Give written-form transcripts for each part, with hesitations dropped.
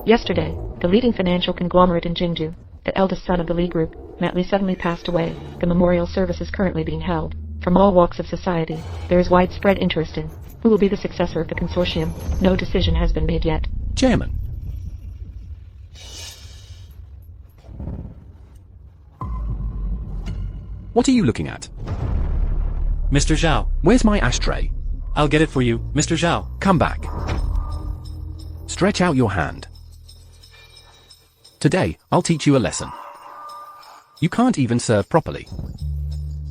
Yesterday, the leading financial conglomerate in Jinju, the eldest son of the Lee Group, Matt Lee, suddenly passed away. The memorial service is currently being held. From all walks of society, there is widespread interest in who will be the successor of the consortium. No decision has been made yet. Chairman. What are you looking at? Mr. Zhao. Where's my ashtray? I'll get it for you, Mr. Zhao. Come back. Stretch out your hand. Today, I'll teach you a lesson. You can't even serve properly.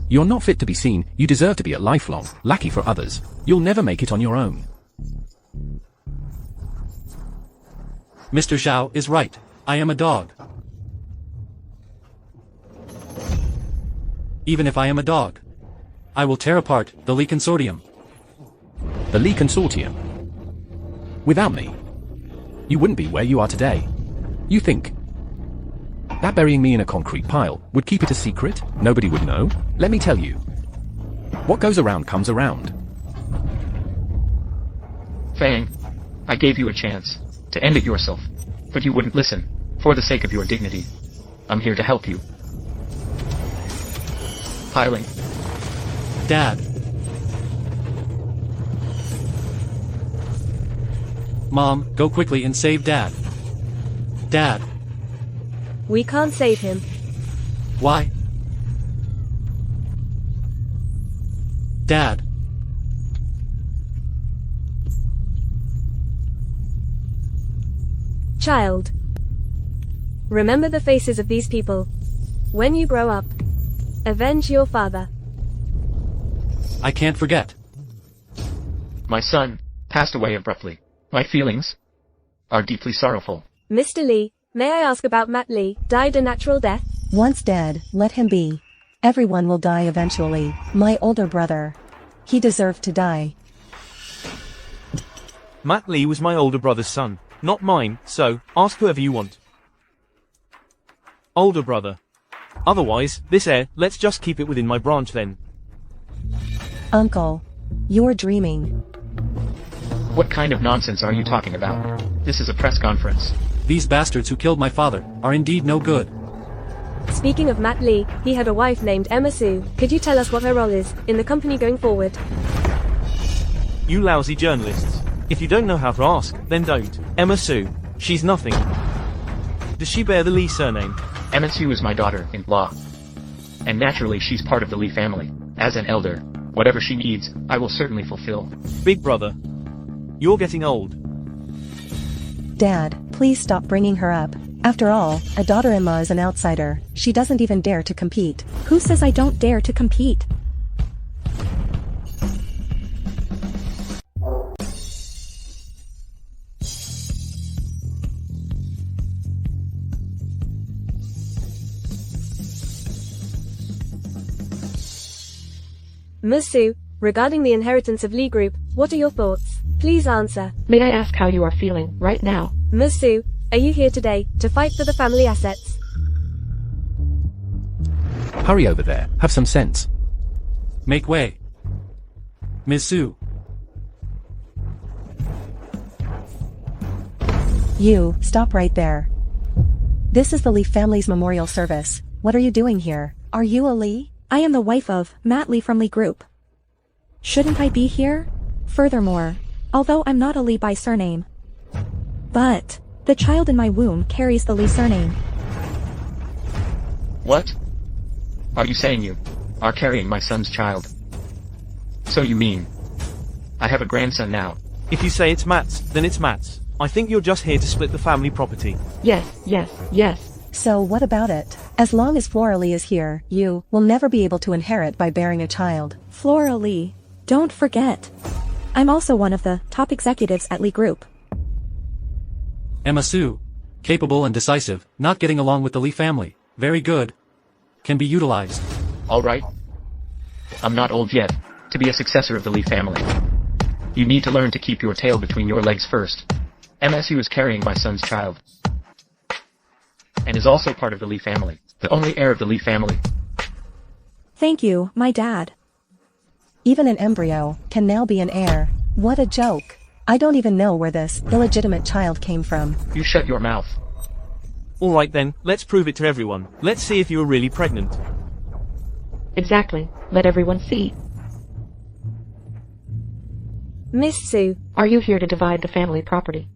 You're not fit to be seen. You deserve to be a lifelong lackey for others. You'll never make it on your own. Mr. Zhao is right. I am a dog. Even if I am a dog, I will tear apart the Lee Consortium. The Lee Consortium? Without me, you wouldn't be where you are today. You think that burying me in a concrete pile would keep it a secret? Nobody would know? Let me tell you. What goes around comes around. Fang, I gave you a chance to end it yourself, but you wouldn't listen. For the sake of your dignity, I'm here to help you. Piling. Dad. Mom, go quickly and save Dad. Dad. We can't save him. Why? Dad. Child. Remember the faces of these people. When you grow up, avenge your father. I can't forget. My son passed away abruptly. My feelings are deeply sorrowful. Mr. Lee, may I ask about Matt Lee? Died a natural death? Once dead, let him be. Everyone will die eventually. My older brother. He deserved to die. Matt Lee was my older brother's son, not mine, so ask whoever you want. Older brother. Otherwise, this heir, let's just keep it within my branch then. Uncle. You're dreaming. What kind of nonsense are you talking about? This is a press conference. These bastards who killed my father are indeed no good. Speaking of Matt Lee, he had a wife named Emma Sue. Could you tell us what her role is in the company going forward? You lousy journalists. If you don't know how to ask, then don't. Emma Sue. She's nothing. Does she bear the Lee surname? Emma Sue is my daughter-in-law. And naturally she's part of the Lee family. As an elder, whatever she needs, I will certainly fulfill. Big brother. You're getting old. Dad, please stop bringing her up. After all, a daughter-in-law is an outsider. She doesn't even dare to compete. Who says I don't dare to compete? Musu, regarding the inheritance of Lee Group, what are your thoughts? Please answer. May I ask how you are feeling right now? Musu, are you here today to fight for the family assets? Hurry over there. Have some sense. Make way. Ms. Sue. You, stop right there. This is the Lee family's memorial service. What are you doing here? Are you a Lee? I am the wife of Matt Lee from Lee Group. Shouldn't I be here? Furthermore, although I'm not a Lee by surname, but the child in my womb carries the Lee surname. What? Are you saying you are carrying my son's child? So you mean I have a grandson now? If you say it's Matt's, then it's Matt's. I think you're just here to split the family property. Yes. So what about it? As long as Flora Lee is here, you will never be able to inherit by bearing a child. Flora Lee, don't forget. I'm also one of the top executives at Lee Group. Emma Sue. Capable and decisive, not getting along with the Lee family. Very good. Can be utilized. Alright. I'm not old yet to be a successor of the Lee family. You need to learn to keep your tail between your legs first. MSU is carrying my son's child. And is also part of the Lee family. The only heir of the Lee family. Thank you, my dad. Even an embryo can now be an heir. What a joke. I don't even know where this illegitimate child came from. You shut your mouth. Alright then, let's prove it to everyone. Let's see if you are really pregnant. Exactly. Let everyone see. Miss Sue, Are you here to divide the family property?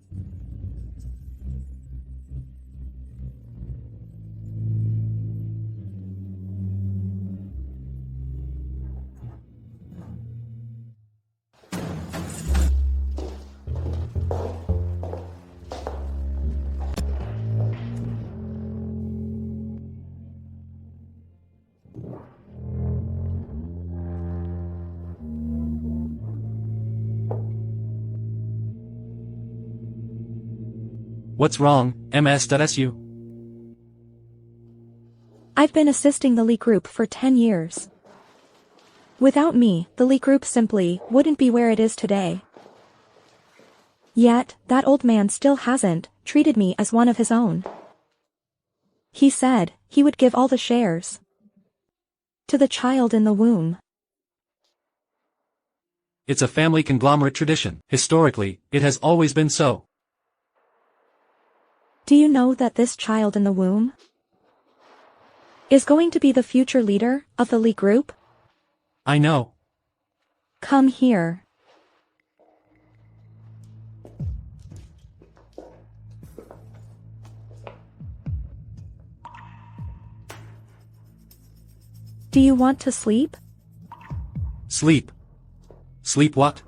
What's wrong, ms.su? I've been assisting the Lee Group for 10 years. Without me, the Lee Group simply wouldn't be where it is today. Yet, that old man still hasn't treated me as one of his own. He said he would give all the shares to the child in the womb. It's a family conglomerate tradition. Historically, it has always been so. Do you know that this child in the womb is going to be the future leader of the Lee Group? I know. Come here. Do you want to sleep? Sleep. Sleep what?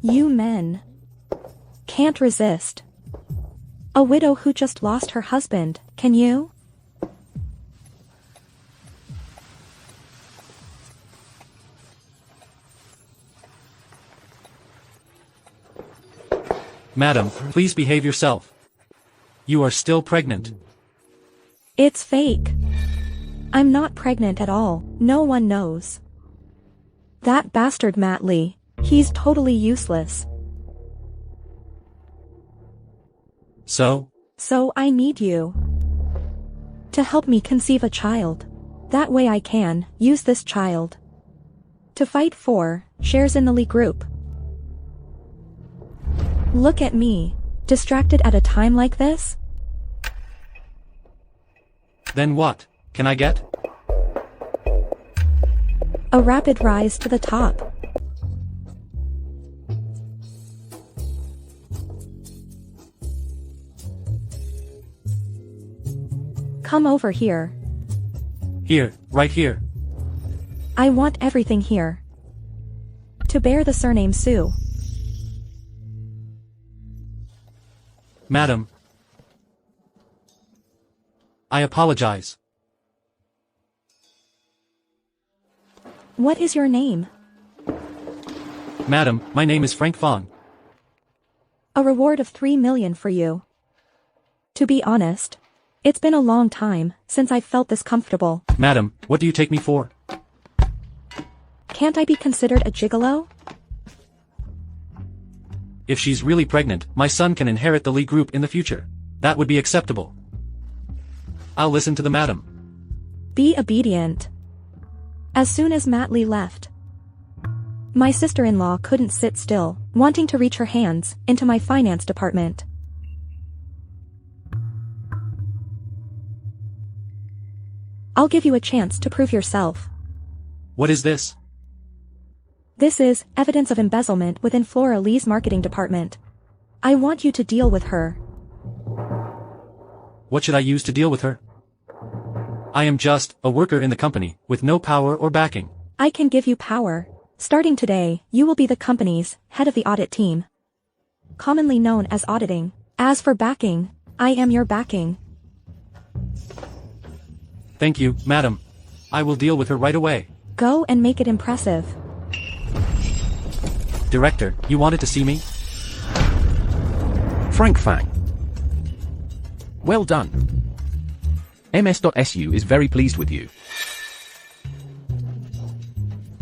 You men can't resist a widow who just lost her husband, can you? Madam, please behave yourself. You are still pregnant. It's fake. I'm not pregnant at all. No one knows. That bastard Matt Lee, he's totally useless. So I need you to help me conceive a child. That way I can use this child to fight for shares in the Lee Group. Look at me, distracted at a time like this? then what can I get? A rapid rise to the top. Come over here. Here, right here. I want everything here. To bear the surname Sue. Madam, I apologize. What is your name? Madam, my name is Frank Fong. A reward of 3 million for you. To be honest, it's been a long time since I felt this comfortable. Madam, what do you take me for? Can't I be considered a gigolo? If she's really pregnant, my son can inherit the Lee Group in the future. That would be acceptable. I'll listen to the madam. Be obedient. As soon as Matt Lee left, my sister-in-law couldn't sit still, wanting to reach her hands into my finance department. I'll give you a chance to prove yourself. What is this? This is evidence of embezzlement within Flora Lee's marketing department. I want you to deal with her. What should I use to deal with her? I am just a worker in the company, with no power or backing. I can give you power. Starting today, you will be the company's head of the audit team, commonly known as auditing. As for backing, I am your backing. Thank you, madam. I will deal with her right away. Go and make it impressive. Director, you wanted to see me? Frank Fang. Well done. MS.SU is very pleased with you.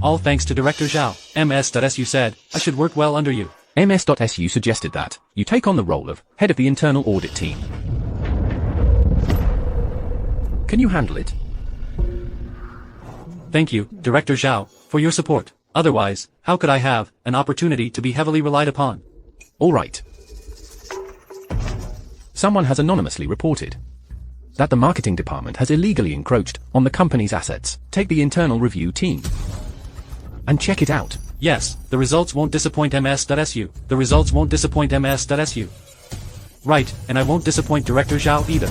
All thanks to Director Zhao. MS.SU said, I should work well under you. MS.SU suggested that you take on the role of head of the internal audit team. Can you handle it? Thank you, Director Zhao, for your support. Otherwise, how could I have an opportunity to be heavily relied upon? All right. Someone has anonymously reported that the marketing department has illegally encroached on the company's assets. Take the internal review team and check it out. Yes, the results won't disappoint ms.su. The results won't disappoint ms.su. Right, and I won't disappoint Director Zhao either.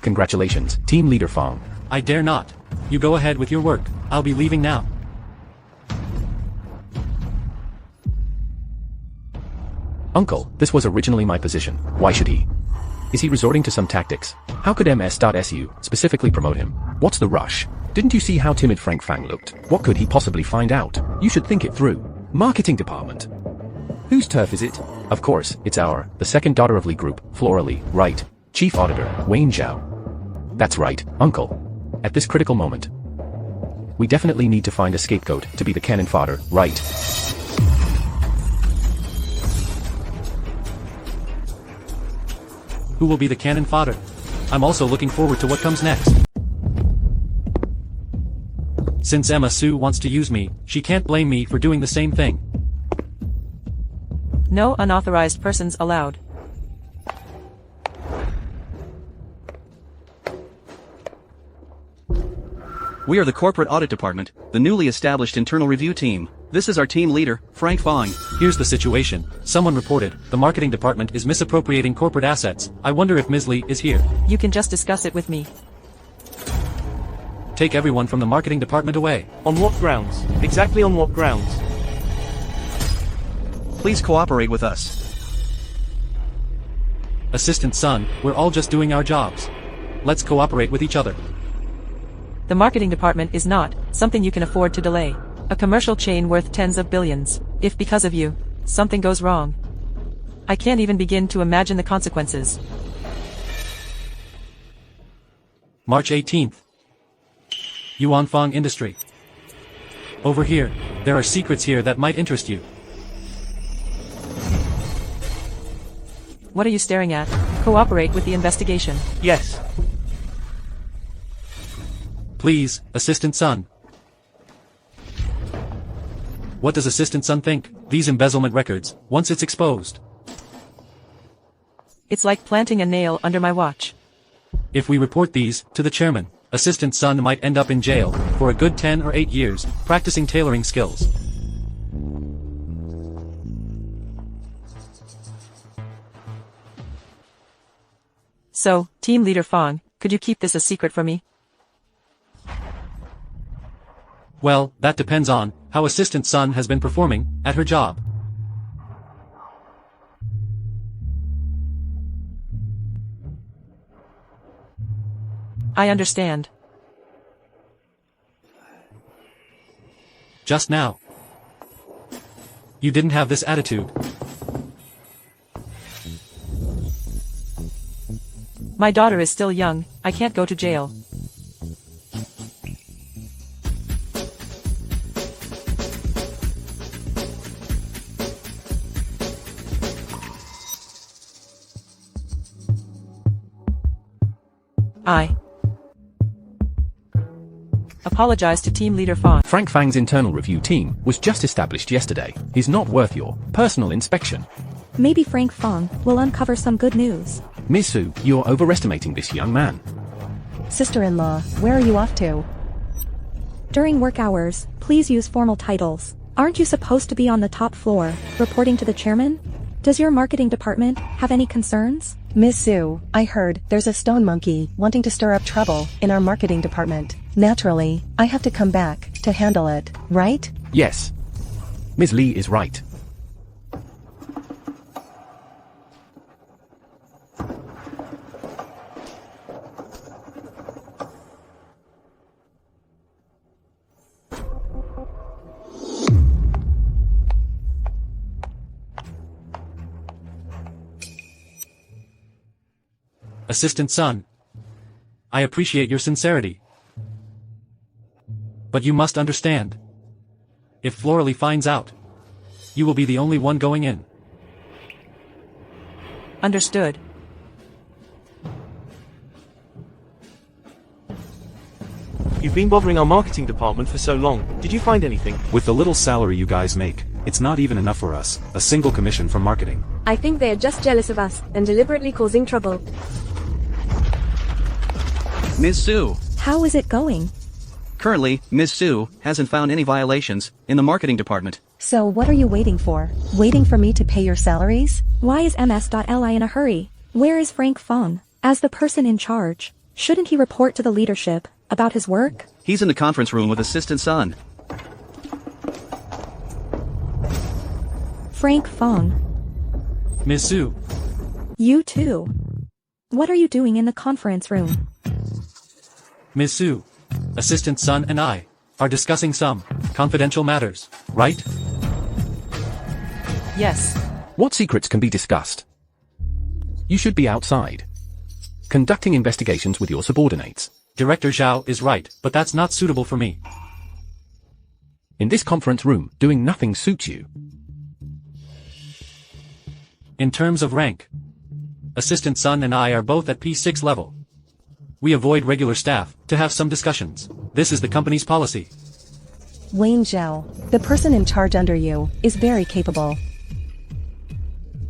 Congratulations, Team Leader Fong. I dare not. You go ahead with your work. I'll be leaving now. Uncle, this was originally my position. Why should he? Is he resorting to some tactics? How could ms.su specifically promote him? What's the rush? Didn't you see how timid Frank Fang looked? What could he possibly find out? You should think it through. Marketing department. Whose turf is it? Of course, it's the second daughter of Lee Group, Flora Lee, right? Chief Auditor, Wayne Zhao. That's right, Uncle. At this critical moment, we definitely need to find a scapegoat to be the cannon fodder, right? Who will be the cannon fodder? I'm also looking forward to what comes next. Since Emma Sue wants to use me, she can't blame me for doing the same thing. No unauthorized persons allowed. We are the Corporate Audit Department, the newly established internal review team. This is our team leader, Frank Fong. Here's the situation. Someone reported, the marketing department is misappropriating corporate assets. I wonder if Ms. Lee is here. You can just discuss it with me. Take everyone from the marketing department away. On what grounds? Exactly on what grounds? Please cooperate with us. Assistant Sun, we're all just doing our jobs. Let's cooperate with each other. The marketing department is not something you can afford to delay. A commercial chain worth tens of billions. If because of you, something goes wrong, I can't even begin to imagine the consequences. March 18th. Yuanfang Industry. Over here, there are secrets here that might interest you. What are you staring at? Cooperate with the investigation. Yes. Please, Assistant Sun. What does Assistant Sun think? These embezzlement records, once it's exposed. It's like planting a nail under my watch. If we report these to the chairman, Assistant Sun might end up in jail for a good 10 or 8 years, practicing tailoring skills. So, Team Leader Fong, could you keep this a secret from me? Well, that depends on how Assistant Sun has been performing at her job. I understand. Just now. You didn't have this attitude. My daughter is still young, I can't go to jail. I apologize to Team Leader Fong. Frank Fang's internal review team was just established yesterday. He's not worth your personal inspection. Maybe Frank Fong will uncover some good news. Ms. Su, you're overestimating this young man. Sister-in-law, where are you off to? During work hours, please use formal titles. Aren't you supposed to be on the top floor, reporting to the chairman? Does your marketing department have any concerns? Miss Sue, I heard there's a stone monkey wanting to stir up trouble in our marketing department. Naturally, I have to come back to handle it, right? Yes. Ms. Lee is right. Assistant Sun, I appreciate your sincerity. But you must understand. If Flora Lee finds out, you will be the only one going in. Understood. You've been bothering our marketing department for so long. Did you find anything? With the little salary you guys make, it's not even enough for us. A single commission from marketing. I think they are just jealous of us and deliberately causing trouble. Ms. Sue. How is it going? Currently, Ms. Sue hasn't found any violations in the marketing department. So what are you waiting for? Waiting for me to pay your salaries? Why is MS.li in a hurry? Where is Frank Fong? As the person in charge, shouldn't he report to the leadership about his work? He's in the conference room with Assistant Son. Frank Fong. Ms. Sue, You too. What are you doing in the conference room? Ms. Sue, Assistant Son and I are discussing some confidential matters, right? Yes. What secrets can be discussed? You should be outside, conducting investigations with your subordinates. Director Zhao is right, but that's not suitable for me. In this conference room, doing nothing suits you. In terms of rank, Assistant Son and I are both at P6 level. We avoid regular staff to have some discussions. This is the company's policy. Wayne Zhao, the person in charge under you, is very capable.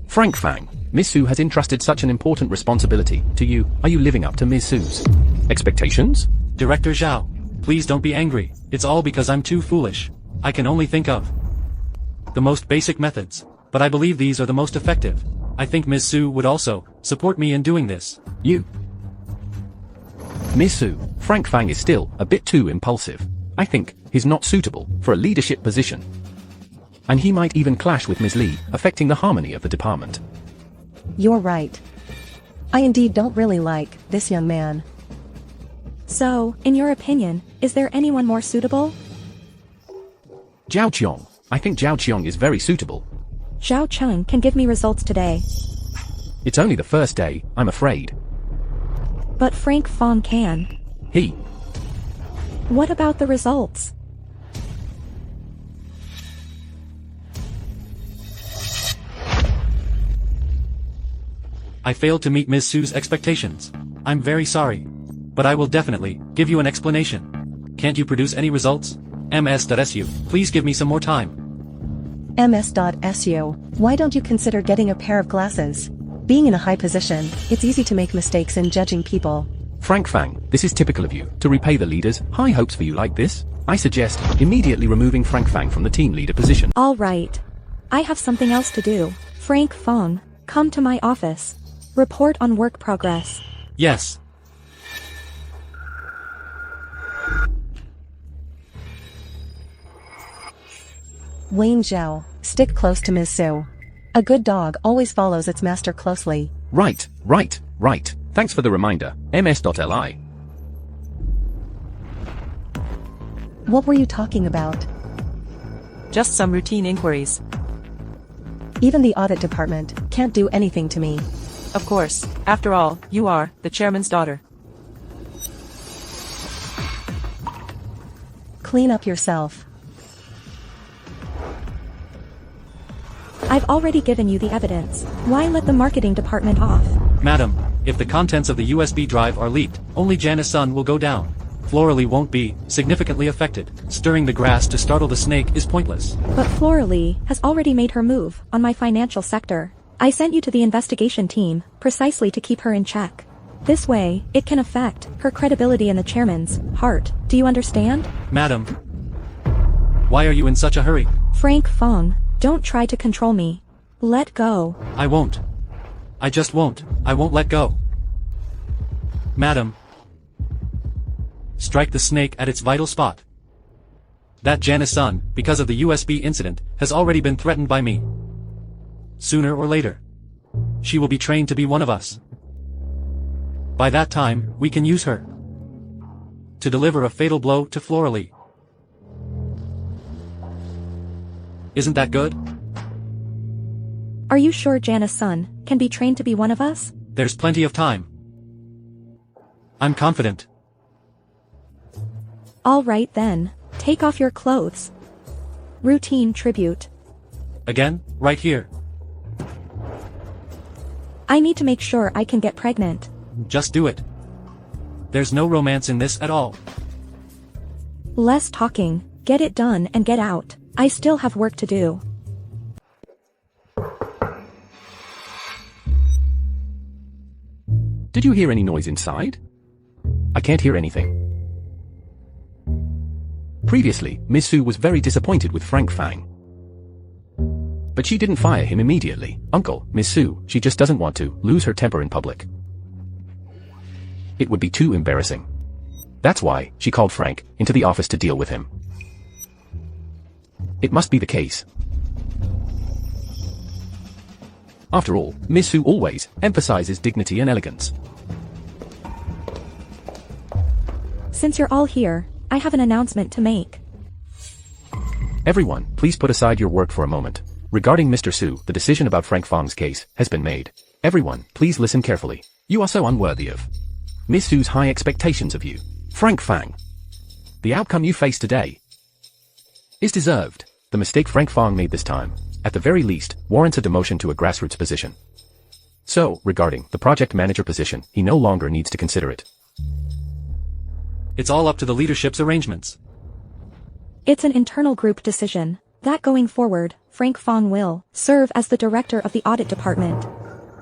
Frank Fang, Ms. Sue has entrusted such an important responsibility to you. Are you living up to Ms. Sue's expectations? Director Zhao, please don't be angry. It's all because I'm too foolish. I can only think of the most basic methods, but I believe these are the most effective. I think Ms. Sue would also support me in doing this. You. Ms. Sue, Frank Fang is still a bit too impulsive. I think he's not suitable for a leadership position. And he might even clash with Ms. Li, affecting the harmony of the department. You're right. I indeed don't really like this young man. So, in your opinion, is there anyone more suitable? Zhao Qiong. I think Zhao Qiong is very suitable. Zhao Cheng can give me results today. It's only the first day, I'm afraid. But Frank Fong can. He. What about the results? I failed to meet Ms. Sue's expectations. I'm very sorry. But I will definitely give you an explanation. Can't you produce any results? MS.SU, please give me some more time. MS.SU, why don't you consider getting a pair of glasses? Being in a high position, it's easy to make mistakes in judging people. Frank Fang, this is typical of you, to repay the leaders' high hopes for you like this. I suggest immediately removing Frank Fang from the team leader position. All right. I have something else to do. Frank Fong, come to my office. Report on work progress. Yes. Wayne Zhao, stick close to Ms. Sue. A good dog always follows its master closely. Right. Thanks for the reminder, MS.li. What were you talking about? Just some routine inquiries. Even the audit department can't do anything to me. Of course, after all, you are the chairman's daughter. Clean up yourself. I've already given you the evidence. Why let the marketing department off? Madam, if the contents of the USB drive are leaked, only Janice Sun will go down. Floralie won't be significantly affected. Stirring the grass to startle the snake is pointless. But Floralie has already made her move on my financial sector. I sent you to the investigation team, precisely to keep her in check. This way, it can affect her credibility in the chairman's heart. Do you understand? Madam, why are you in such a hurry? Frank Fong, don't try to control me. Let go. I won't. I just won't. I won't let go. Madam, strike the snake at its vital spot. That Janice Sun, because of the USB incident, has already been threatened by me. Sooner or later, she will be trained to be one of us. By that time, we can use her to deliver a fatal blow to Floralie. Isn't that good? Are you sure Janice Sun can be trained to be one of us? There's plenty of time. I'm confident. All right then, take off your clothes. Routine tribute. Again, right here. I need to make sure I can get pregnant. Just do it. There's no romance in this at all. Less talking, get it done and get out. I still have work to do. Did you hear any noise inside? I can't hear anything. Previously, Miss Sue was very disappointed with Frank Fang. But she didn't fire him immediately. Uncle, Miss Sue, she just doesn't want to lose her temper in public. It would be too embarrassing. That's why she called Frank into the office to deal with him. It must be the case. After all, Miss Sue always emphasizes dignity and elegance. Since you're all here, I have an announcement to make. Everyone, please put aside your work for a moment. Regarding Mr. Sue, the decision about Frank Fang's case has been made. Everyone, please listen carefully. You are so unworthy of Miss Sue's high expectations of you. Frank Fang. The outcome you face today is deserved. The mistake Frank Fang made this time, at the very least, warrants a demotion to a grassroots position. So, regarding the project manager position, he no longer needs to consider it. It's all up to the leadership's arrangements. It's an internal group decision that going forward, Frank Fang will serve as the director of the audit department.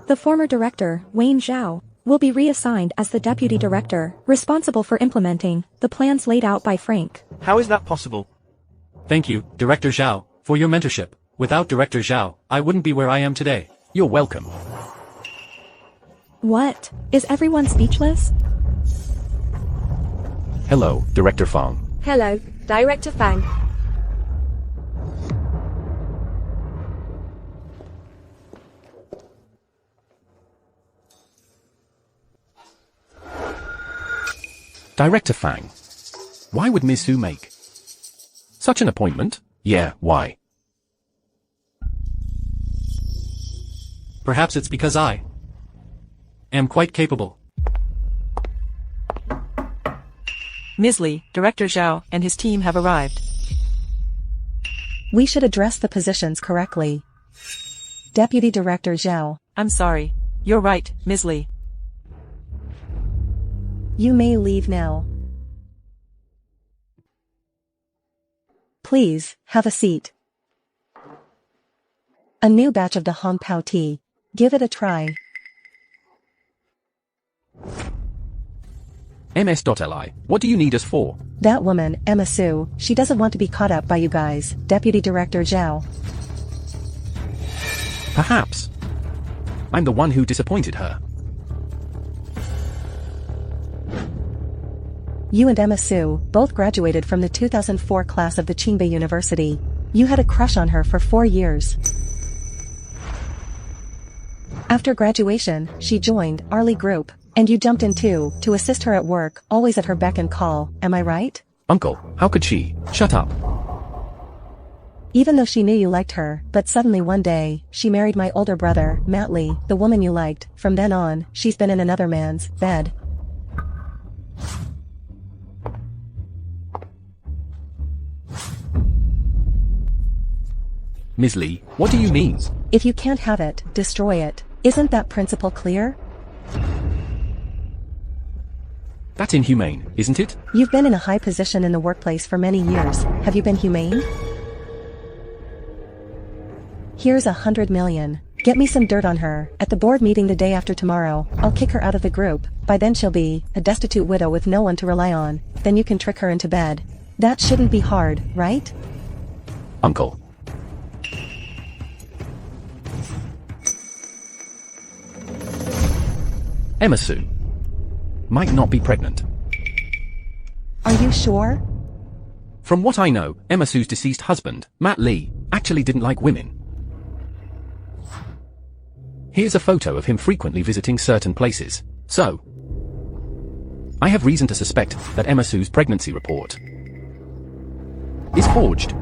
The former director, Wayne Zhao, will be reassigned as the deputy director, responsible for implementing the plans laid out by Frank. How is that possible? Thank you, Director Zhao, for your mentorship. Without Director Zhao, I wouldn't be where I am today. You're welcome. What? Is everyone speechless? Hello, Director Fang. Hello, Director Fang. Director Fang. Why would Miss Sue make such an appointment? Yeah, why? Perhaps it's because I am quite capable. Ms. Lee, Director Zhao and his team have arrived. We should address the positions correctly. Deputy Director Zhao. I'm sorry. You're right, Ms. Lee. You may leave now. Please, have a seat. A new batch of the Hong Pao tea. Give it a try. MS.li, what do you need us for? That woman, Emma Sue, she doesn't want to be caught up by you guys, Deputy Director Zhao. Perhaps. I'm the one who disappointed her. You and Emma Sue both graduated from the 2004 class of the Qingbei University. You had a crush on her for 4 years. After graduation, she joined Arlie Group, and you jumped in too, to assist her at work, always at her beck and call, am I right? Uncle, how could she? Shut up. Even though she knew you liked her, but suddenly one day, she married my older brother, Matt Lee, the woman you liked. From then on, she's been in another man's bed. Ms. Lee, what do you mean? If you can't have it, destroy it. Isn't that principle clear? That's inhumane, isn't it? You've been in a high position in the workplace for many years. Have you been humane? Here's 100 million. Get me some dirt on her. At the board meeting the day after tomorrow, I'll kick her out of the group. By then she'll be a destitute widow with no one to rely on. Then you can trick her into bed. That shouldn't be hard, right? Uncle. Emma Sue might not be pregnant. Are you sure? From what I know, Emma Sue's deceased husband, Matt Lee, actually didn't like women. Here's a photo of him frequently visiting certain places. So, I have reason to suspect that Emma Sue's pregnancy report is forged.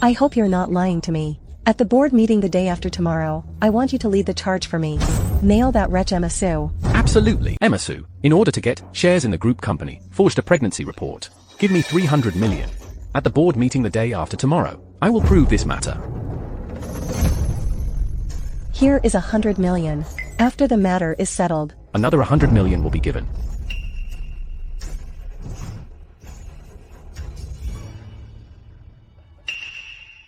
I hope you're not lying to me. At the board meeting the day after tomorrow, I want you to lead the charge for me. Nail that wretch Emma Sue. Absolutely. Emma Sue, in order to get shares in the group company, forged a pregnancy report. Give me 300 million. At the board meeting the day after tomorrow, I will prove this matter. Here is 100 million. After the matter is settled, Another 100 million will be given.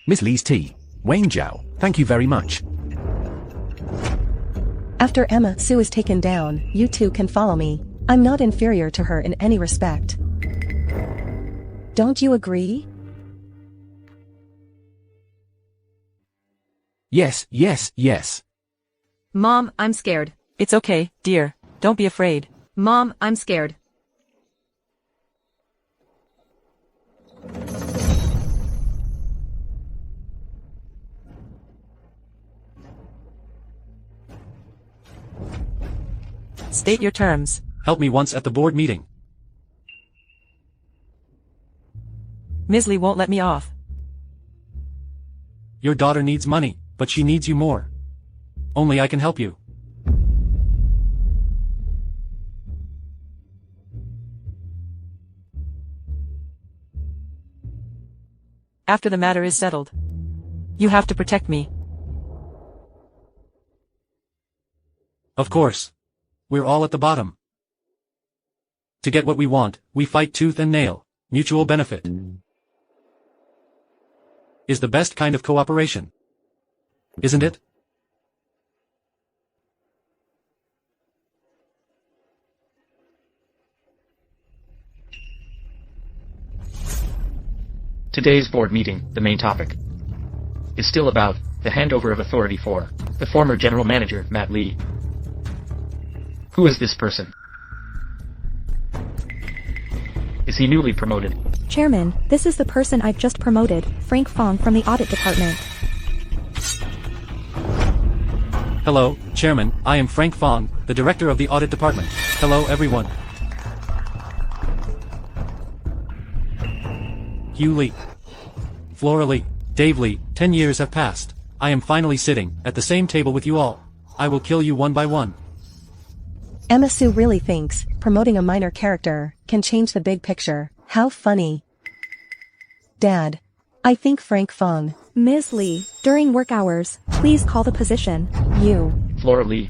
Miss Lee's tea. Wayne Zhao, thank you very much. after Emma Sue is taken down, you two can follow me. I'm not inferior to her in any respect. Don't you agree? Yes, yes, yes. Mom, I'm scared. It's okay, dear. Don't be afraid. Mom, I'm scared. State your terms. Help me once at the board meeting. Ms. Lee won't let me off. Your daughter needs money, but she needs you more. Only I can help you. After the matter is settled. You have to protect me. Of course. We're all at the bottom. To get what we want, we fight tooth and nail. Mutual benefit is the best kind of cooperation. Isn't it? Today's board meeting, the main topic, is still about the handover of authority for the former general manager, Matt Lee. Who is this person? Is he newly promoted? Chairman, this is the person I've just promoted, Frank Fong from the audit department. Hello, Chairman, I am Frank Fong, the director of the audit department. Hello everyone. Hugh Lee. Flora Lee. Dave Lee, 10 years have passed. I am finally sitting at the same table with you all. I will kill you one by one. Emma Sue really thinks promoting a minor character can change the big picture. How funny. Dad. I think Frank Fong. Ms. Lee, during work hours, please call the position. You. Flora Lee.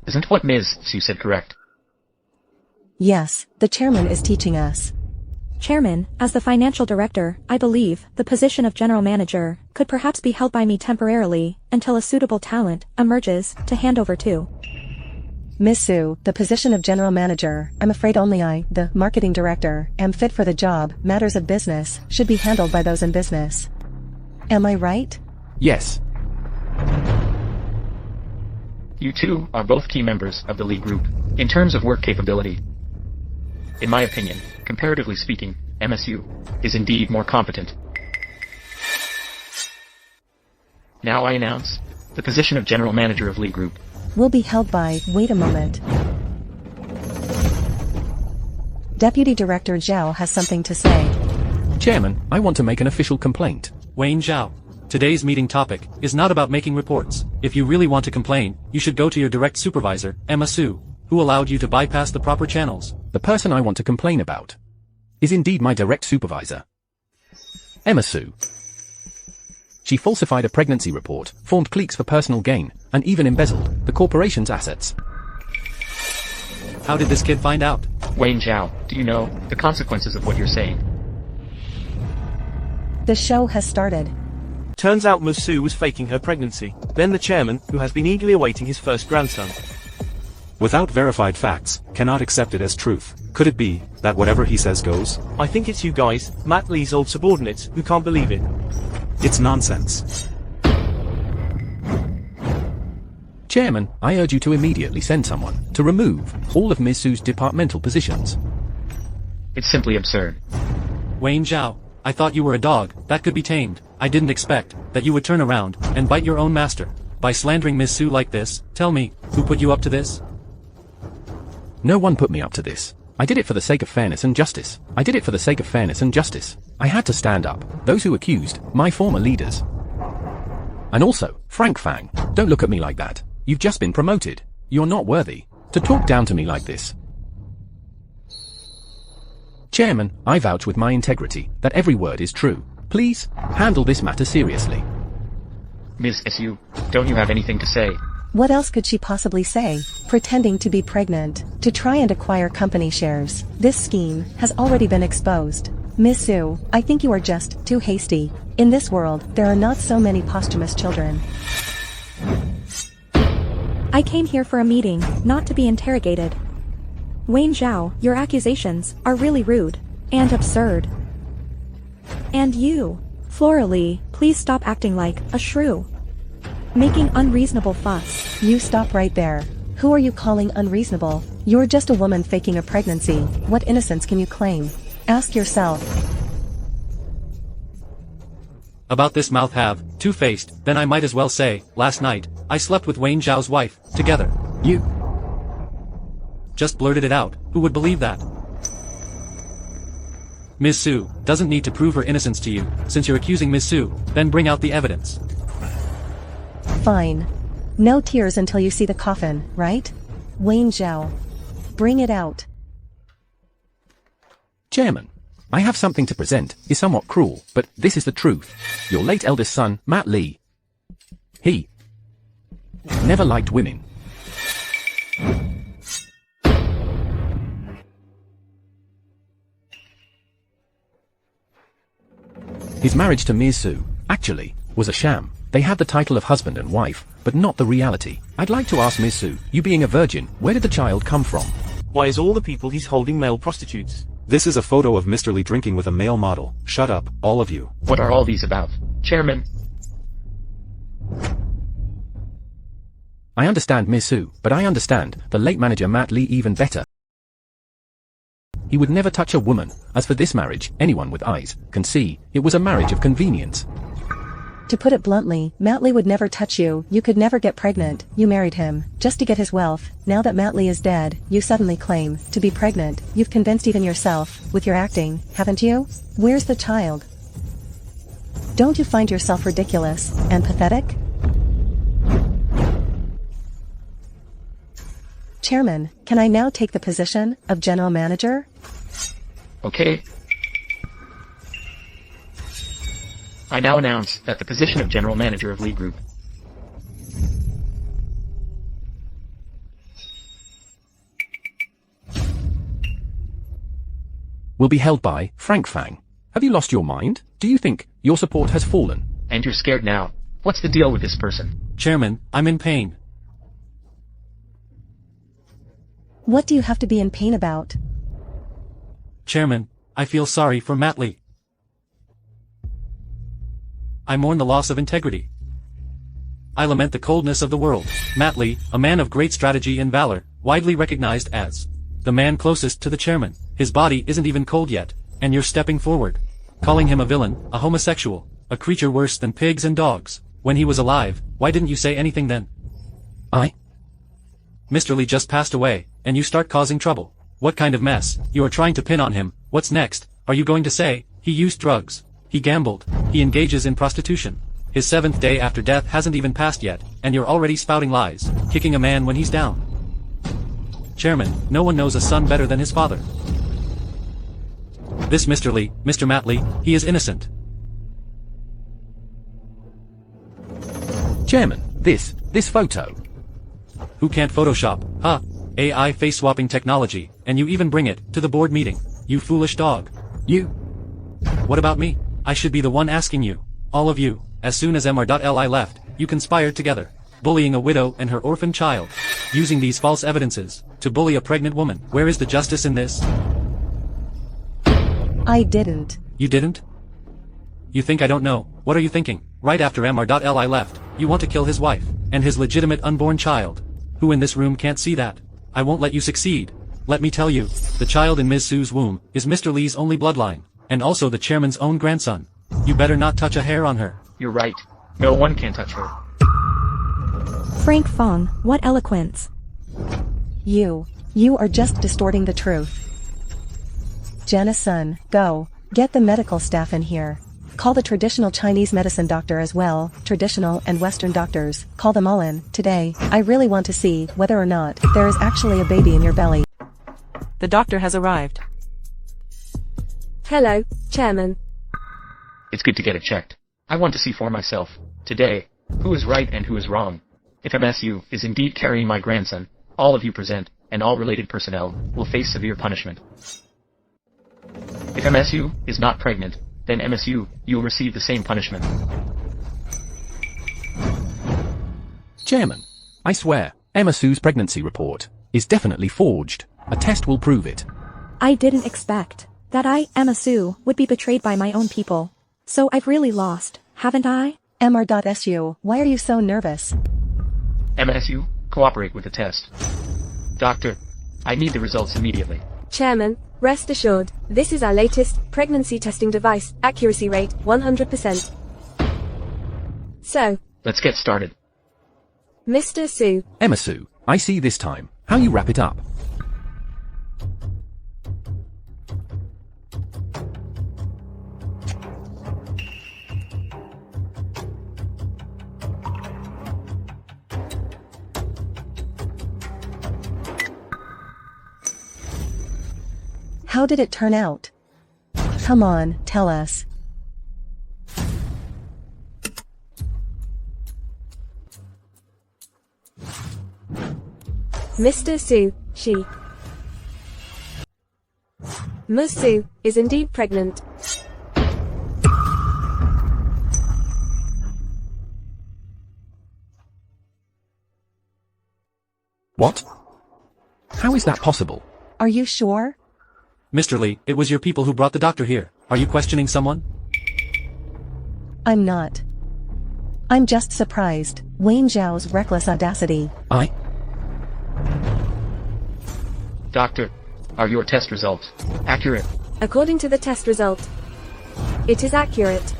Isn't what Ms. Sue said correct? Yes, the chairman is teaching us. Chairman, as the financial director, I believe the position of general manager could perhaps be held by me temporarily until a suitable talent emerges to hand over to. Miss Sue, the position of general manager, I'm afraid only I, the marketing director, am fit for the job. Matters of business should be handled by those in business. Am I right? Yes. You two are both key members of the Lee group in terms of work capability. In my opinion, comparatively speaking, MSU is indeed more competent. Now I announce the position of general manager of Lee group Will be held by, wait a moment. Deputy Director Zhao has something to say. Chairman, I want to make an official complaint. Wayne Zhao. Today's meeting topic is not about making reports. If you really want to complain, you should go to your direct supervisor, Emma Sue, who allowed you to bypass the proper channels. The person I want to complain about is indeed my direct supervisor, Emma Sue. She falsified a pregnancy report, formed cliques for personal gain, and even embezzled the corporation's assets. How did this kid find out? Wayne Zhao, do you know the consequences of what you're saying? The show has started. Turns out Ms. Sue was faking her pregnancy. Then the chairman, who has been eagerly awaiting his first grandson. Without verified facts, cannot accept it as truth. Could it be that whatever he says goes? I think it's you guys, Matt Lee's old subordinates, who can't believe it. It's nonsense. Chairman, I urge you to immediately send someone to remove all of Ms. Sue's departmental positions. It's simply absurd. Wayne Zhao, I thought you were a dog that could be tamed. I didn't expect that you would turn around and bite your own master by slandering Ms. Sue like this. Tell me, who put you up to this? No one put me up to this. I did it for the sake of fairness and justice. I did it for the sake of fairness and justice. I had to stand up. Those who accused my former leaders. And also, Frank Fang, don't look at me like that. You've just been promoted. You're not worthy to talk down to me like this. Chairman, I vouch with my integrity that every word is true. Please, handle this matter seriously. Ms. Su, don't you have anything to say? What else could she possibly say? Pretending to be pregnant, to try and acquire company shares. This scheme has already been exposed. Miss Sue, I think you are just too hasty. In this world, there are not so many posthumous children. I came here for a meeting, not to be interrogated. Wayne Zhao, your accusations are really rude and absurd. And you, Flora Lee, please stop acting like a shrew. Making unreasonable fuss. You stop right there. Who are you calling unreasonable? You're just a woman faking a pregnancy. What innocence can you claim? Ask yourself. About this mouth have, two-faced, then I might as well say, last night, I slept with Wayne Zhao's wife, together. You just blurted it out, who would believe that? Ms. Sue doesn't need to prove her innocence to you, since you're accusing Ms. Sue, then bring out the evidence. Fine. No tears until you see the coffin, right? Wayne Zhao. Bring it out. Chairman, I have something to present. Is somewhat cruel, but this is the truth. Your late eldest son, Matt Lee. He never liked women. His marriage to Ms. Sue, actually, was a sham. They had the title of husband and wife, but not the reality. I'd like to ask Ms. Sue, you being a virgin, where did the child come from? Why is all the people he's holding male prostitutes? This is a photo of Mr. Lee drinking with a male model. Shut up, all of you. What are all these about, Chairman? I understand Ms. Sue, but I understand the late manager Matt Lee even better. He would never touch a woman. As for this marriage, anyone with eyes can see it was a marriage of convenience. To put it bluntly, Matt Lee would never touch you. You could never get pregnant. You married him just to get his wealth. Now that Matt Lee is dead, you suddenly claim to be pregnant. You've convinced even yourself with your acting, haven't you? Where's the child? Don't you find yourself ridiculous and pathetic? Chairman, can I now take the position of general manager? Okay. I now announce that the position of General Manager of Lee Group will be held by Frank Fang. Have you lost your mind? Do you think your support has fallen? And you're scared now. What's the deal with this person? Chairman, I'm in pain. What do you have to be in pain about? Chairman, I feel sorry for Matt Lee. I mourn the loss of integrity. I lament the coldness of the world. Matt Lee, a man of great strategy and valor, widely recognized as the man closest to the chairman. His body isn't even cold yet, and you're stepping forward, calling him a villain, a homosexual, a creature worse than pigs and dogs. When he was alive, why didn't you say anything then? Mr. Lee just passed away, and you start causing trouble. What kind of mess you are trying to pin on him? What's next? Are you going to say he used drugs? He gambled. He engages in prostitution. His 7th day after death hasn't even passed yet, and you're already spouting lies, kicking a man when he's down. Chairman, no one knows a son better than his father. This Mr. Lee, Mr. Matt Lee, he is innocent. Chairman, this photo. Who can't Photoshop, huh? AI face-swapping technology, and you even bring it to the board meeting. You foolish dog. You. What about me? I should be the one asking you. All of you. As soon as Mr.Li left, you conspired together, bullying a widow and her orphan child, using these false evidences to bully a pregnant woman. Where is the justice in this? I didn't. You didn't? You think I don't know? What are you thinking? Right after Mr.Li left, you want to kill his wife and his legitimate unborn child. Who in this room can't see that? I won't let you succeed. Let me tell you, the child in Ms. Sue's womb is Mr. Lee's only bloodline, and also the chairman's own grandson. You better not touch a hair on her. You're right. No one can touch her. Frank Fong, what eloquence. You are just distorting the truth. Jana-sun, go. Get the medical staff in here. Call the traditional Chinese medicine doctor as well, traditional and Western doctors, call them all in, today. I really want to see whether or not there is actually a baby in your belly. The doctor has arrived. Hello, Chairman. It's good to get it checked. I want to see for myself, today, who is right and who is wrong. If MSU is indeed carrying my grandson, all of you present, and all related personnel, will face severe punishment. If MSU is not pregnant, then MSU, you will receive the same punishment. Chairman, I swear, MSU's pregnancy report is definitely forged. A test will prove it. I didn't expect that I, Emma Sue, would be betrayed by my own people. So I've really lost, haven't I? Mr.SU, why are you so nervous? MSU, cooperate with the test. Doctor, I need the results immediately. Chairman, rest assured, this is our latest pregnancy testing device, accuracy rate 100%. So, let's get started. Mr. Sue. Emma Sue, I see this time. How you wrap it up. How did it turn out? Come on, tell us. Mr. Sue, she. Ms. Sue is indeed pregnant. What? How is that possible? Are you sure? Mr. Lee, it was your people who brought the doctor here. Are you questioning someone? I'm not. I'm just surprised. Wayne Zhao's reckless audacity. Doctor, are your test results accurate? According to the test result, it is accurate.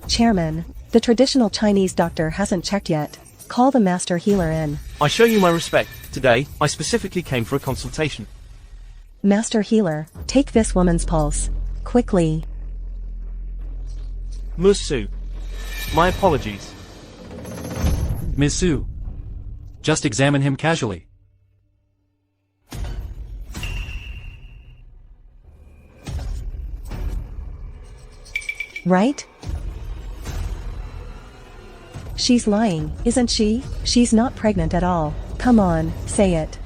Chairman, the traditional Chinese doctor hasn't checked yet. Call the master healer in. I show you my respect. Today, I specifically came for a consultation. Master healer, take this woman's pulse. Quickly. Ms. Sue. My apologies. Ms. Sue. Just examine him casually. Right? She's lying, isn't she? She's not pregnant at all. Come on, say it.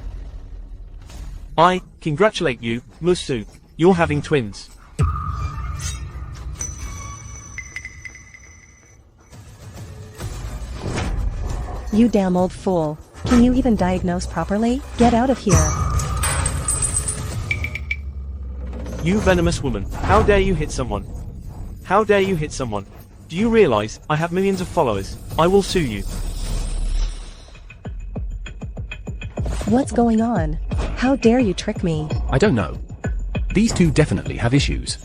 I congratulate you, Ms. Sue. You're having twins. You damn old fool. Can you even diagnose properly? Get out of here. You venomous woman. How dare you hit someone? How dare you hit someone? Do you realize I have millions of followers? I will sue you. What's going on? How dare you trick me? I don't know. These two definitely have issues.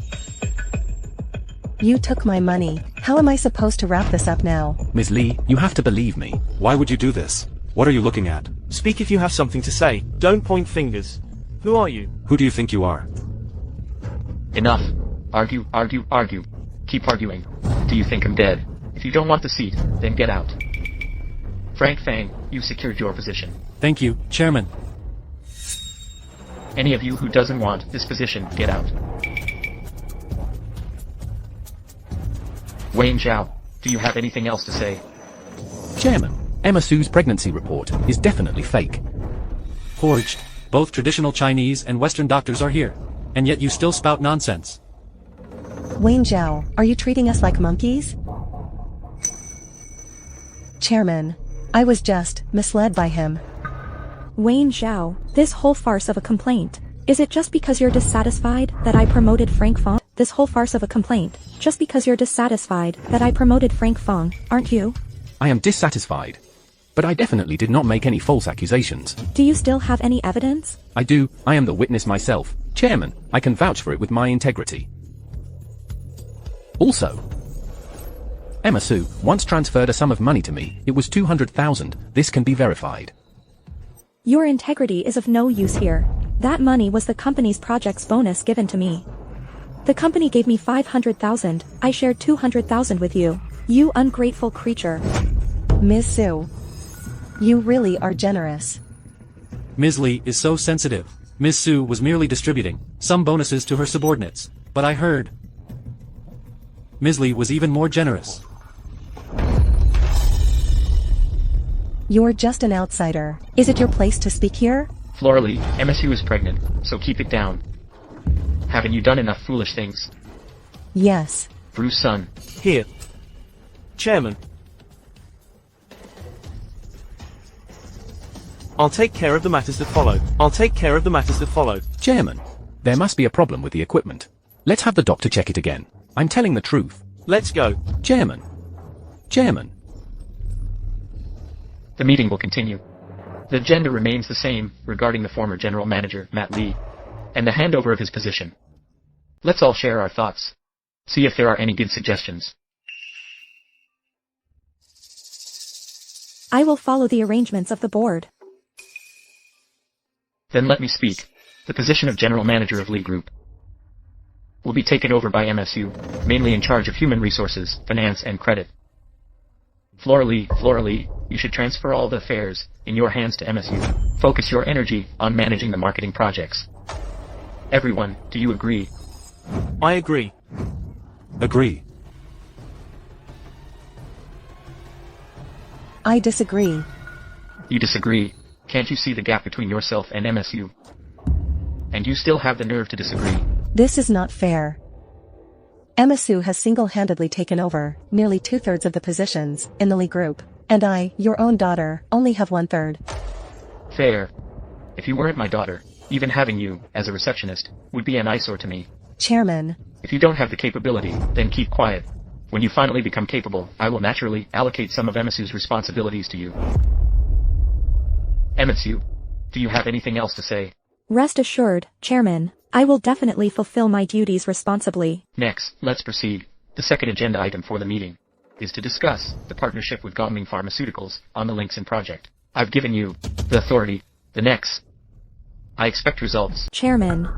You took my money. How am I supposed to wrap this up now? Ms. Lee, you have to believe me. Why would you do this? What are you looking at? Speak if you have something to say. Don't point fingers. Who are you? Who do you think you are? Enough. Argue, argue, argue. Keep arguing. Do you think I'm dead? If you don't want the seat, then get out. Frank Fang, you've secured your position. Thank you, Chairman. Any of you who doesn't want this position, get out. Wayne Zhao, do you have anything else to say? Chairman, Emma Sue's pregnancy report is definitely fake. Forged. Both traditional Chinese and Western doctors are here. And yet you still spout nonsense. Wayne Zhao, are you treating us like monkeys? Chairman, I was just misled by him. Wayne Zhao, this whole farce of a complaint. Is it just because you're dissatisfied that I promoted Frank Fong? This whole farce of a complaint. Just because you're dissatisfied that I promoted Frank Fong, aren't you? I am dissatisfied. But I definitely did not make any false accusations. Do you still have any evidence? I do. I am the witness myself. Chairman, I can vouch for it with my integrity. Also, Emma Sue once transferred a sum of money to me. It was 200,000. This can be verified. Your integrity is of no use here. That money was the company's project's bonus given to me. The company gave me 500,000. I shared 200,000 with you. You ungrateful creature. Ms. Sue, you really are generous. Ms. Lee is so sensitive. Ms. Sue was merely distributing some bonuses to her subordinates. But I heard. Ms. Lee was even more generous. You're just an outsider. Is it your place to speak here? Flora Lee, MSU is pregnant, so keep it down. Haven't you done enough foolish things? Yes. Bruce son. Here. Chairman. I'll take care of the matters that follow. Chairman, there must be a problem with the equipment. Let's have the doctor check it again. I'm telling the truth. Let's go. Chairman. The meeting will continue. The agenda remains the same regarding the former general manager, Matt Lee, and the handover of his position. Let's all share our thoughts. See if there are any good suggestions. I will follow the arrangements of the board. Then let me speak. The position of general manager of Lee Group will be taken over by MSU, mainly in charge of human resources, finance, and credit. Flora Lee, you should transfer all the affairs in your hands to MSU. Focus your energy on managing the marketing projects. Everyone, do you agree? I agree. Agree. I disagree. You disagree. Can't you see the gap between yourself and MSU? And you still have the nerve to disagree. This is not fair. MSU has single-handedly taken over nearly 2/3 of the positions in the Lee Group, and I, your own daughter, only have 1/3. Fair. If you weren't my daughter, even having you as a receptionist would be an eyesore to me. Chairman. If you don't have the capability, then keep quiet. When you finally become capable, I will naturally allocate some of MSU's responsibilities to you. MSU, do you have anything else to say? Rest assured, Chairman, I will definitely fulfill my duties responsibly. Next, let's proceed. The second agenda item for the meeting is to discuss the partnership with Gongming Pharmaceuticals on the Lincoln project. I've given you the authority. The next. I expect results. Chairman,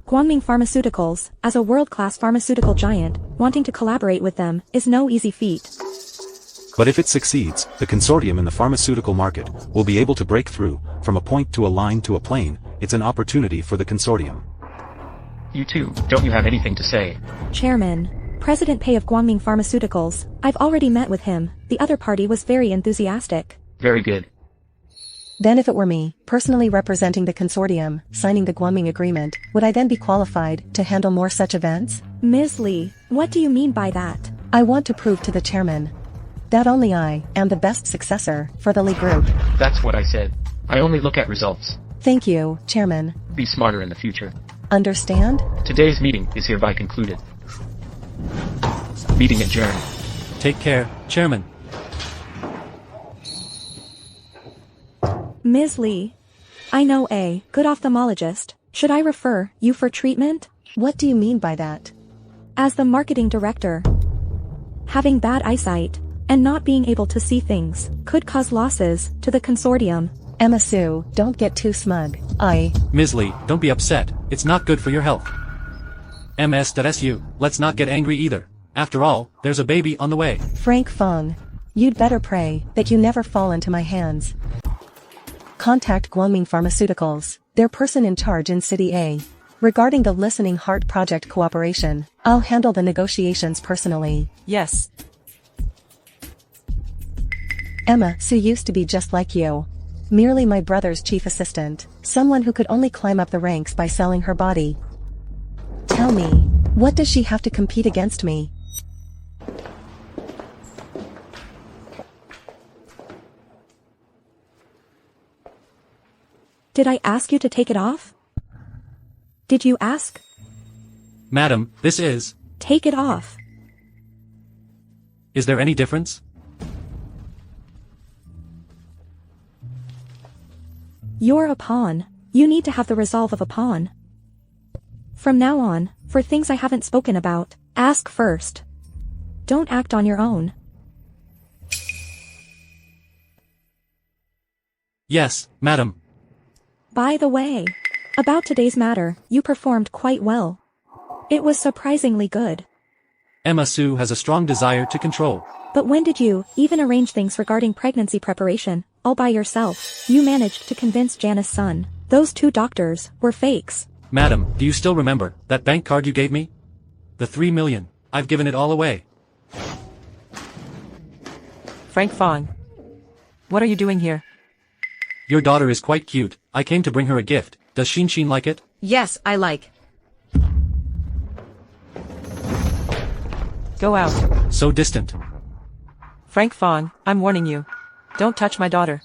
Guangming Pharmaceuticals, as a world-class pharmaceutical giant, wanting to collaborate with them is no easy feat. But if it succeeds, the consortium in the pharmaceutical market will be able to break through, from a point to a line to a plane. It's an opportunity for the consortium. You too, don't you have anything to say? Chairman, President Pei of Guangming Pharmaceuticals, I've already met with him. The other party was very enthusiastic. Very good. Then if it were me, personally representing the consortium, signing the Guangming agreement, would I then be qualified to handle more such events? Ms. Lee, what do you mean by that? I want to prove to the chairman that only I am the best successor for the Lee Group. That's what I said. I only look at results. Thank you, Chairman. Be smarter in the future. Understand? Today's meeting is hereby concluded. Meeting adjourned. Take care, Chairman. Ms. Lee, I know a good ophthalmologist. Should I refer you for treatment? What do you mean by that? As the marketing director, having bad eyesight and not being able to see things could cause losses to the consortium. Emma Sue, don't get too smug. Ms. Lee, don't be upset. It's not good for your health. MS.SU, let's not get angry either. After all, there's a baby on the way. Frank Fong, you'd better pray that you never fall into my hands. Contact Guangming Pharmaceuticals, their person in charge in City A. Regarding the Listening Heart Project cooperation, I'll handle the negotiations personally. Yes. Emma Sue used to be just like you. Merely my brother's chief assistant, someone who could only climb up the ranks by selling her body. Tell me, what does she have to compete against me? Did I ask you to take it off? Did you ask? Madam, this is... Take it off. Is there any difference? You're a pawn. You need to have the resolve of a pawn. From now on, for things I haven't spoken about, ask first. Don't act on your own. Yes, madam. By the way, about today's matter, you performed quite well. It was surprisingly good. Emma Sue has a strong desire to control. But when did you even arrange things regarding pregnancy preparation, all by yourself? You managed to convince Janice Sun. Those 2 doctors were fakes. Madam, do you still remember that bank card you gave me? The 3 million. I've given it all away. Frank Fong. What are you doing here? Your daughter is quite cute. I came to bring her a gift. Does Xin like it? Yes, I like. Go out. So distant. Frank Fong, I'm warning you. Don't touch my daughter.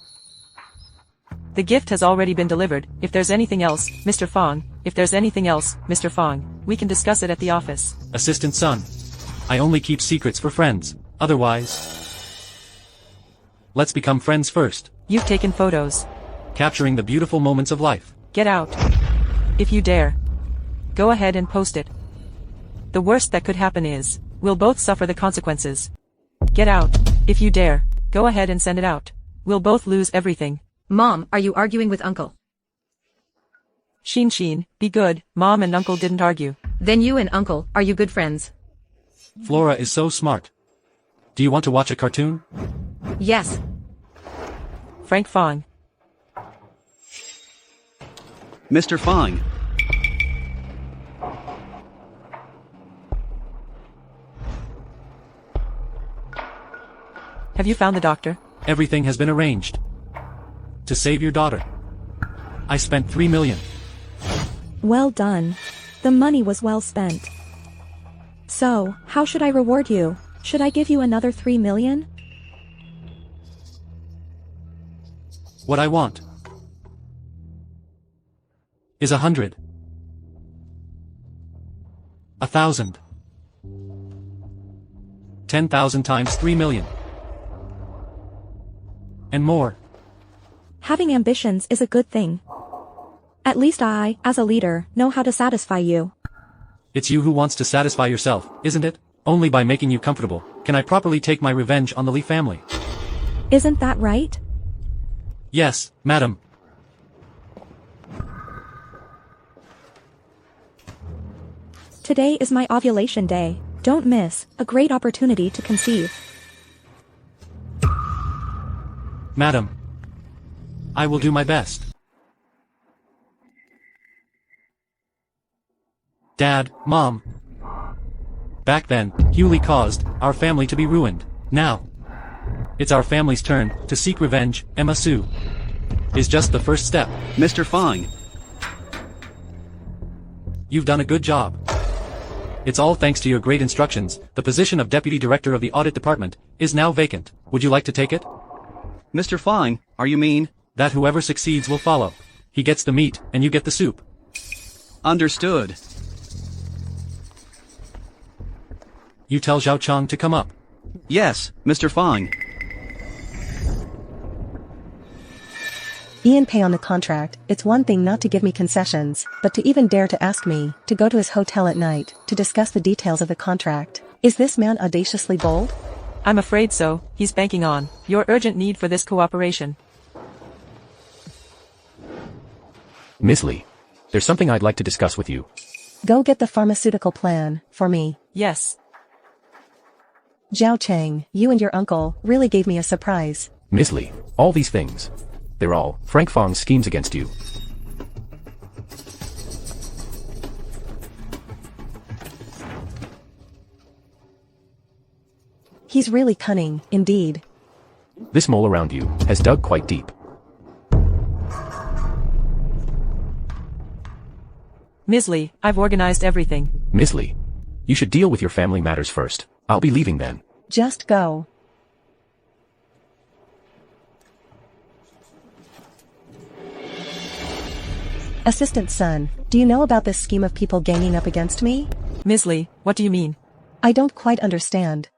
The gift has already been delivered. If there's anything else, Mr. Fong, if there's anything else, Mr. Fong, we can discuss it at the office. Assistant son. I only keep secrets for friends. Otherwise... Let's become friends first. You've taken photos. Capturing the beautiful moments of life. Get out. If you dare. Go ahead and post it. The worst that could happen is, we'll both suffer the consequences. Get out. If you dare. Go ahead and send it out. We'll both lose everything. Mom, are you arguing with Uncle? Xin, be good. Mom and Uncle didn't argue. Then you and Uncle, are you good friends? Flora is so smart. Do you want to watch a cartoon? Yes. Frank Fong. Mr. Fong. Have you found the doctor? Everything has been arranged. To save your daughter. I spent 3 million. Well done. The money was well spent. So, how should I reward you? Should I give you another 3 million? What I want is 100. 1,000. 10,000 times 3 million. And more. Having ambitions is a good thing. At least I, as a leader, know how to satisfy you. It's you who wants to satisfy yourself, isn't it? Only by making you comfortable can I properly take my revenge on the Lee family. Isn't that right? Yes, madam. Today is my ovulation day. Don't miss a great opportunity to conceive. Madam. I will do my best. Dad, Mom. Back then, Hewley caused our family to be ruined. Now, it's our family's turn to seek revenge. Emma Sue is just the first step. Mr. Fong. You've done a good job. It's all thanks to your great instructions. The position of Deputy Director of the Audit Department is now vacant. Would you like to take it? Mr. Fong, are you mean? That whoever succeeds will follow. He gets the meat, and you get the soup. Understood. You tell Zhao Chang to come up. Yes, Mr. Fong. Ian pay on the contract. It's one thing not to give me concessions, but to even dare to ask me to go to his hotel at night to discuss the details of the contract. Is this man audaciously bold? I'm afraid so. He's banking on your urgent need for this cooperation. Miss Lee, there's something I'd like to discuss with you. Go get the pharmaceutical plan, for me. Yes. Zhao Chang, you and your uncle really gave me a surprise. Miss Lee, all these things. They're all Frank Fong's schemes against you. He's really cunning, indeed. This mole around you has dug quite deep. Ms. Lee, I've organized everything. Miss Lee, you should deal with your family matters first. I'll be leaving then. Just go. Assistant son, do you know about this scheme of people ganging up against me? Ms. Lee, what do you mean? I don't quite understand.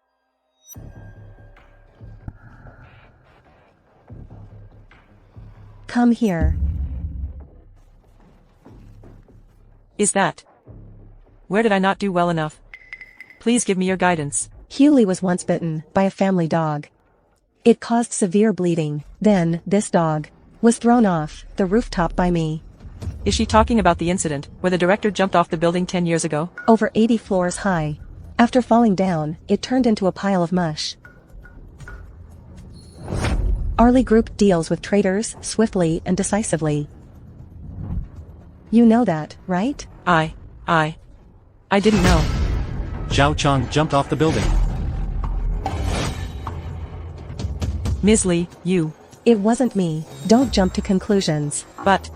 Come here. Is that? Where did I not do well enough? Please give me your guidance. Hewley was once bitten by a family dog. It caused severe bleeding. Then, this dog was thrown off the rooftop by me. Is she talking about the incident where the director jumped off the building 10 years ago? Over 80 floors high. After falling down, it turned into a pile of mush. Our Lee Group deals with traitors swiftly and decisively. You know that, right? I didn't know. Zhao Chang jumped off the building. Ms. Lee, you. It wasn't me. Don't jump to conclusions. But,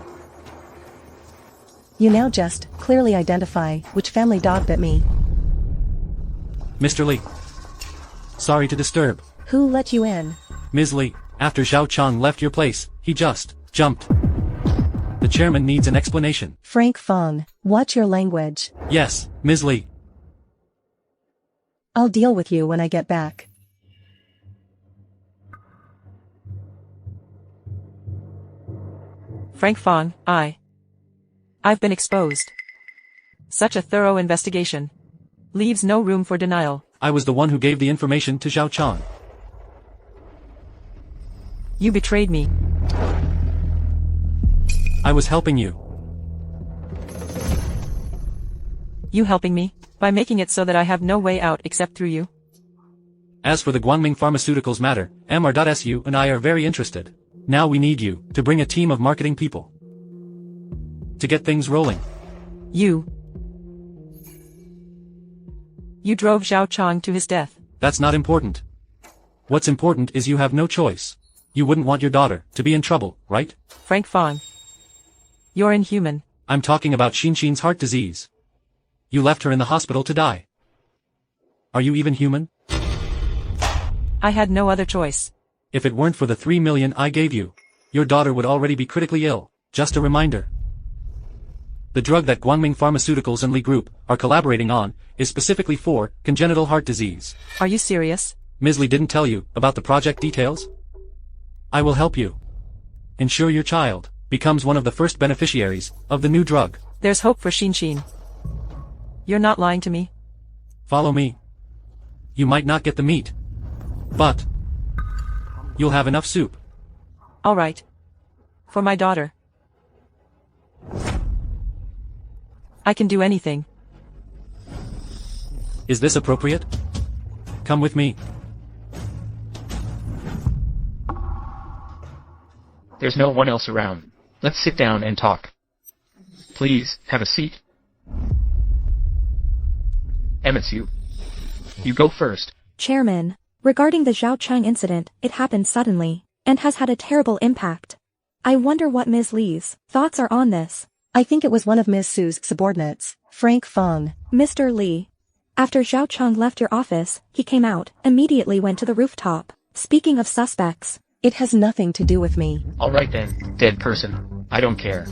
You now just clearly identify which family dog bit me. Mr. Lee. Sorry to disturb. Who let you in? Ms. Lee, after Zhao Chang left your place, he just jumped. The chairman needs an explanation. Frank Fong, watch your language. Yes, Ms. Lee. I'll deal with you when I get back. Frank Fong, I've been exposed. Such a thorough investigation leaves no room for denial. I was the one who gave the information to Zhao Chang. You betrayed me. I was helping you. You helping me? By making it so that I have no way out except through you? As for the Guangming Pharmaceuticals matter, Mr.Su and I are very interested. Now we need you to bring a team of marketing people to get things rolling. You drove Zhao Chang to his death. That's not important. What's important is you have no choice. You wouldn't want your daughter to be in trouble, right? Frank Fong. You're inhuman. I'm talking about Xinxin's heart disease. You left her in the hospital to die. Are you even human? I had no other choice. If it weren't for the 3 million I gave you, your daughter would already be critically ill. Just a reminder. The drug that Guangming Pharmaceuticals and Li Group are collaborating on is specifically for congenital heart disease. Are you serious? Ms. Li didn't tell you about the project details? I will help you. Ensure your child becomes one of the first beneficiaries of the new drug. There's hope for Xinxin. You're not lying to me. Follow me. You might not get the meat, but you'll have enough soup. All right. For my daughter. I can do anything. Is this appropriate? Come with me. There's no one else around. Let's sit down and talk. Please, have a seat. Emitsu, you go first. Chairman, regarding the Zhao Chang incident, it happened suddenly, and has had a terrible impact. I wonder what Ms. Lee's thoughts are on this. I think it was one of Ms. Su's subordinates, Frank Fong. Mr. Lee. After Zhao Chang left your office, he came out, immediately went to the rooftop. Speaking of suspects. It has nothing to do with me. Alright then, dead person. I don't care.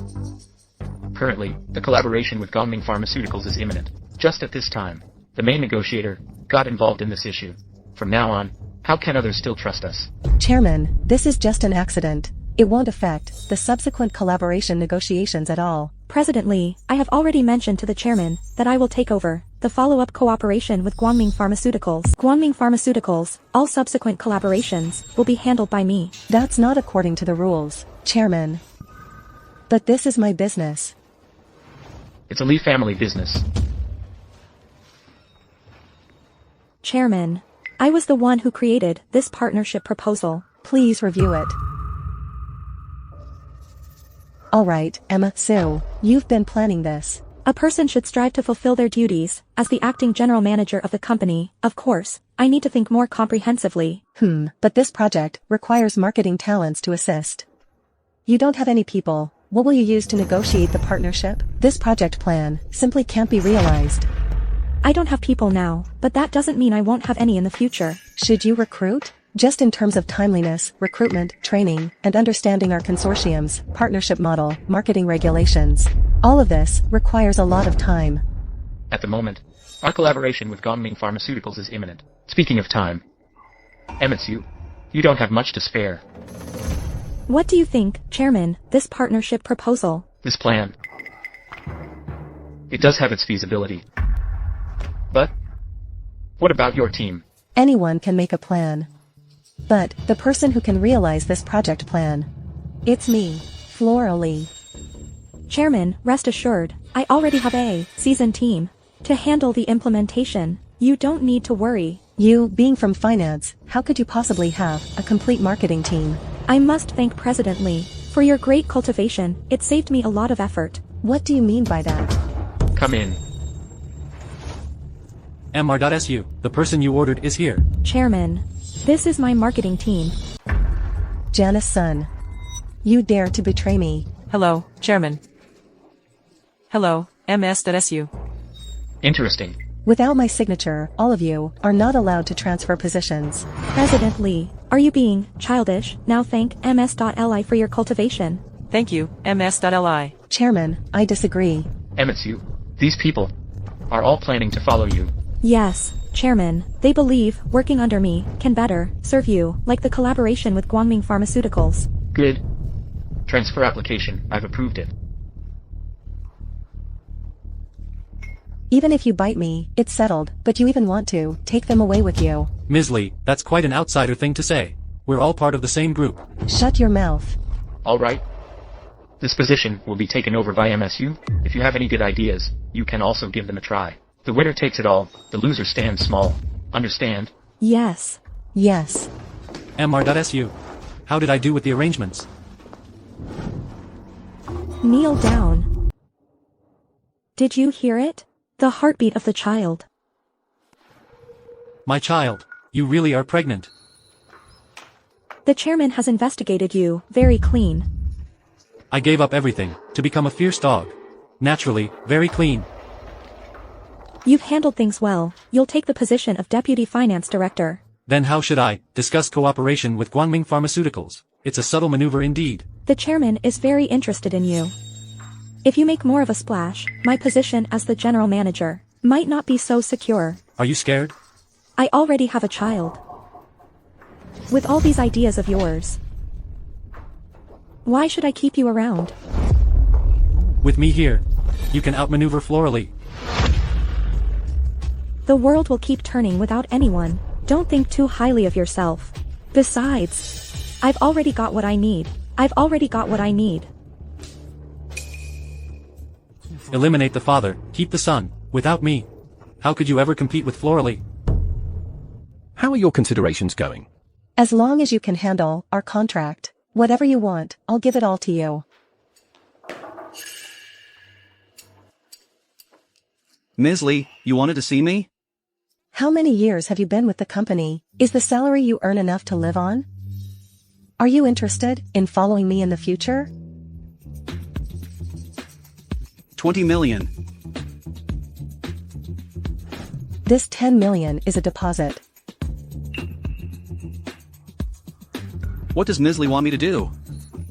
Currently, the collaboration with Guangming Pharmaceuticals is imminent. Just at this time, the main negotiator got involved in this issue. From now on, how can others still trust us? Chairman, this is just an accident. It won't affect the subsequent collaboration negotiations at all. President Lee, I have already mentioned to the chairman that I will take over the follow-up cooperation with Guangming Pharmaceuticals. Guangming Pharmaceuticals, all subsequent collaborations will be handled by me. That's not according to the rules, Chairman. But this is my business. It's a Lee family business. Chairman, I was the one who created this partnership proposal. Please review it. Alright, Emma Sue, you've been planning this. A person should strive to fulfill their duties as the acting general manager of the company. Of course, I need to think more comprehensively. But this project requires marketing talents to assist. You don't have any people. What will you use to negotiate the partnership? This project plan simply can't be realized. I don't have people now, but that doesn't mean I won't have any in the future. Should you recruit? Just in terms of timeliness, recruitment, training, and understanding our consortium's partnership model, marketing regulations. All of this requires a lot of time. At the moment, our collaboration with Guangming Pharmaceuticals is imminent. Speaking of time, Emitsu, you don't have much to spare. What do you think, Chairman, this partnership proposal? This plan. It does have its feasibility. But, what about your team? Anyone can make a plan. But, the person who can realize this project plan. It's me, Flora Lee. Chairman, rest assured, I already have a seasoned team to handle the implementation. You don't need to worry. You, being from finance, how could you possibly have a complete marketing team? I must thank President Lee for your great cultivation. It saved me a lot of effort. What do you mean by that? Come in. Mr.Su, the person you ordered is here. Chairman, this is my marketing team. Janice Sun. You dare to betray me. Hello, Chairman. Hello, MS.SU. Interesting. Without my signature, all of you are not allowed to transfer positions. President Lee, are you being childish? Now thank MS.Li for your cultivation. Thank you, MS.Li. Chairman, I disagree. MSU, these people are all planning to follow you. Yes, Chairman, they believe working under me can better serve you, like the collaboration with Guangming Pharmaceuticals. Good. Transfer application, I've approved it. Even if you bite me, it's settled, but you even want to take them away with you. Ms. Lee, that's quite an outsider thing to say. We're all part of the same group. Shut your mouth. Alright. This position will be taken over by MSU. If you have any good ideas, you can also give them a try. The winner takes it all, the loser stands small. Understand? Yes. Yes. MR.SU. How did I do with the arrangements? Kneel down. Did you hear it? The heartbeat of the child. My child, you really are pregnant. The chairman has investigated you, very clean. I gave up everything, to become a fierce dog. Naturally, very clean. You've handled things well, you'll take the position of Deputy Finance Director. Then how should I discuss cooperation with Guangming Pharmaceuticals? It's a subtle maneuver indeed. The chairman is very interested in you. If you make more of a splash, my position as the general manager might not be so secure. Are you scared? I already have a child. With all these ideas of yours, why should I keep you around? With me here, you can outmaneuver Florally. The world will keep turning without anyone. Don't think too highly of yourself. Besides, I've already got what I need. Eliminate the father, keep the son. Without me, how could you ever compete with Florally? How are your considerations going? As long as you can handle our contract, whatever you want, I'll give it all to you. Ms. Lee, you wanted to see me? How many years have you been with the company? Is the salary you earn enough to live on? Are you interested in following me in the future? 20 million. This 10 million is a deposit. What does Ms. Lee want me to do?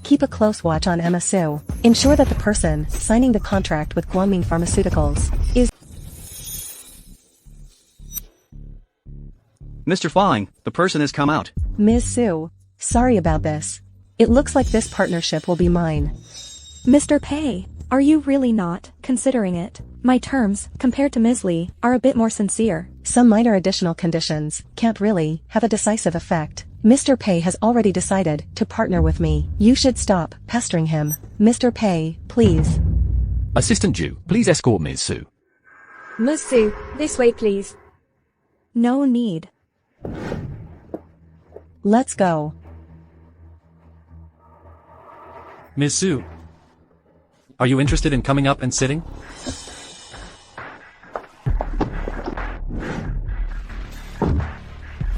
Keep a close watch on MSU. Ensure that the person signing the contract with Guangming Pharmaceuticals is Mr. Fang, the person has come out. Ms. Su. Sorry about this. It looks like this partnership will be mine. Mr. Pei, are you really not considering it? My terms, compared to Ms. Lee, are a bit more sincere. Some minor additional conditions can't really have a decisive effect. Mr. Pei has already decided to partner with me. You should stop pestering him. Mr. Pei, please. Assistant Jew, please escort Ms. Su. Ms. Su, this way please. No need. Let's go. Ms. Su, are you interested in coming up and sitting?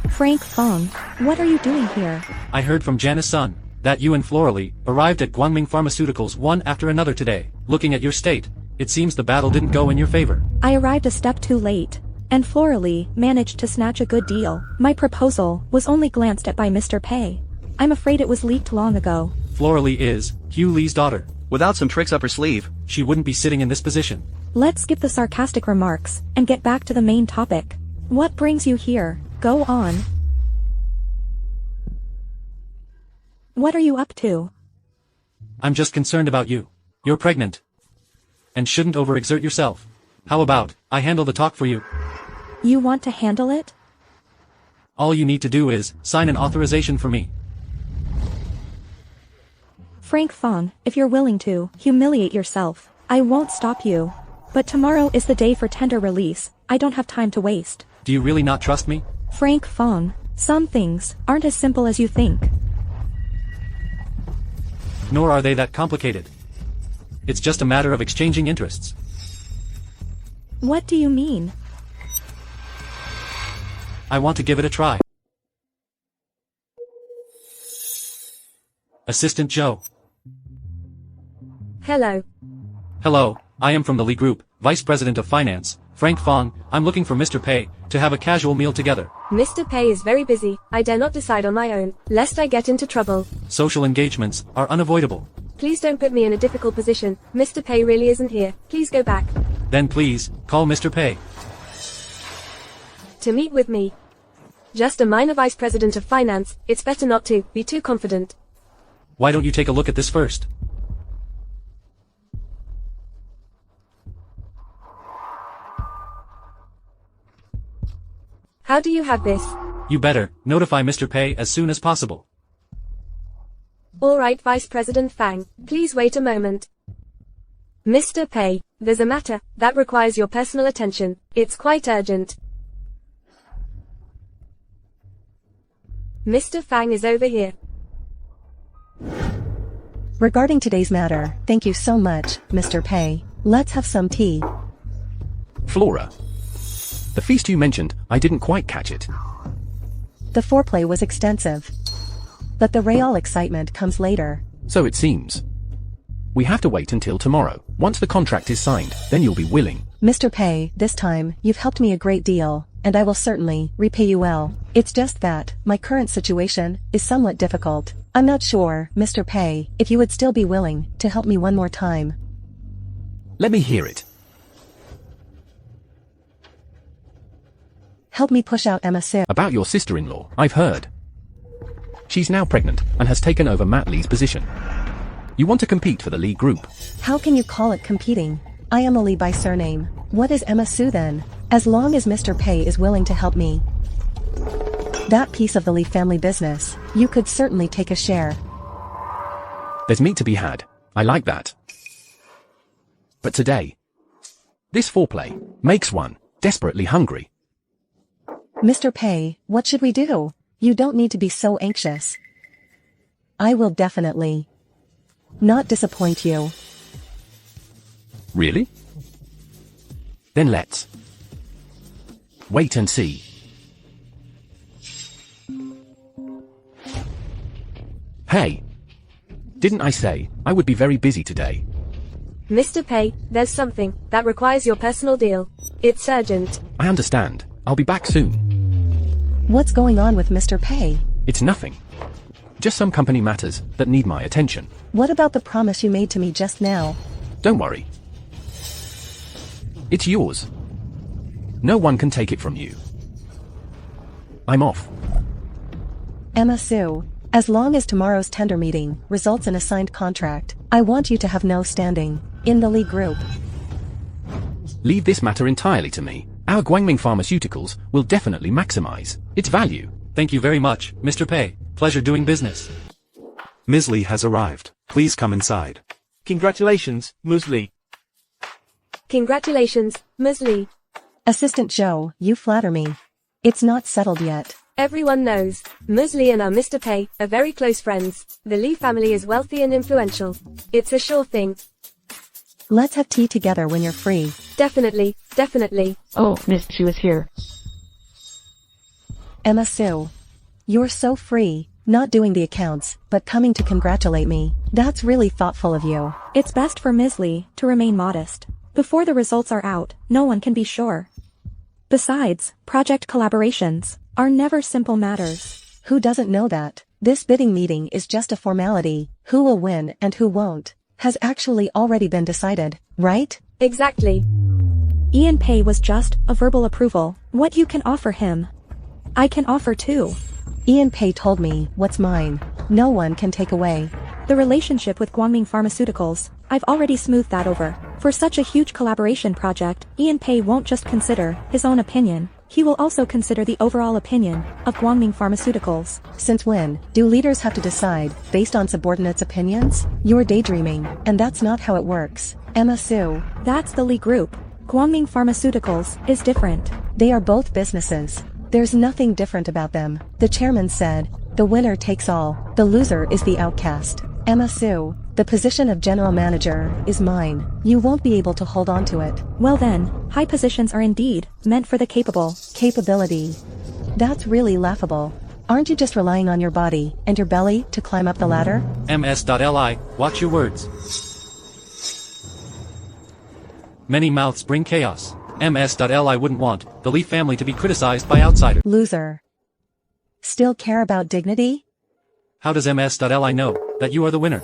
Frank Fang, what are you doing here? I heard from Janice Sun that you and Florally arrived at Guangming Pharmaceuticals one after another today. Looking at your state, it seems the battle didn't go in your favor. I arrived a step too late, and Florally managed to snatch a good deal. My proposal was only glanced at by Mr. Pei. I'm afraid it was leaked long ago. Florally is Hugh Lee's daughter. Without some tricks up her sleeve, she wouldn't be sitting in this position. Let's skip the sarcastic remarks and get back to the main topic. What brings you here? Go on. What are you up to? I'm just concerned about you. You're pregnant. And shouldn't overexert yourself. How about I handle the talk for you? You want to handle it? All you need to do is sign an authorization for me. Frank Fang, if you're willing to humiliate yourself, I won't stop you. But tomorrow is the day for tender release. I don't have time to waste. Do you really not trust me? Frank Fang, some things aren't as simple as you think. Nor are they that complicated. It's just a matter of exchanging interests. What do you mean? I want to give it a try. Assistant Joe. Hello. Hello, I am from the Lee Group, Vice President of Finance, Frank Fong. I'm looking for Mr. Pei, to have a casual meal together. Mr. Pei is very busy. I dare not decide on my own, lest I get into trouble. Social engagements are unavoidable. Please don't put me in a difficult position. Mr. Pei really isn't here. Please go back. Then please, call Mr. Pei. To meet with me. Just a minor Vice President of Finance, it's better not to be too confident. Why don't you take a look at this first? How do you have this? You better notify Mr. Pei as soon as possible. Alright, Vice President Fang, please wait a moment. Mr. Pei, there's a matter that requires your personal attention. It's quite urgent. Mr. Fang is over here. Regarding today's matter, thank you so much, Mr. Pei. Let's have some tea. Flora. The feast you mentioned, I didn't quite catch it. The foreplay was extensive. But the real excitement comes later. So it seems. We have to wait until tomorrow. Once the contract is signed, then you'll be willing. Mr. Pei, this time, you've helped me a great deal, and I will certainly repay you well. It's just that, my current situation is somewhat difficult. I'm not sure, Mr. Pei, if you would still be willing to help me one more time. Let me hear it. Help me push out Emma Su. About your sister-in-law, I've heard. She's now pregnant and has taken over Matt Lee's position. You want to compete for the Lee Group. How can you call it competing? I am a Lee by surname. What is Emma Su then? As long as Mr. Pei is willing to help me. That piece of the Lee family business, you could certainly take a share. There's meat to be had. I like that. But today, this foreplay makes one desperately hungry. Mr. Pei, what should we do? You don't need to be so anxious. I will definitely not disappoint you. Really? Then let's wait and see. Hey! Didn't I say I would be very busy today? Mr. Pei, there's something that requires your personal deal. It's urgent. I understand. I'll be back soon. What's going on with Mr. Pei? It's nothing. Just some company matters that need my attention. What about the promise you made to me just now? Don't worry. It's yours. No one can take it from you. I'm off. Emma Su, as long as tomorrow's tender meeting results in a signed contract, I want you to have no standing in the Lee Group. Leave this matter entirely to me. Our Guangming Pharmaceuticals will definitely maximize its value. Thank you very much, Mr. Pei. Pleasure doing business. Ms. Lee has arrived. Please come inside. Congratulations, Ms. Lee. Congratulations, Ms. Lee. Assistant Joe, you flatter me. It's not settled yet. Everyone knows, Ms. Lee and our Mr. Pei are very close friends. The Lee family is wealthy and influential. It's a sure thing. Let's have tea together when you're free. Definitely, definitely. Oh, Miss Chu is here. Emma Su. You're so free, not doing the accounts, but coming to congratulate me. That's really thoughtful of you. It's best for Ms. Lee to remain modest. Before the results are out, no one can be sure. Besides, project collaborations are never simple matters. Who doesn't know that? This bidding meeting is just a formality. Who will win and who won't has actually already been decided, right? Exactly. Ian Pei was just a verbal approval. What you can offer him, I can offer too. Ian Pei told me what's mine, no one can take away. The relationship with Guangming Pharmaceuticals, I've already smoothed that over. For such a huge collaboration project, Ian Pei won't just consider his own opinion. He will also consider the overall opinion of Guangming Pharmaceuticals. Since when do leaders have to decide based on subordinates' opinions? You're daydreaming, and that's not how it works. Emma Su. That's the Lee Group. Guangming Pharmaceuticals is different. They are both businesses. There's nothing different about them. The chairman said, the winner takes all, the loser is the outcast. Emma Su, the position of general manager is mine. You won't be able to hold on to it. Well then, high positions are indeed meant for the capable. Capability. That's really laughable. Aren't you just relying on your body and your belly to climb up the ladder? MS.li, watch your words. Many mouths bring chaos. MS.li wouldn't want the Lee family to be criticized by outsiders. Loser. Still care about dignity? How does MS.li know that you are the winner?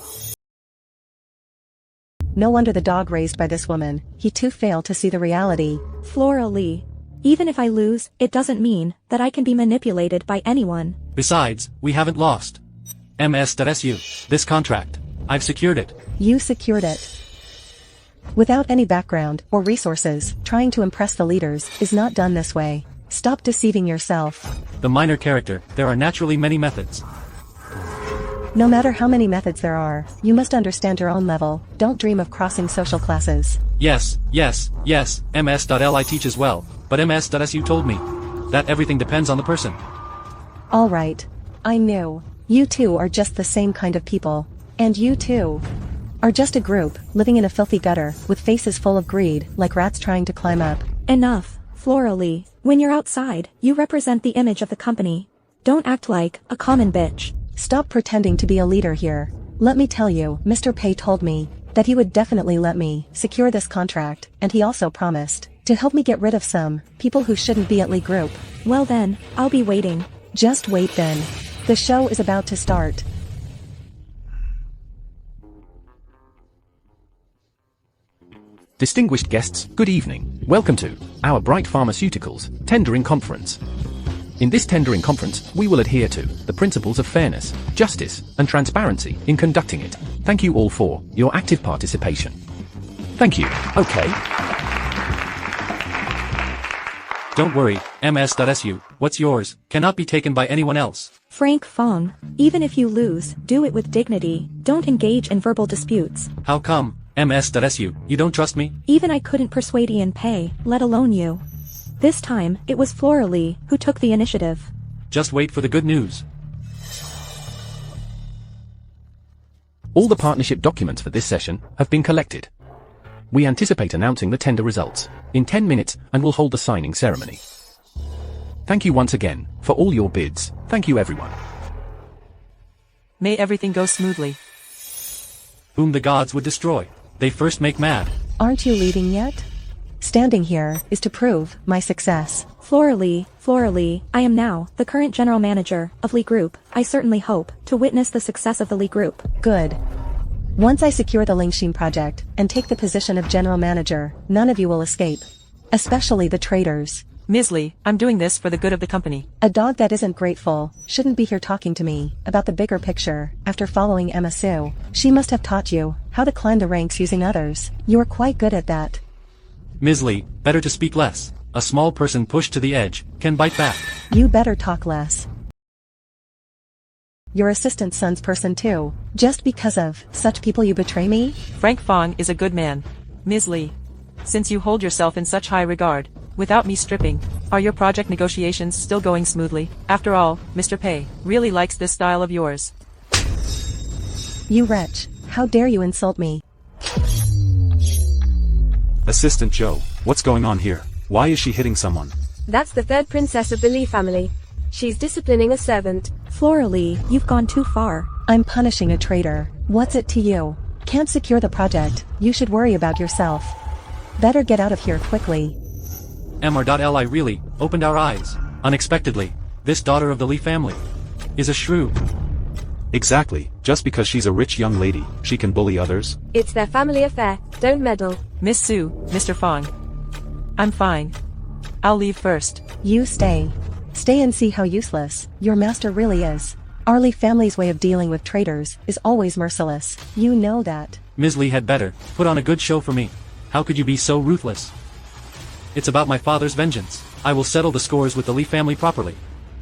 No wonder the dog raised by this woman. He too failed to see the reality. Flora Lee. Even if I lose, it doesn't mean that I can be manipulated by anyone. Besides, we haven't lost. MS.su. This contract. I've secured it. You secured it. Without any background or resources, trying to impress the leaders is not done this way. Stop deceiving yourself. The minor character, there are naturally many methods. No matter how many methods there are, you must understand your own level. Don't dream of crossing social classes. Yes, MS.li teaches well, but MS.su told me that everything depends on the person. All right. I knew. You two are just the same kind of people. And you too are just a group, living in a filthy gutter, with faces full of greed, like rats trying to climb up. Enough, Flora Lee. When you're outside, you represent the image of the company. Don't act like a common bitch. Stop pretending to be a leader here. Let me tell you, Mr. Pei told me that he would definitely let me secure this contract, and he also promised to help me get rid of some people who shouldn't be at Lee Group. Well then, I'll be waiting. Just wait then. The show is about to start. Distinguished guests, good evening. Welcome to our Bright Pharmaceuticals Tendering Conference. In this tendering conference, we will adhere to the principles of fairness, justice, and transparency in conducting it. Thank you all for your active participation. Thank you. Okay. Don't worry, MS.su, what's yours, cannot be taken by anyone else. Frank Fong, even if you lose, do it with dignity. Don't engage in verbal disputes. How come, MS.su, you don't trust me? Even I couldn't persuade Ian Pei, let alone you. This time, it was Flora Lee who took the initiative. Just wait for the good news. All the partnership documents for this session have been collected. We anticipate announcing the tender results in 10 minutes and will hold the signing ceremony. Thank you once again for all your bids. Thank you everyone. May everything go smoothly. Whom the gods would destroy, they first make mad. Aren't you leaving yet? Standing here is to prove my success. Flora Lee, I am now the current general manager of Lee Group. I certainly hope to witness the success of the Lee Group. Good. Once I secure the Lingxin project and take the position of general manager, none of you will escape. Especially the traitors. Ms. Lee, I'm doing this for the good of the company. A dog that isn't grateful shouldn't be here talking to me about the bigger picture. After following Emma Sue, she must have taught you how to climb the ranks using others. You're quite good at that. Ms. Lee, better to speak less. A small person pushed to the edge can bite back. You better talk less. Your assistant son's person too. Just because of such people you betray me? Frank Fong is a good man. Ms. Lee, since you hold yourself in such high regard, without me stripping, are your project negotiations still going smoothly? After all, Mr. Pei really likes this style of yours. You wretch, how dare you insult me? Assistant Joe, what's going on here? Why is she hitting someone? That's the third princess of the Lee family. She's disciplining a servant. Flora Lee, you've gone too far. I'm punishing a traitor. What's it to you? Can't secure the project, you should worry about yourself. Better get out of here quickly. MR.li really opened our eyes. Unexpectedly, this daughter of the Lee family is a shrew. Exactly, just because she's a rich young lady, she can bully others? It's their family affair, don't meddle. Miss Sue, Mr. Fong. I'm fine. I'll leave first. You stay. Stay and see how useless your master really is. Our Lee family's way of dealing with traitors is always merciless. You know that. Ms. Lee had better put on a good show for me. How could you be so ruthless? It's about my father's vengeance. I will settle the scores with the Lee family properly.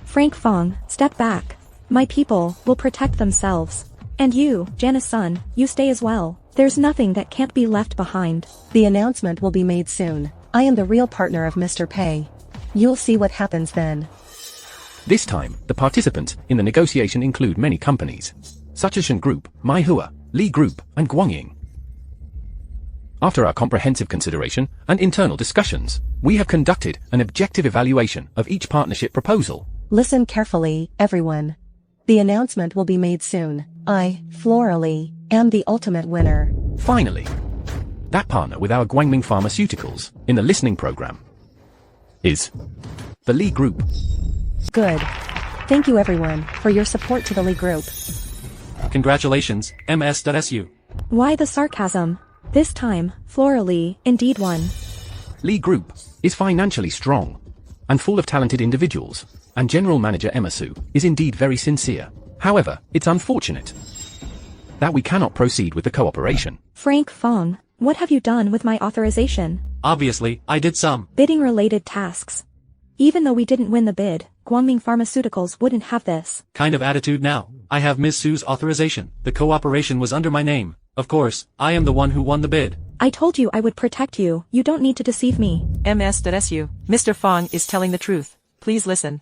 Frank Fong, step back. My people will protect themselves. And you, Janice Sun, you stay as well. There's nothing that can't be left behind. The announcement will be made soon. I am the real partner of Mr. Pei. You'll see what happens then. This time, the participants in the negotiation include many companies, such as Shen Group, Maihua, Lee Group, and Guangying. After our comprehensive consideration and internal discussions, we have conducted an objective evaluation of each partnership proposal. Listen carefully, everyone. The announcement will be made soon. I, Flora Lee, am the ultimate winner. Finally. That partner with our Guangming Pharmaceuticals in the listening program is the Lee Group. Good. Thank you everyone for your support to the Lee Group. Congratulations, MS.SU. Why the sarcasm? This time, Flora Lee indeed won. Lee Group is financially strong and full of talented individuals, and General Manager Emma Sue is indeed very sincere. However, it's unfortunate that we cannot proceed with the cooperation. Frank Fong, what have you done with my authorization? Obviously, I did some bidding-related tasks. Even though we didn't win the bid, Guangming Pharmaceuticals wouldn't have this kind of attitude now. I have Ms. Sue's authorization. The cooperation was under my name. Of course, I am the one who won the bid. I told you I would protect you. You don't need to deceive me. MS.SU. Mr. Fong is telling the truth. Please listen.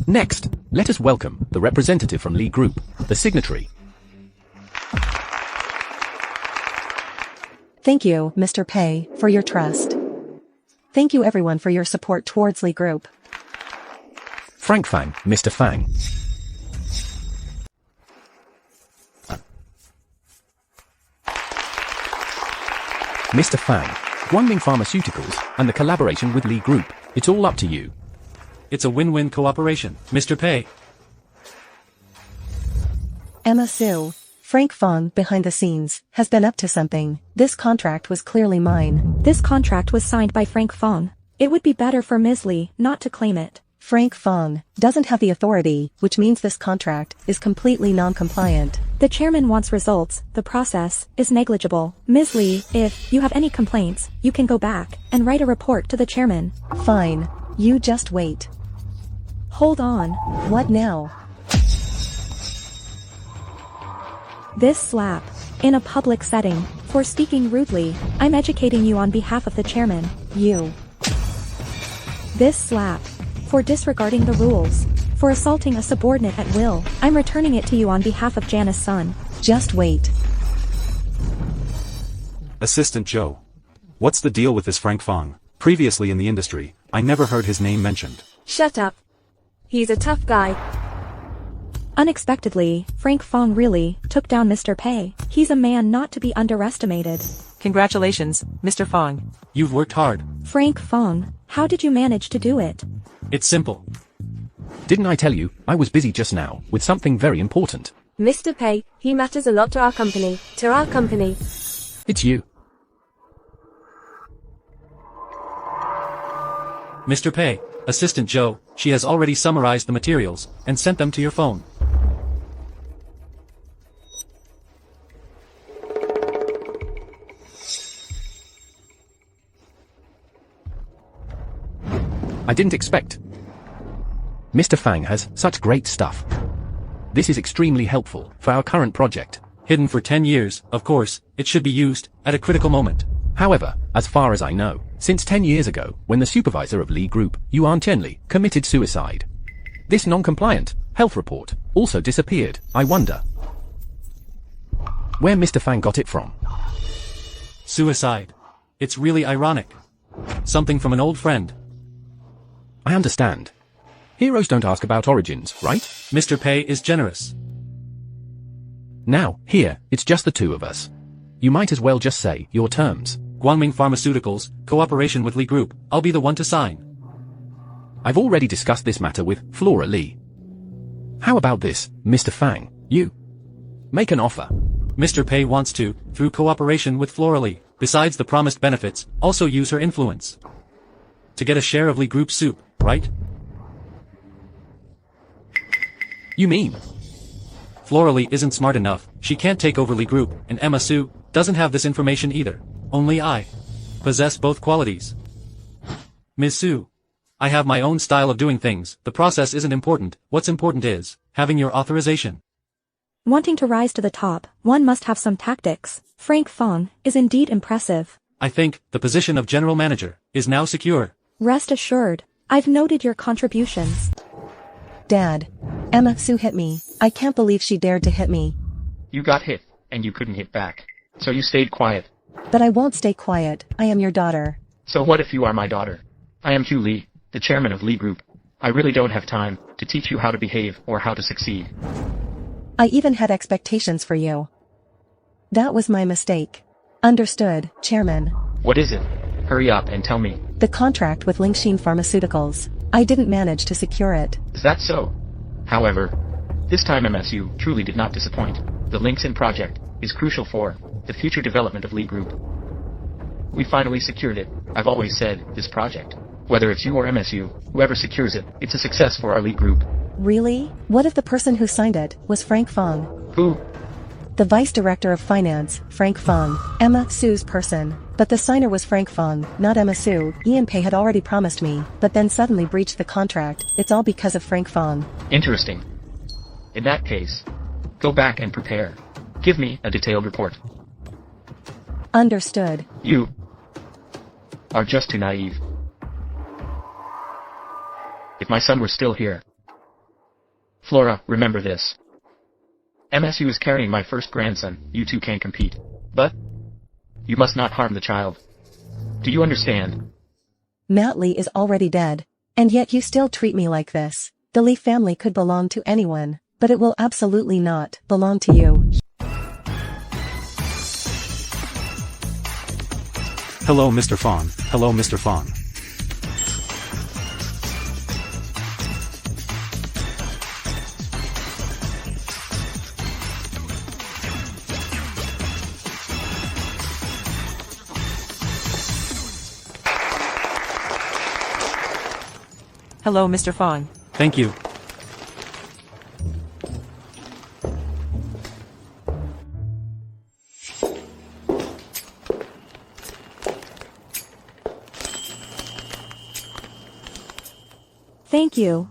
Next, let us welcome the representative from Lee Group, the signatory. Thank you, Mr. Pei, for your trust. Thank you everyone for your support towards Lee Group. Frank Fang, Mr. Fang. Mr. Fang, Guangming Pharmaceuticals, and the collaboration with Lee Group, it's all up to you. It's a win-win cooperation, Mr. Pei. Emma Sue, Frank Fong behind the scenes, has been up to something. This contract was clearly mine. This contract was signed by Frank Fong. It would be better for Ms. Lee not to claim it. Frank Fong doesn't have the authority, which means this contract is completely non-compliant. The chairman wants results. The process is negligible. Ms. Lee, if you have any complaints, you can go back and write a report to the chairman. Fine. You just wait. Hold on. What now? This slap. In a public setting. For speaking rudely. I'm educating you on behalf of the chairman. You. This slap. For disregarding the rules. For assaulting a subordinate at will. I'm returning it to you on behalf of Janice Sun. Just wait. Assistant Joe. What's the deal with this Frank Fong? Previously in the industry, I never heard his name mentioned. Shut up. He's a tough guy. Unexpectedly, Frank Fong really took down Mr. Pei. He's a man not to be underestimated. Congratulations, Mr. Fong. You've worked hard. Frank Fong, how did you manage to do it? It's simple. Didn't I tell you, I was busy just now, with something very important. Mr. Pei, he matters a lot to our company. To our company. It's you. Mr. Pei, Assistant Joe, she has already summarized the materials, and sent them to your phone. I didn't expect. Mr. Fang has such great stuff. This is extremely helpful for our current project. Hidden for 10 years, of course, it should be used at a critical moment. However, as far as I know, since 10 years ago, when the supervisor of Lee Group, Yuan Tianli, committed suicide, this non-compliant health report also disappeared. I wonder where Mr. Fang got it from. Suicide. It's really ironic. Something from an old friend. I understand. Heroes don't ask about origins, right? Mr. Pei is generous. Now, here, it's just the two of us. You might as well just say your terms. Guangming Pharmaceuticals, cooperation with Lee Group, I'll be the one to sign. I've already discussed this matter with Flora Lee. How about this, Mr. Fang? You make an offer. Mr. Pei wants to, through cooperation with Flora Lee, besides the promised benefits, also use her influence to get a share of Lee Group soup, right? You mean? Flora Lee isn't smart enough, she can't take over Lee Group, and Emma Sue doesn't have this information either. Only I possess both qualities. Ms. Sue, I have my own style of doing things. The process isn't important. What's important is having your authorization. Wanting to rise to the top, one must have some tactics. Frank Fong is indeed impressive. I think the position of general manager is now secure. Rest assured, I've noted your contributions. Dad. Emma Sue hit me. I can't believe she dared to hit me. You got hit, and you couldn't hit back. So you stayed quiet. But I won't stay quiet. I am your daughter. So what if you are my daughter? I am Hugh Lee, the chairman of Lee Group. I really don't have time to teach you how to behave or how to succeed. I even had expectations for you. That was my mistake. Understood, Chairman. What is it? Hurry up and tell me. The contract with Lingxin Pharmaceuticals. I didn't manage to secure it. Is that so? However, this time MSU truly did not disappoint. The Lingxin project is crucial for the future development of Lee Group. We finally secured it. I've always said, this project, whether it's you or MSU, whoever secures it, it's a success for our Lee Group. Really? What if the person who signed it was Frank Fong? Who? The Vice Director of Finance, Frank Fong, Emma Sue's person. But the signer was Frank Fong, not Emma Sue. Ian Pei had already promised me, but then suddenly breached the contract. It's all because of Frank Fong. Interesting. In that case, go back and prepare. Give me a detailed report. Understood. You are just too naive. If my son were still here. Flora, remember this. MSU is carrying my first grandson. You two can compete. But you must not harm the child. Do you understand? Matt Lee is already dead. And yet you still treat me like this. The Lee family could belong to anyone, but it will absolutely not belong to you. Hello Mr. Fong. Hello Mr. Fong. Hello, Mr. Fong. Thank you. Thank you.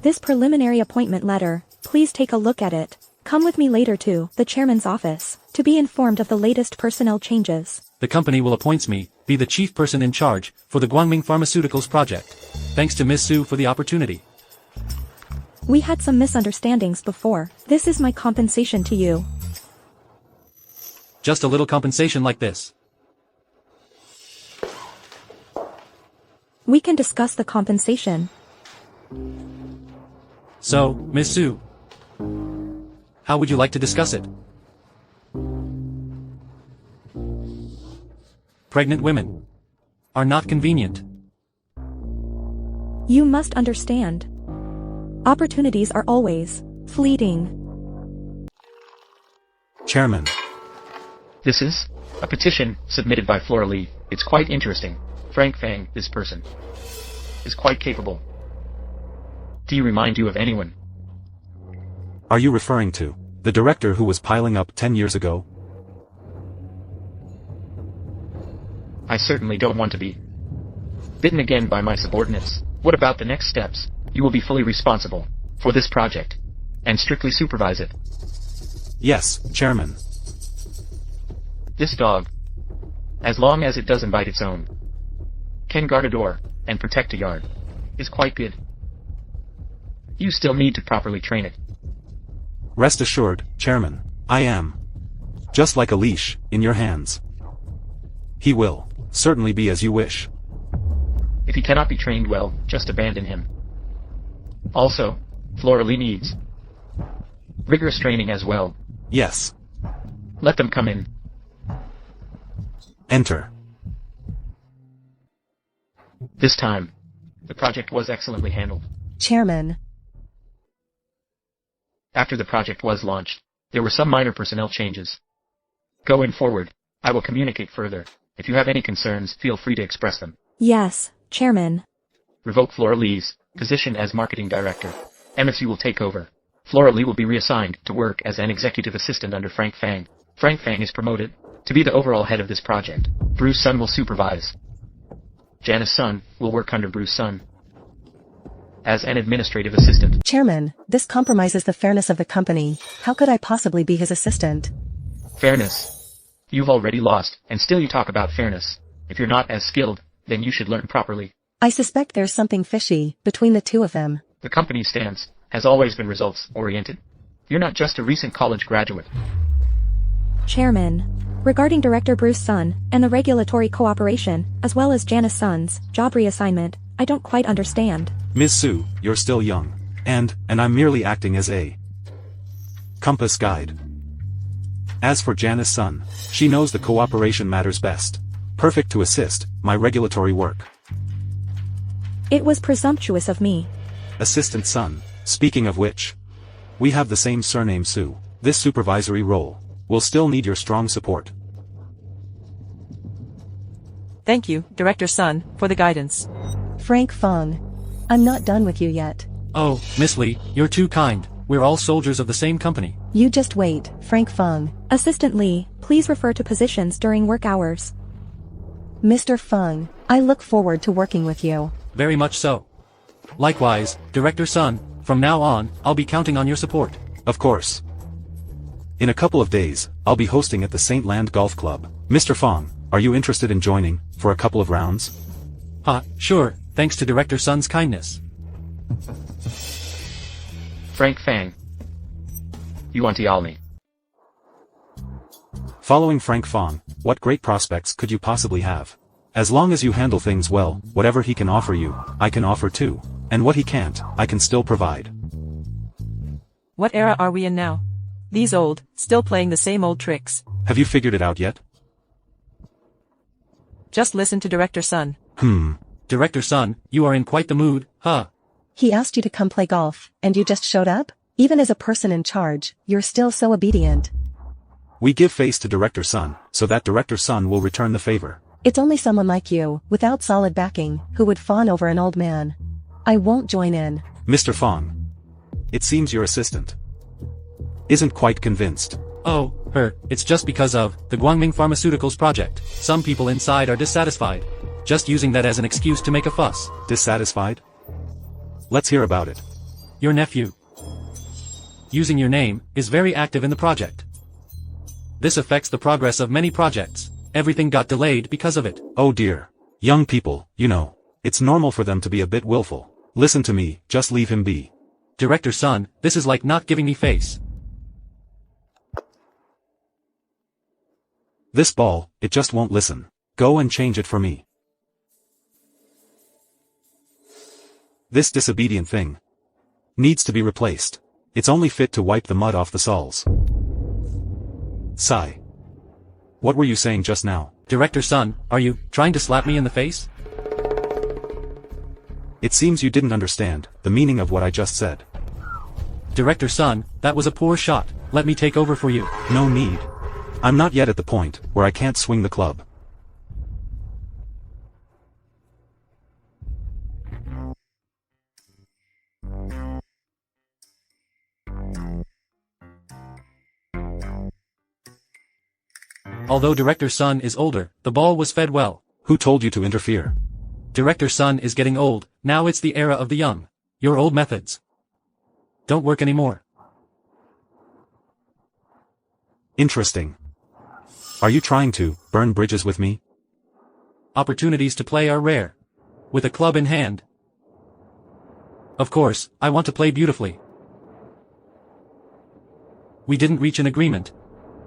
This preliminary appointment letter, please take a look at it. Come with me later to the chairman's office to be informed of the latest personnel changes. The company will appoint me, be the chief person in charge, for the Guangming Pharmaceuticals project. Thanks to Miss Su for the opportunity. We had some misunderstandings before. This is my compensation to you. Just a little compensation like this. We can discuss the compensation. So, Miss Su, how would you like to discuss it? Pregnant women are not convenient. You must understand. Opportunities are always fleeting. Chairman. This is a petition submitted by Flora Lee. It's quite interesting. Frank Fang, this person, is quite capable. Do you remind you of anyone? Are you referring to the director who was piling up 10 years ago? I certainly don't want to be bitten again by my subordinates. What about the next steps? You will be fully responsible for this project and strictly supervise it. Yes, Chairman. This dog, as long as it doesn't bite its own, can guard a door and protect a yard, is quite good. You still need to properly train it. Rest assured, Chairman, I am just like a leash in your hands. He will certainly be as you wish. If he cannot be trained well, just abandon him. Also, Flora Lee needs rigorous training as well. Yes. Let them come in. Enter. This time, the project was excellently handled. Chairman. After the project was launched, there were some minor personnel changes. Going forward, I will communicate further. If you have any concerns, feel free to express them. Yes, Chairman. Revoke Flora Lee's position as marketing director. MSU will take over. Flora Lee will be reassigned to work as an executive assistant under Frank Fang. Frank Fang is promoted to be the overall head of this project. Bruce Sun will supervise. Janice Sun will work under Bruce Sun as an administrative assistant. Chairman, this compromises the fairness of the company. How could I possibly be his assistant? Fairness. You've already lost, and still you talk about fairness. If you're not as skilled, then you should learn properly. I suspect there's something fishy between the two of them. The company's stance has always been results-oriented. You're not just a recent college graduate. Chairman. Regarding Director Bruce Sun, and the regulatory cooperation, as well as Janice Sun's job reassignment, I don't quite understand. Ms. Sue, you're still young. And I'm merely acting as a compass guide. As for Janice Sun, she knows the cooperation matters best. Perfect to assist my regulatory work. It was presumptuous of me. Assistant Sun, speaking of which, we have the same surname Sue. This supervisory role will still need your strong support. Thank you, Director Sun, for the guidance. Frank Fong. I'm not done with you yet. Oh, Miss Lee, you're too kind. We're all soldiers of the same company. You just wait, Frank Fong. Assistant Lee, please refer to positions during work hours. Mr. Fong, I look forward to working with you. Very much so. Likewise, Director Sun, from now on, I'll be counting on your support. Of course. In a couple of days, I'll be hosting at the St. Land Golf Club. Mr. Fong, are you interested in joining, for a couple of rounds? Sure, thanks to Director Sun's kindness. Frank Fang. Yuanti Alni. Following Frank Fong, what great prospects could you possibly have? As long as you handle things well, whatever he can offer you, I can offer too. And what he can't, I can still provide. What era are we in now? These old, still playing the same old tricks. Have you figured it out yet? Just listen to Director Sun. Director Sun, you are in quite the mood, huh? He asked you to come play golf, and you just showed up? Even as a person in charge, you're still so obedient. We give face to Director Sun, so that Director Sun will return the favor. It's only someone like you, without solid backing, who would fawn over an old man. I won't join in. Mr. Fong. It seems your assistant isn't quite convinced. Oh, it's just because of the Guangming Pharmaceuticals project. Some people inside are dissatisfied. Just using that as an excuse to make a fuss. Dissatisfied? Let's hear about it. Your nephew, using your name, is very active in the project. This affects the progress of many projects. Everything got delayed because of it. Oh dear. Young people, you know, it's normal for them to be a bit willful. Listen to me, just leave him be. Director Sun, this is like not giving me face. This ball, it just won't listen. Go and change it for me. This disobedient thing needs to be replaced. It's only fit to wipe the mud off the soles. Sigh. What were you saying just now? Director Sun, are you trying to slap me in the face? It seems you didn't understand the meaning of what I just said. Director Sun, that was a poor shot. Let me take over for you. No need. I'm not yet at the point where I can't swing the club. Although Director Sun is older, the ball was fed well. Who told you to interfere? Director Sun is getting old. Now it's the era of the young. Your old methods don't work anymore. Interesting. Are you trying to burn bridges with me? Opportunities to play are rare. With a club in hand. Of course, I want to play beautifully. We didn't reach an agreement.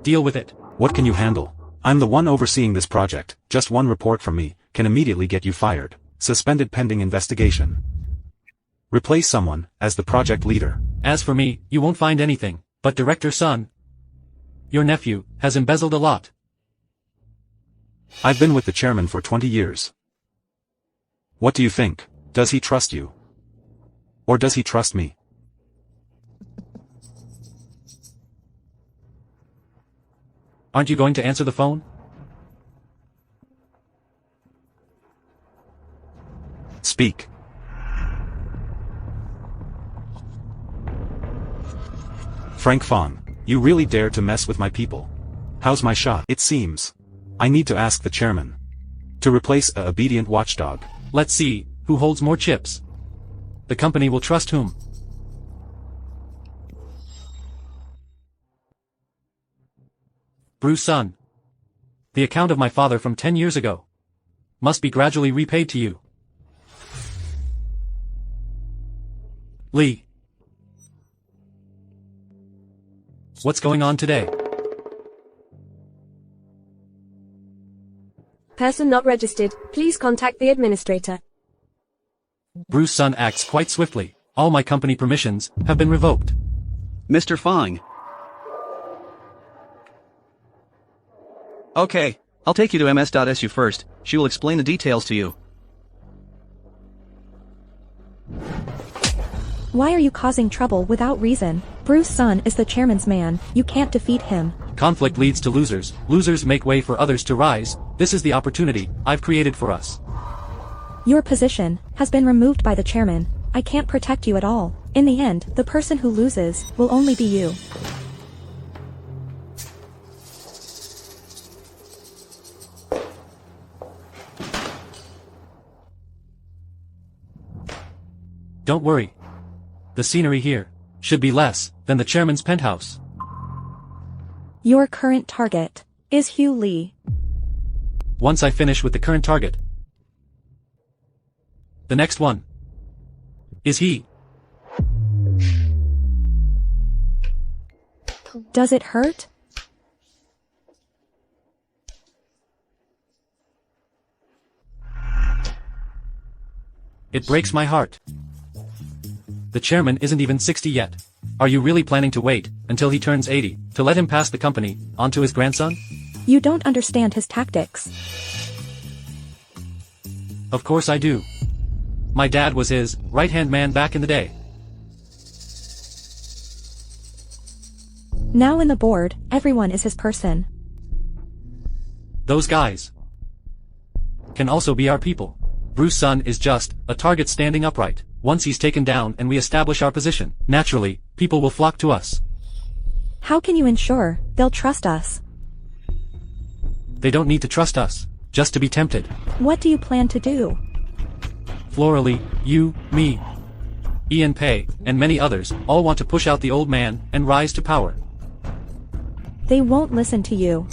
Deal with it. What can you handle? I'm the one overseeing this project. Just one report from me can immediately get you fired. Suspended pending investigation. Replace someone as the project leader. As for me, you won't find anything. But Director Sun, your nephew, has embezzled a lot. I've been with the chairman for 20 years. What do you think? Does he trust you? Or does he trust me? Aren't you going to answer the phone? Speak. Frank Fong, you really dare to mess with my people. How's my shot? It seems I need to ask the chairman to replace a obedient watchdog. Let's see who holds more chips. The company will trust whom? Bruce Sun. The account of my father from 10 years ago must be gradually repaid to you. Lee. What's going on today? person not registered, please contact the administrator. Bruce Sun acts quite swiftly. All my company permissions have been revoked. Mr. Fong. Okay, I'll take you to ms.su first. She will explain the details to you. Why are you causing trouble without reason? Bruce Sun is the chairman's man, you can't defeat him. Conflict leads to losers. Losers make way for others to rise. This is the opportunity I've created for us. Your position has been removed by the chairman. I can't protect you at all. In the end, the person who loses will only be you. Don't worry. The scenery here should be less than the chairman's penthouse. Your current target is Hugh Lee. Once I finish with the current target, the next one is he. Does it hurt? It breaks my heart. The chairman isn't even 60 yet. Are you really planning to wait until he turns 80 to let him pass the company on to his grandson? You don't understand his tactics. Of course I do. My dad was his right-hand man back in the day. Now in the board, everyone is his person. Those guys can also be our people. Bruce Sun is just a target standing upright. Once he's taken down and we establish our position, naturally, people will flock to us. How can you ensure they'll trust us? They don't need to trust us, just to be tempted. What do you plan to do? Florally, you, me, Ian Pei, and many others all want to push out the old man and rise to power. They won't listen to you.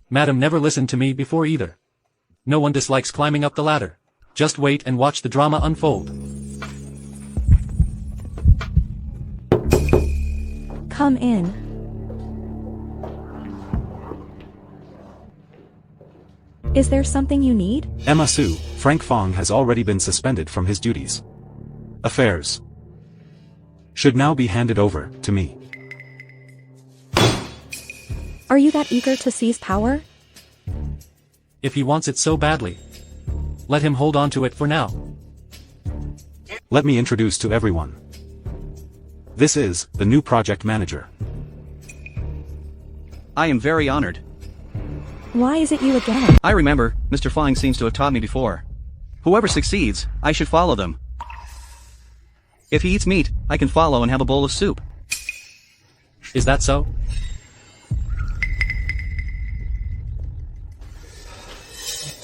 Madam never listened to me before either. No one dislikes climbing up the ladder. Just wait and watch the drama unfold. Come in. Is there something you need? Emma Sue, Frank Fong has already been suspended from his duties. Affairs should now be handed over to me. Are you that eager to seize power? If he wants it so badly, let him hold on to it for now. Let me introduce to everyone. This is the new project manager. I am very honored. Why is it you again? I remember, Mr. Fong seems to have taught me before. Whoever succeeds, I should follow them. If he eats meat, I can follow and have a bowl of soup. Is that so?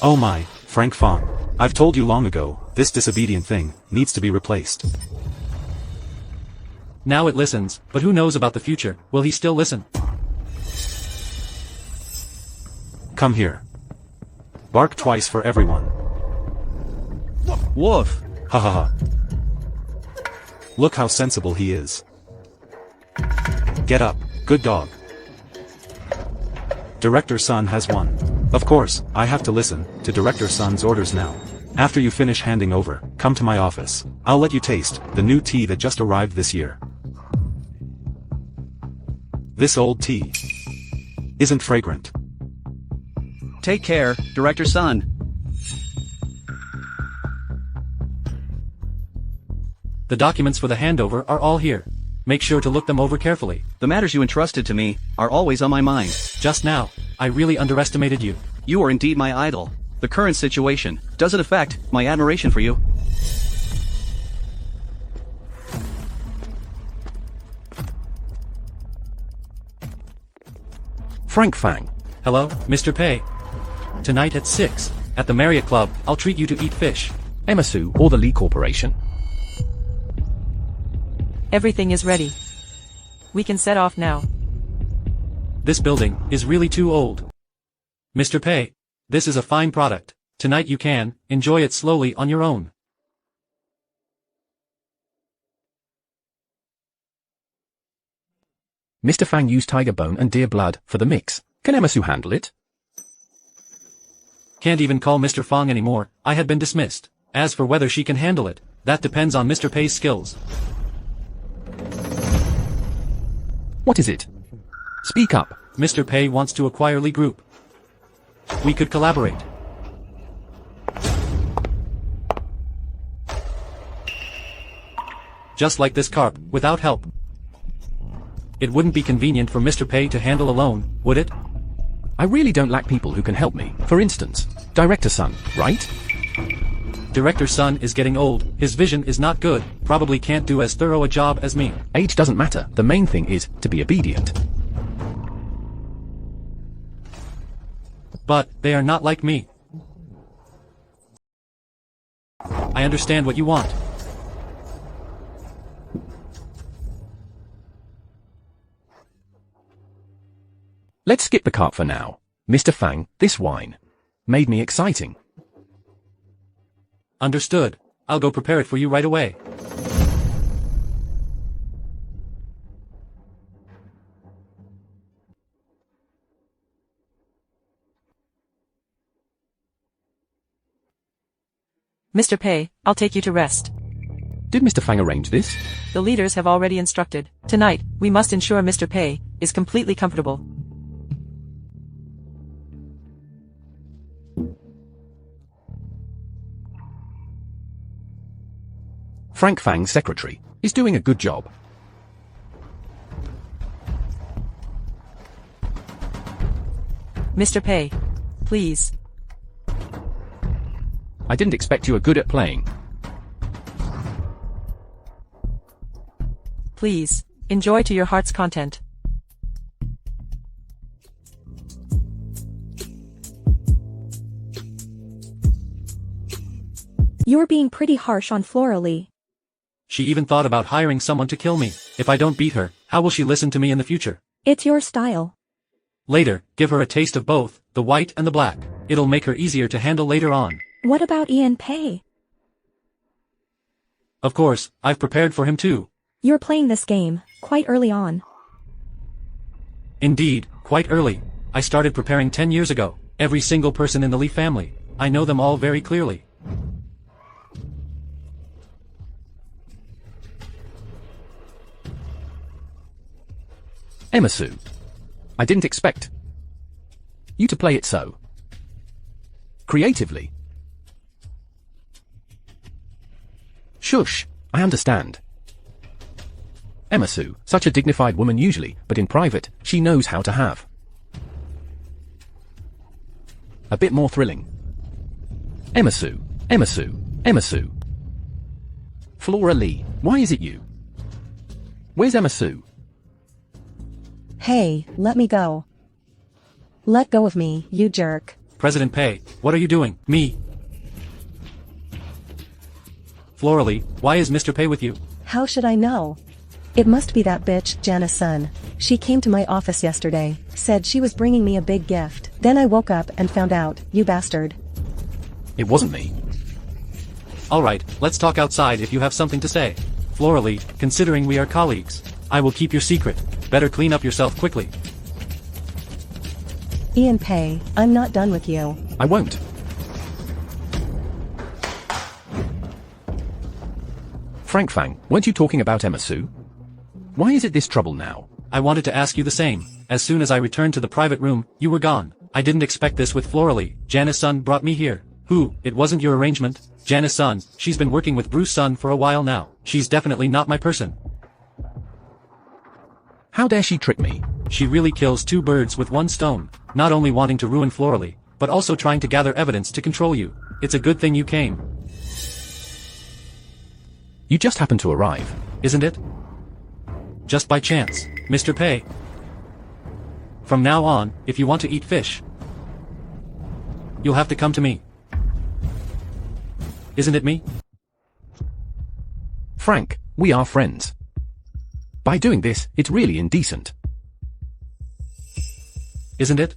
Oh my, Frank Fong. I've told you long ago, this disobedient thing needs to be replaced. Now it listens, but who knows about the future? Will he still listen? Come here. Bark twice for everyone. Woof. Ha ha ha. Look how sensible he is. Get up, good dog. Director Sun has won. Of course, I have to listen to Director Sun's orders now. After you finish handing over, come to my office. I'll let you taste the new tea that just arrived this year. This old tea isn't fragrant. Take care, Director Sun. The documents for the handover are all here. Make sure to look them over carefully. The matters you entrusted to me are always on my mind. Just now, I really underestimated you. You are indeed my idol. The current situation doesn't affect my admiration for you. Frank Fang. Hello, Mr. Pei. Tonight at 6, at the Marriott Club, I'll treat you to eat fish. Emma Sue or the Lee Corporation. Everything is ready. We can set off now. This building is really too old. Mr. Pei, this is a fine product. Tonight you can enjoy it slowly on your own. Mr. Fang used tiger bone and deer blood for the mix. Can Emasu handle it? Can't even call Mr. Fang anymore, I had been dismissed. As for whether she can handle it, that depends on Mr. Pei's skills. What is it? Speak up. Mr. Pei wants to acquire Li Group. We could collaborate. Just like this carp, without help. It wouldn't be convenient for Mr. Pei to handle alone, would it? I really don't lack people who can help me. For instance, Director Sun, right? Director Sun is getting old, his vision is not good, probably can't do as thorough a job as me. Age doesn't matter, the main thing is to be obedient. But, they are not like me. I understand what you want. Let's skip the cart for now. Mr. Fang, this wine made me exciting. Understood. I'll go prepare it for you right away. Mr. Pei, I'll take you to rest. Did Mr. Fang arrange this? The leaders have already instructed. Tonight, we must ensure Mr. Pei is completely comfortable. Frank Fang's secretary is doing a good job. Mr. Pei, please. I didn't expect you were good at playing. Please, enjoy to your heart's content. You're being pretty harsh on Flora Lee. She even thought about hiring someone to kill me. If I don't beat her, how will she listen to me in the future? It's your style. Later, give her a taste of both, the white and the black. It'll make her easier to handle later on. What about Ian Pei? Of course, I've prepared for him too. You're playing this game quite early on. Indeed, quite early. I started preparing 10 years ago. Every single person in the Lee family. I know them all very clearly. Emasu, I didn't expect you to play it so creatively. Shush, I understand. Emasu, such a dignified woman usually, but in private, she knows how to have a bit more thrilling. Emasu, Emasu, Emasu. Flora Lee, why is it you? Where's Emasu? Hey, let me go. Let go of me, you jerk. President Pei, what are you doing? Me. Flora Lee, why is Mr. Pei with you? How should I know? It must be that bitch, Janice Sun. She came to my office yesterday, said she was bringing me a big gift. Then I woke up and found out, you bastard. It wasn't me. Alright, let's talk outside if you have something to say. Flora Lee, considering we are colleagues, I will keep your secret. Better clean up yourself quickly. Ian Pei, I'm not done with you. I won't. Frank Fang, weren't you talking about Emasu? Why is it this trouble now? I wanted to ask you the same. As soon as I returned to the private room, you were gone. I didn't expect this with Flora Lee. Janice Sun brought me here. Who? It wasn't your arrangement? Janice Sun, she's been working with Bruce Sun for a while now. She's definitely not my person. How dare she trick me? She really kills two birds with one stone. Not only wanting to ruin Flora Lee, but also trying to gather evidence to control you. It's a good thing you came. You just happened to arrive. Isn't it? Just by chance, Mr. Pei. From now on, if you want to eat fish, you'll have to come to me. Isn't it me? Frank, we are friends. By doing this, it's really indecent. Isn't it?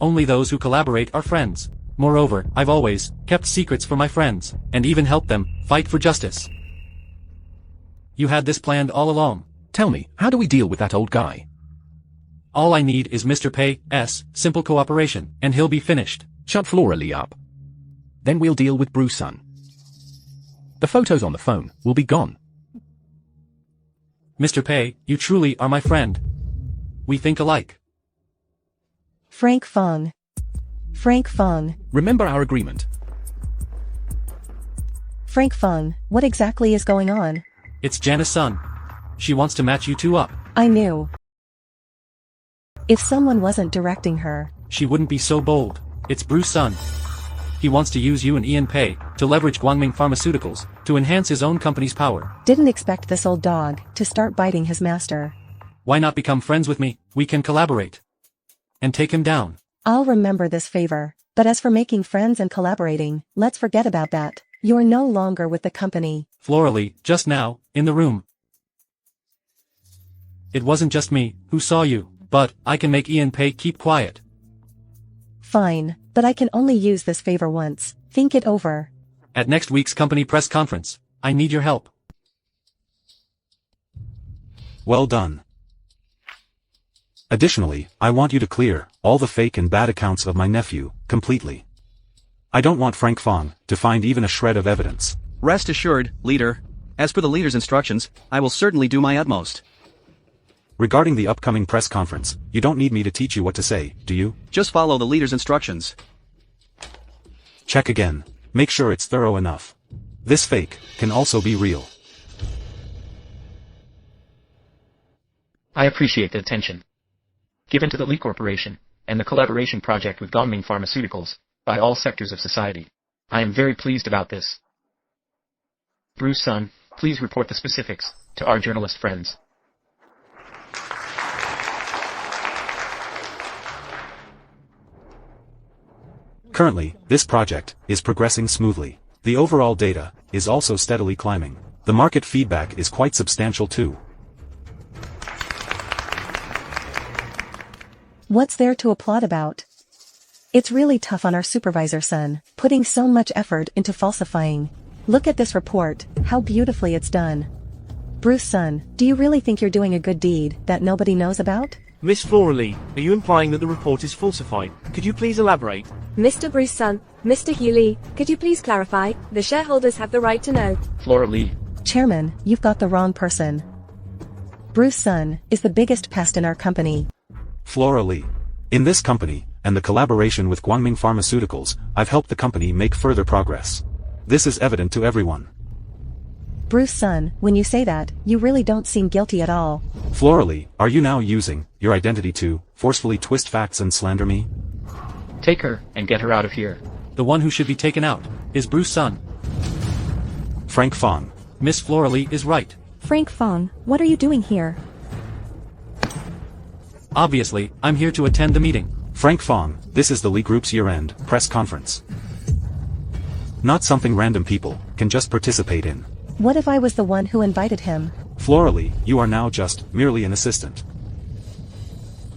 Only those who collaborate are friends. Moreover, I've always kept secrets for my friends, and even helped them fight for justice. You had this planned all along. Tell me, how do we deal with that old guy? All I need is Mr. Pay's simple cooperation, and he'll be finished. Shut Flora Lee up. Then we'll deal with Bruce Sun. The photos on the phone will be gone. Mr. Pay, you truly are my friend. We think alike. Frank Fong. Frank Fong. Remember our agreement. Frank Fong, what exactly is going on? It's Janice Sun. She wants to match you two up. I knew. If someone wasn't directing her, She wouldn't be so bold. It's Bruce Sun. He wants to use you and Ian Pay to leverage Guangming Pharmaceuticals to enhance his own company's power. didn't expect this old dog to start biting his master. Why not become friends with me? We can collaborate. And take him down. I'll remember this favor, but as for making friends and collaborating, let's forget about that. You're no longer with the company. Florally, just now, in the room. It wasn't just me who saw you, but I can make Ian Pay keep quiet. Fine, but I can only use this favor once. Think it over. At next week's company press conference, I need your help. Well done. Additionally, I want you to clear all the fake and bad accounts of my nephew, completely. I don't want Frank Fong to find even a shred of evidence. Rest assured, leader. As per the leader's instructions, I will certainly do my utmost. Regarding the upcoming press conference, you don't need me to teach you what to say, do you? Just follow the leader's instructions. Check again. Make sure it's thorough enough. This fake can also be real. I appreciate the attention given to the Lee Corporation and the collaboration project with Guangming Pharmaceuticals by all sectors of society. I am very pleased about this. Bruce Sun, please report the specifics to our journalist friends. Currently, this project is progressing smoothly. The overall data is also steadily climbing. The market feedback is quite substantial too. What's there to applaud about? It's really tough on our supervisor son, putting so much effort into falsifying. Look at this report, how beautifully it's done. Bruce Sun, do you really think you're doing a good deed that nobody knows about? Miss Flora Lee, are you implying that the report is falsified? Could you please elaborate? Mr. Bruce Sun, Mr. Hugh Lee, could you please clarify? The shareholders have the right to know. Flora Lee. Chairman, you've got the wrong person. Bruce Sun is the biggest pest in our company. Flora Lee. In this company, and the collaboration with Guangming Pharmaceuticals, I've helped the company make further progress. This is evident to everyone. Bruce Sun, when you say that, you really don't seem guilty at all. Flora Lee, are you now using your identity to forcefully twist facts and slander me? Take her and get her out of here. The one who should be taken out is Bruce Sun. Frank Fong. Miss Flora Lee is right. Frank Fong, what are you doing here? Obviously, I'm here to attend the meeting. Frank Fong, this is the Lee Group's year-end press conference. Not something random people can just participate in. What if I was the one who invited him? Flora Lee, you are now just merely an assistant.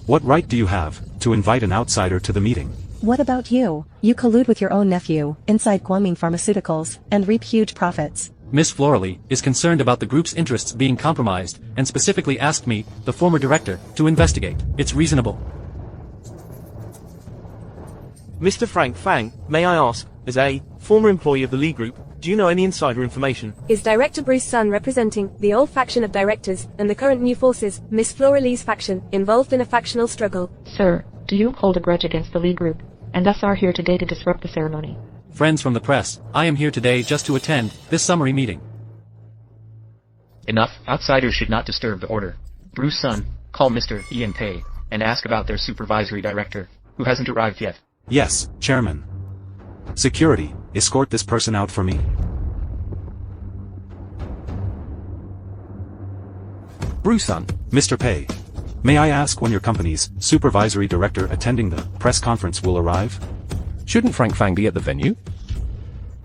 What right do you have to invite an outsider to the meeting? What about you? You collude with your own nephew, inside Guangming Pharmaceuticals, and reap huge profits. Miss Flora Lee is concerned about the group's interests being compromised and specifically asked me, the former director, to investigate. It's reasonable. Mr. Frank Fang, may I ask, as a former employee of the Lee Group, do you know any insider information? Is Director Bruce Sun representing the old faction of directors and the current new forces, Miss Flora Lee's faction, involved in a factional struggle? Sir, do you hold a grudge against the Lee Group, and thus are here today to disrupt the ceremony? Friends from the press, I am here today just to attend this summary meeting. Enough. Outsiders should not disturb the order. Bruce Sun, call Mr. Ian Pay and ask about their supervisory director, who hasn't arrived yet. Yes, Chairman. Security, escort this person out for me. Bruce Sun. Mr. Pay. May I ask when your company's supervisory director attending the press conference will arrive? Shouldn't Frank Fang be at the venue?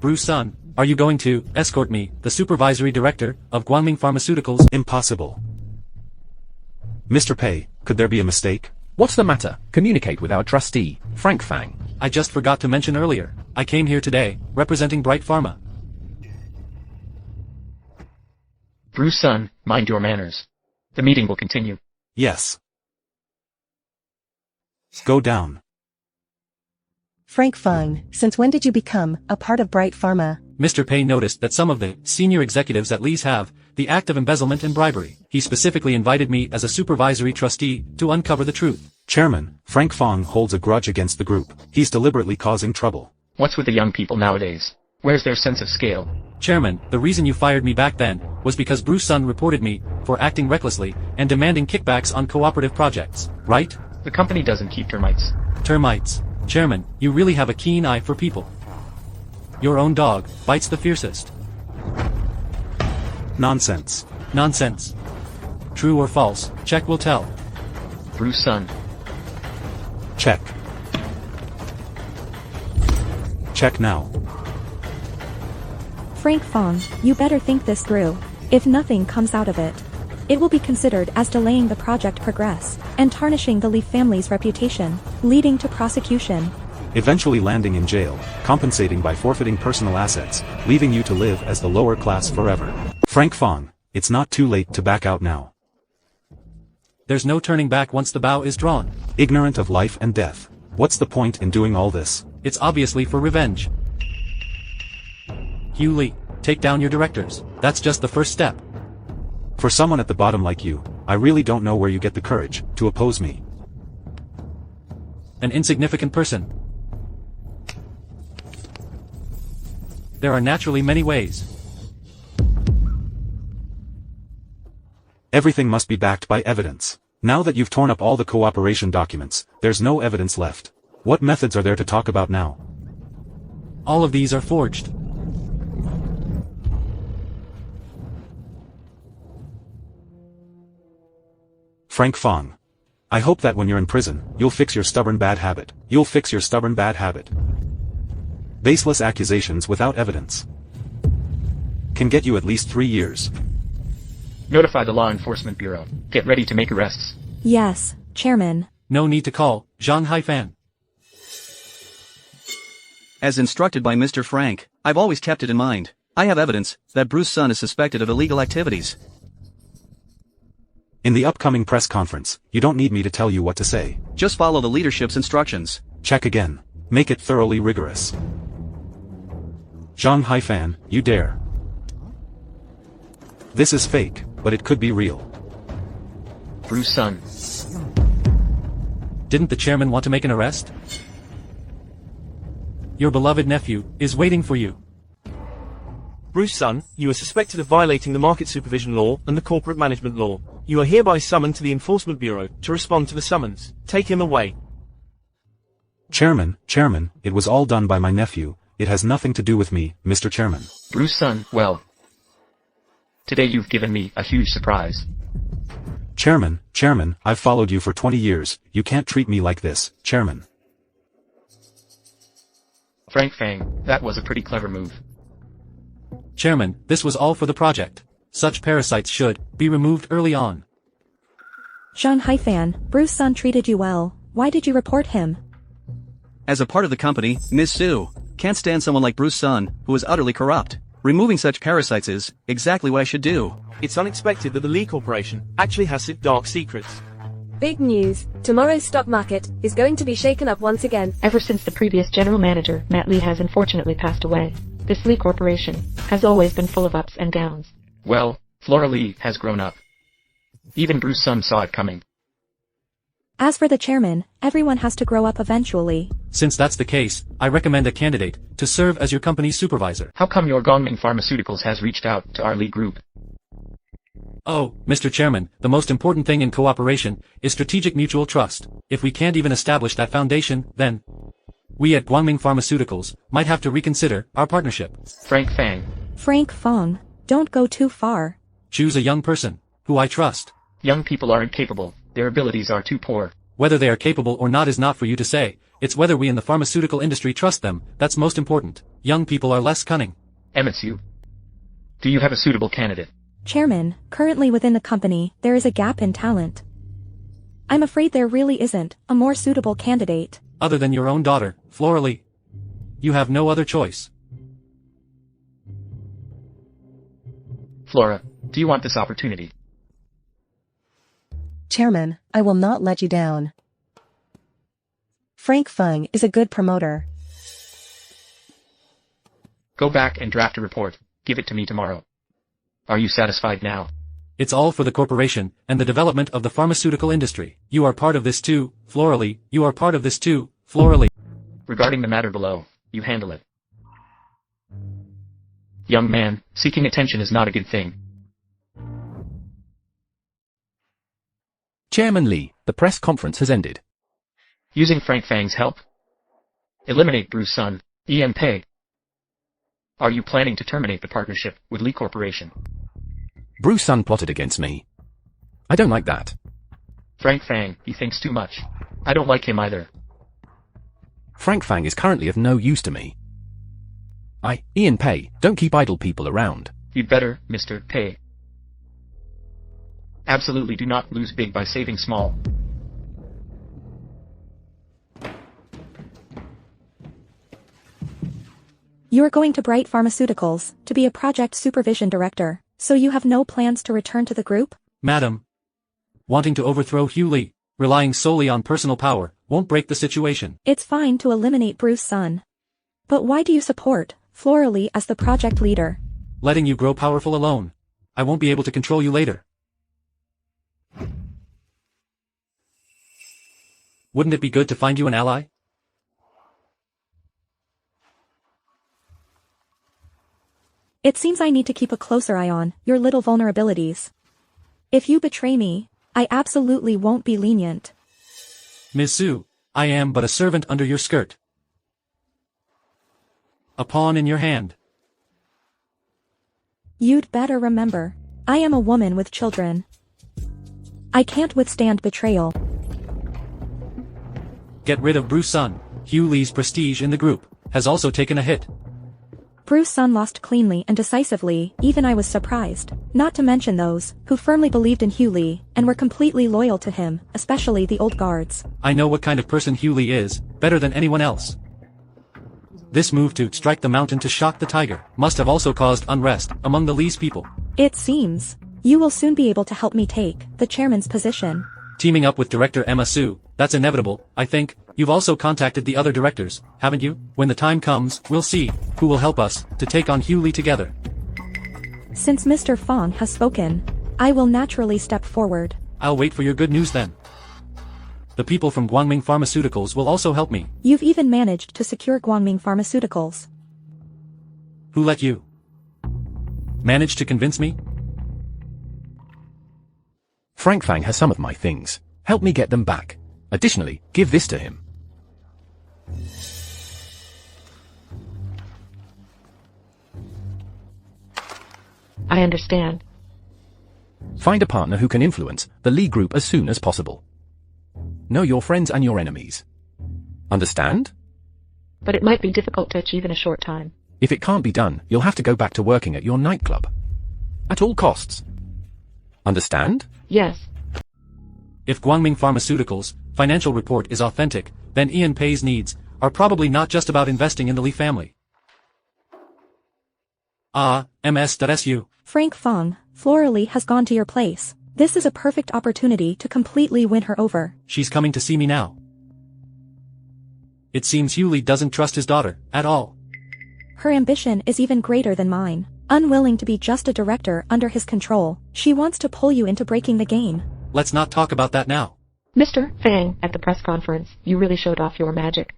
Bruce Sun, are you going to escort me, the supervisory director of Guangming Pharmaceuticals? Impossible. Mr. Pay, could there be a mistake? What's the matter? Communicate with our trustee, Frank Fang. I just forgot to mention earlier, I came here today, representing Bright Pharma. Bruce Sun, mind your manners. The meeting will continue. Yes. Go down. Frank Fung, since when did you become a part of Bright Pharma? Mr. Pei noticed that some of the senior executives at Lee's have the act of embezzlement and bribery. He specifically invited me as a supervisory trustee to uncover the truth. Chairman, Frank Fong holds a grudge against the group. He's deliberately causing trouble. What's with the young people nowadays? Where's their sense of scale? Chairman, the reason you fired me back then was because Bruce Sun reported me for acting recklessly and demanding kickbacks on cooperative projects, right? The company doesn't keep termites. Termites. Chairman, you really have a keen eye for people. Your own dog bites the fiercest. Nonsense. Nonsense. True or false, check will tell. Bruce Sun. Check. Check now. Frank Fong, you better think this through. If nothing comes out of it, it will be considered as delaying the project progress, and tarnishing the Lee family's reputation, leading to prosecution. Eventually landing in jail, compensating by forfeiting personal assets, leaving you to live as the lower class forever. Frank Fong, it's not too late to back out now. There's no turning back once the bow is drawn. Ignorant of life and death. What's the point in doing all this? It's obviously for revenge. Hugh Lee, take down your directors. That's just the first step. For someone at the bottom like you, I really don't know where you get the courage to oppose me. An insignificant person. There are naturally many ways. Everything must be backed by evidence. Now that you've torn up all the cooperation documents, there's no evidence left. What methods are there to talk about now? All of these are forged. Frank Fong. I hope that when you're in prison, you'll fix your stubborn bad habit. You'll fix your stubborn bad habit. Baseless accusations without evidence can get you at least 3 years. Notify the Law Enforcement Bureau. Get ready to make arrests. Yes, Chairman. No need to call Zhang Haifan. As instructed by Mr. Frank, I've always kept it in mind. I have evidence that Bruce Sun is suspected of illegal activities. In the upcoming press conference, you don't need me to tell you what to say. Just follow the leadership's instructions. Check again. Make it thoroughly rigorous. Zhang Haifan, you dare. This is fake, but it could be real. Bruce Sun. Didn't the chairman want to make an arrest? Your beloved nephew is waiting for you. Bruce Sun, you are suspected of violating the market supervision law and the corporate management law. You are hereby summoned to the Enforcement Bureau to respond to the summons. Take him away. Chairman, it was all done by my nephew. It has nothing to do with me, Mr. Chairman. Bruce Sun, well. Today you've given me a huge surprise. Chairman, I've followed you for 20 years. You can't treat me like this, Chairman. Frank Fang, that was a pretty clever move. Chairman, this was all for the project. Such parasites should be removed early on. Zhang Haifan, Bruce Sun treated you well. Why did you report him? As a part of the company, Ms. Su can't stand someone like Bruce Sun, who is utterly corrupt. Removing such parasites is exactly what I should do. It's unexpected that the Lee Corporation actually has such dark secrets. Big news. Tomorrow's stock market is going to be shaken up once again. Ever since the previous general manager, Matt Lee, has unfortunately passed away, this Lee Corporation has always been full of ups and downs. Well, Flora Lee has grown up. Even Bruce Sun saw it coming. As for the chairman, everyone has to grow up eventually. Since that's the case, I recommend a candidate to serve as your company's supervisor. How come your Gongming Pharmaceuticals has reached out to our Lee group? Oh, Mr. Chairman, the most important thing in cooperation is strategic mutual trust. If we can't even establish that foundation, then we at Guangming Pharmaceuticals might have to reconsider our partnership. Frank Fang. Frank Fong, don't go too far. Choose a young person who I trust. Young people aren't capable. Their abilities are too poor. Whether they are capable or not is not for you to say. It's whether we in the pharmaceutical industry trust them that's most important. Young people are less cunning. MSU. Do you have a suitable candidate? Chairman, currently within the company, there is a gap in talent. I'm afraid there really isn't a more suitable candidate. Other than your own daughter, Flora Lee. You have no other choice. Flora, do you want this opportunity? Chairman, I will not let you down. Frank Fung is a good promoter. Go back and draft a report. Give it to me tomorrow. Are you satisfied now? It's all for the corporation and the development of the pharmaceutical industry. You are part of this too, Florally. You are part of this too, Florally. Regarding the matter below, you handle it. Young man, seeking attention is not a good thing. Chairman Lee, the press conference has ended. Using Frank Fang's help? Eliminate Bruce Sun, Ian Pei. Are you planning to terminate the partnership with Lee Corporation? Bruce Sun plotted against me. I don't like that. Frank Fang, he thinks too much. I don't like him either. Frank Fang is currently of no use to me. Ian Pei, don't keep idle people around. You'd better, Mr. Pei. Absolutely do not lose big by saving small. You are going to Bright Pharmaceuticals to be a project supervision director, so you have no plans to return to the group? Madam. Wanting to overthrow Hugh Lee, relying solely on personal power, won't break the situation. It's fine to eliminate Bruce Sun. But why do you support Flora Lee as the project leader? Letting you grow powerful alone. I won't be able to control you later. Wouldn't it be good to find you an ally? It seems I need to keep a closer eye on your little vulnerabilities. If you betray me, I absolutely won't be lenient. Ms. Su, I am but a servant under your skirt. A pawn in your hand. You'd better remember, I am a woman with children. I can't withstand betrayal. Get rid of Bruce Sun. Hugh Lee's prestige in the group has also taken a hit. Bruce Sun lost cleanly and decisively, even I was surprised. Not to mention those who firmly believed in Hugh Lee and were completely loyal to him, especially the old guards. I know what kind of person Hugh Lee is, better than anyone else. This move to strike the mountain to shock the tiger must have also caused unrest among the Lee's people. It seems. You will soon be able to help me take the chairman's position. Teaming up with Director Emma Su, that's inevitable, I think. You've also contacted the other directors, haven't you? When the time comes, we'll see who will help us to take on Hugh Lee together. Since Mr. Fong has spoken, I will naturally step forward. I'll wait for your good news then. The people from Guangming Pharmaceuticals will also help me. You've even managed to secure Guangming Pharmaceuticals. Who let you? Manage to convince me? Frank Fang has some of my things. Help me get them back. Additionally, give this to him. I understand. Find a partner who can influence the Lee Group as soon as possible. Know your friends and your enemies. Understand? But it might be difficult to achieve in a short time. If it can't be done, you'll have to go back to working at your nightclub. At all costs. Understand? Yes. If Guangming Pharmaceuticals' financial report is authentic, then Ian Pei's needs are probably not just about investing in the Lee family. MS.SU. Frank Fong, Flora Lee has gone to your place. This is a perfect opportunity to completely win her over. She's coming to see me now. It seems Hugh Lee doesn't trust his daughter, at all. Her ambition is even greater than mine. Unwilling to be just a director under his control, she wants to pull you into breaking the game. Let's not talk about that now. Mr. Fang, at the press conference, you really showed off your magic.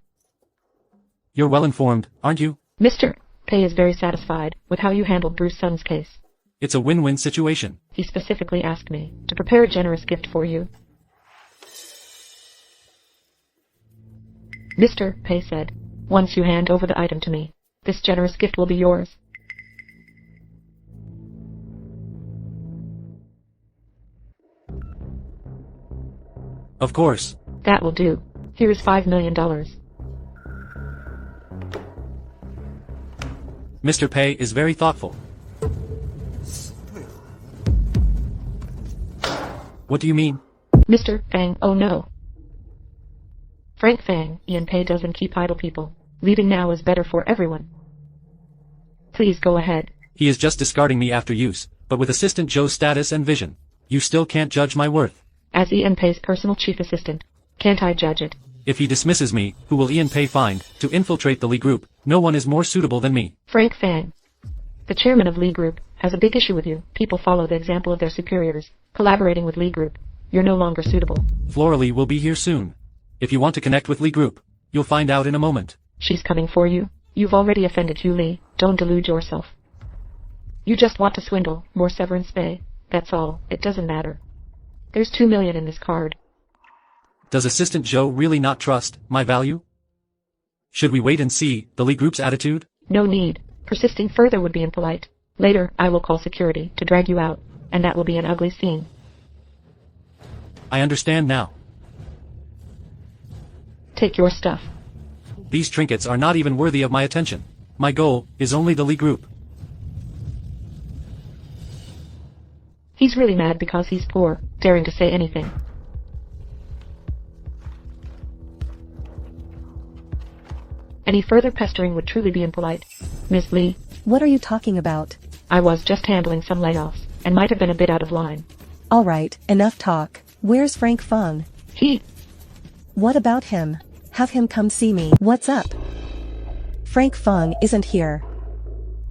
You're well informed, aren't you? Mr. Pei is very satisfied with how you handled Bruce Sun's case. It's a win-win situation. He specifically asked me to prepare a generous gift for you. Mr. Pei said, once you hand over the item to me, this generous gift will be yours. Of course. That will do. Here is $5 million. Mr. Pei is very thoughtful. What do you mean? Mr. Fang, oh no. Frank Fang, Ian Pei doesn't keep idle people. Leaving now is better for everyone. Please go ahead. He is just discarding me after use, but with Assistant Joe's status and vision. You still can't judge my worth. As Ian Pei's personal chief assistant, can't I judge it? If he dismisses me, who will Ian Pei find to infiltrate the Lee Group? No one is more suitable than me. Frank Fang, the chairman of Lee Group, has a big issue with you. People follow the example of their superiors, collaborating with Lee Group. You're no longer suitable. Flora Lee will be here soon. If you want to connect with Lee Group, you'll find out in a moment. She's coming for you. You've already offended Hugh Lee. Don't delude yourself. You just want to swindle more severance pay. That's all. It doesn't matter. There's 2 million in this card. Does Assistant Joe really not trust my value? Should we wait and see the Lee Group's attitude? No need. Persisting further would be impolite. Later, I will call security to drag you out, and that will be an ugly scene. I understand now. Take your stuff. These trinkets are not even worthy of my attention. My goal is only the Lee Group. He's really mad because he's poor, daring to say anything. Any further pestering would truly be impolite. Miss Lee, What are you talking about? I was just handling some layoffs, and might have been a bit out of line. Alright, enough talk. Where's Frank Fung? What about him? Have him come see me. What's up? Frank Fung isn't here.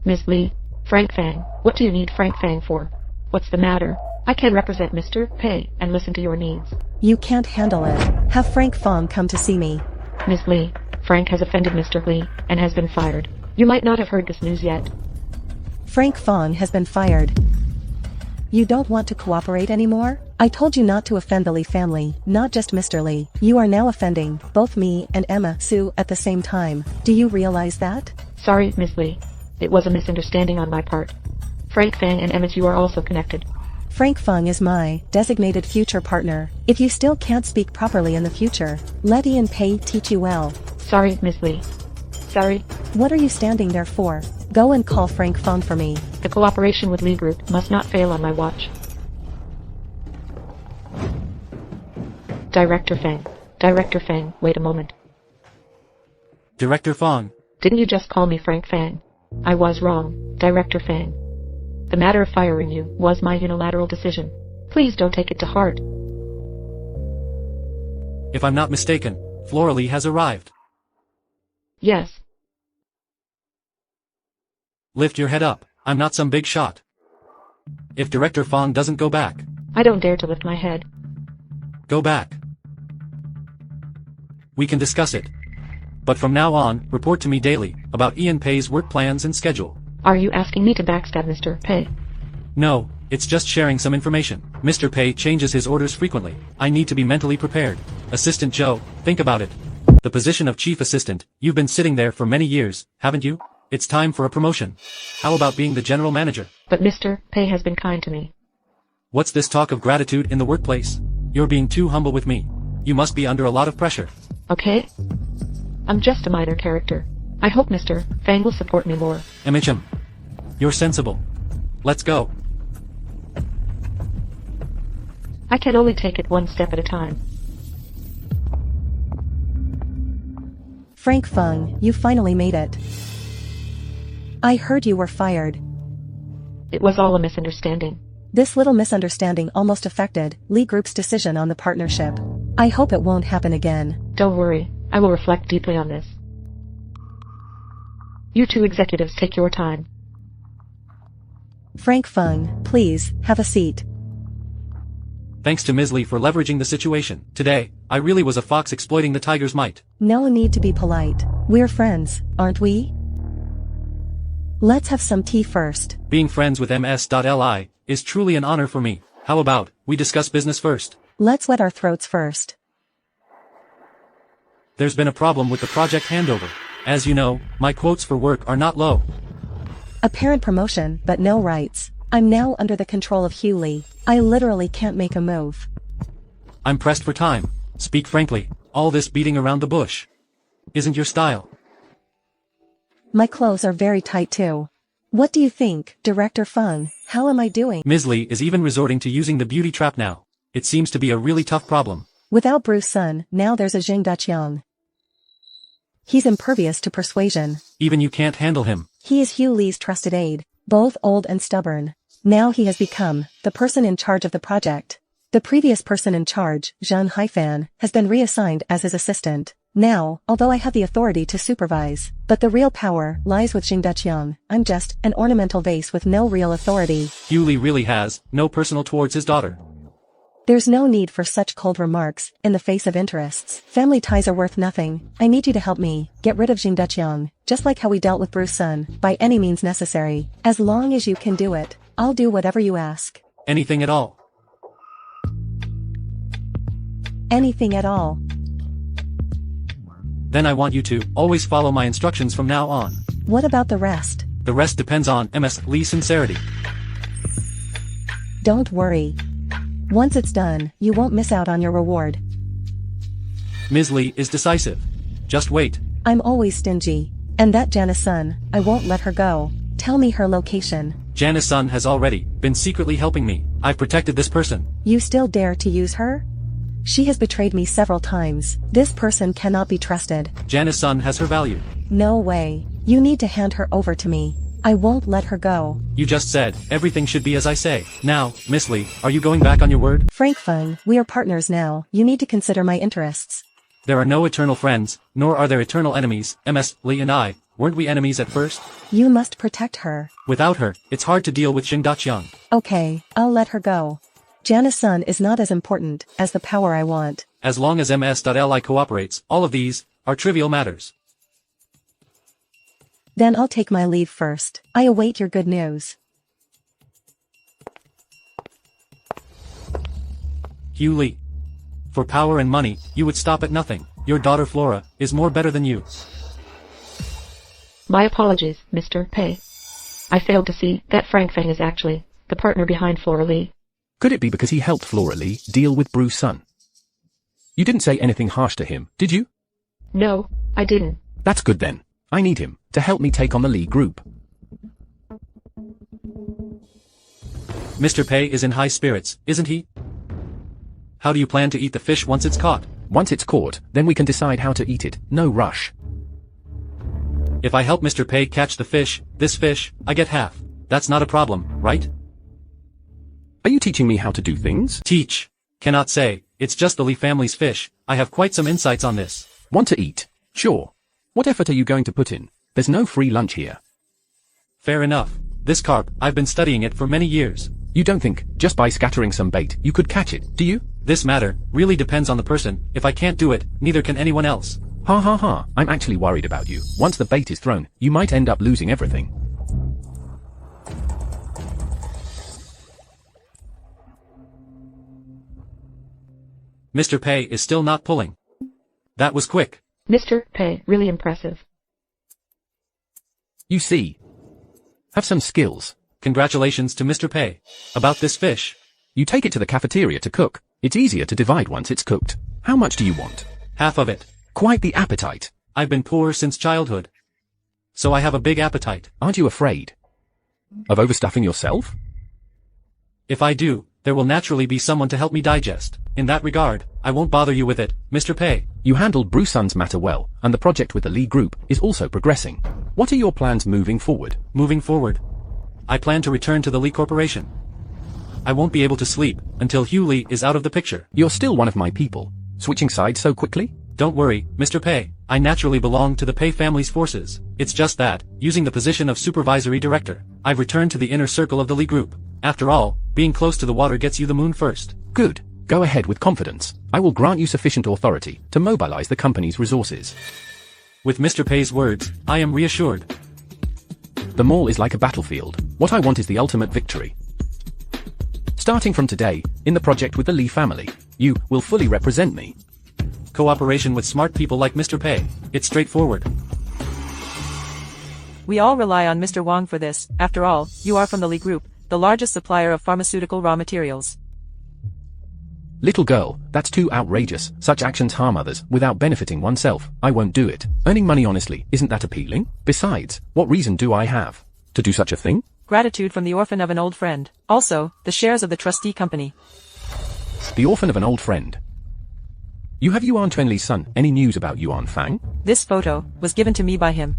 Miss Lee, Frank Fang, what do you need Frank Fang for? What's the matter? I can represent Mr. Pei and listen to your needs. You can't handle it. Have Frank Fung come to see me. Miss Lee, Frank has offended Mr. Lee, and has been fired. You might not have heard this news yet. Frank Fung has been fired. You don't want to cooperate anymore? I told you not to offend the Lee family, not just Mr. Lee. You are now offending both me and Emma Sue at the same time. Do you realize that? Sorry, Miss Lee. It was a misunderstanding on my part. Frank Fang and Emma Sue are also connected. Frank Fung is my designated future partner. If you still can't speak properly in the future, let Ian Pei teach you well. Sorry, Miss Lee. Sorry. What are you standing there for? Go and call Frank Fung for me. The cooperation with Lee Group must not fail on my watch. Director Fang. Director Fang, wait a moment. Director Fang. Didn't you just call me Frank Fang? I was wrong, Director Fang. The matter of firing you was my unilateral decision. Please don't take it to heart. If I'm not mistaken, Flora Lee has arrived. Yes. Lift your head up. I'm not some big shot. If Director Fang doesn't go back. I don't dare to lift my head. Go back. We can discuss it. But from now on, report to me daily about Ian Pei's work plans and schedule. Are you asking me to backstab Mr. Pei? No, it's just sharing some information. Mr. Pei changes his orders frequently. I need to be mentally prepared. Assistant Joe, think about it. The position of chief assistant, you've been sitting there for many years, haven't you? It's time for a promotion. How about being the general manager? But Mr. Pei has been kind to me. What's this talk of gratitude in the workplace? You're being too humble with me. You must be under a lot of pressure. Okay? I'm just a minor character. I hope Mr. Fang will support me more. MHM. You're sensible. Let's go. I can only take it one step at a time. Frank Fung, you finally made it. I heard you were fired. It was all a misunderstanding. This little misunderstanding almost affected Lee Group's decision on the partnership. I hope it won't happen again. Don't worry, I will reflect deeply on this. You two executives take your time. Frank Fung, please, have a seat. Thanks to Ms. Lee for leveraging the situation. Today, I really was a fox exploiting the tiger's might. No need to be polite. We're friends, aren't we? Let's have some tea first. Being friends with MS.Li is truly an honor for me. How about we discuss business first? Let's wet our throats first. There's been a problem with the project handover. As you know, my quotes for work are not low. Apparent promotion, but no rights. I'm now under the control of Hugh Lee. I literally can't make a move. I'm pressed for time. Speak frankly, all this beating around the bush isn't your style. My clothes are very tight too. What do you think, Director Fung? How am I doing? Ms. Lee is even resorting to using the beauty trap now. It seems to be a really tough problem. Without Bruce Sun, now there's a Jing Daqiang. He's impervious to persuasion. Even you can't handle him. He is Hugh Lee's trusted aide, both old and stubborn. Now he has become the person in charge of the project. The previous person in charge, Zhang Haifan, has been reassigned as his assistant. Now, although I have the authority to supervise, but the real power lies with Xing Deqiang, I'm just an ornamental vase with no real authority. Yu Li really has no personal towards his daughter. There's no need for such cold remarks, in the face of interests. Family ties are worth nothing. I need you to help me get rid of Xing Deqiang, just like how we dealt with Bruce Sun, by any means necessary. As long as you can do it, I'll do whatever you ask. Anything at all. Anything at all. Then I want you to always follow my instructions from now on. What about the rest? The rest depends on Ms. Lee's sincerity. Don't worry. Once it's done, you won't miss out on your reward. Ms. Lee is decisive. Just wait. I'm always stingy. And that Janice Sun, I won't let her go. Tell me her location. Janice Sun has already been secretly helping me. I've protected this person. You still dare to use her? She has betrayed me several times. This person cannot be trusted. Janice Sun has her value. No way. You need to hand her over to me. I won't let her go. You just said, everything should be as I say. Now, Miss Lee, are you going back on your word? Frank Feng, we are partners now. You need to consider my interests. There are no eternal friends, nor are there eternal enemies. Ms. Lee and I, weren't we enemies at first? You must protect her. Without her, it's hard to deal with Xing Daqiang. Okay, I'll let her go. Janice Sun is not as important as the power I want. As long as MS.Li cooperates, all of these are trivial matters. Then I'll take my leave first. I await your good news. Yu Li. For power and money, you would stop at nothing. Your daughter Flora is more better than you. My apologies, Mr. Pei. I failed to see that Frank Feng is actually the partner behind Flora Lee. Could it be because he helped Flora Lee deal with Bruce Sun? You didn't say anything harsh to him, did you? No, I didn't. That's good then. I need him to help me take on the Lee group. Mr. Pei is in high spirits, isn't he? How do you plan to eat the fish once it's caught? Once it's caught, then we can decide how to eat it. No rush. If I help Mr. Pei catch the fish, this fish, I get half. That's not a problem, right? Are you teaching me how to do things? Teach. Cannot say. It's just the Lee family's fish. I have quite some insights on this. Want to eat? Sure. What effort are you going to put in? There's no free lunch here. Fair enough. This carp, I've been studying it for many years. You don't think, just by scattering some bait, you could catch it, do you? This matter really depends on the person. If I can't do it, neither can anyone else. Ha ha ha, I'm actually worried about you. Once the bait is thrown, you might end up losing everything. Mr. Pei is still not pulling. That was quick. Mr. Pei, really impressive. You see. Have some skills. Congratulations to Mr. Pei. About this fish. You take it to the cafeteria to cook. It's easier to divide once it's cooked. How much do you want? Half of it. Quite the appetite. I've been poor since childhood. So I have a big appetite. Aren't you afraid of overstuffing yourself? If I do, there will naturally be someone to help me digest. In that regard, I won't bother you with it, Mr. Pei. You handled Bruce Sun's matter well, and the project with the Lee group is also progressing. What are your plans moving forward? Moving forward. I plan to return to the Lee Corporation. I won't be able to sleep until Hugh Lee is out of the picture. You're still one of my people. Switching sides so quickly? Don't worry, Mr. Pei. I naturally belong to the Pei family's forces. It's just that, using the position of supervisory director, I've returned to the inner circle of the Lee group. After all, being close to the water gets you the moon first. Good. Go ahead with confidence. I will grant you sufficient authority to mobilize the company's resources. With Mr. Pei's words, I am reassured. The mall is like a battlefield. What I want is the ultimate victory. Starting from today, in the project with the Lee family, you will fully represent me. Cooperation with smart people like Mr. Pei. It's straightforward. We all rely on Mr. Wang for this. After all, you are from the Lee Group, the largest supplier of pharmaceutical raw materials. Little girl, that's too outrageous. Such actions harm others without benefiting oneself. I won't do it. Earning money honestly, isn't that appealing? Besides, what reason do I have to do such a thing? Gratitude from the orphan of an old friend. Also, the shares of the trustee company. The orphan of an old friend. You have Yuan Tuanli's son. Any news about Yuan Fang? This photo was given to me by him.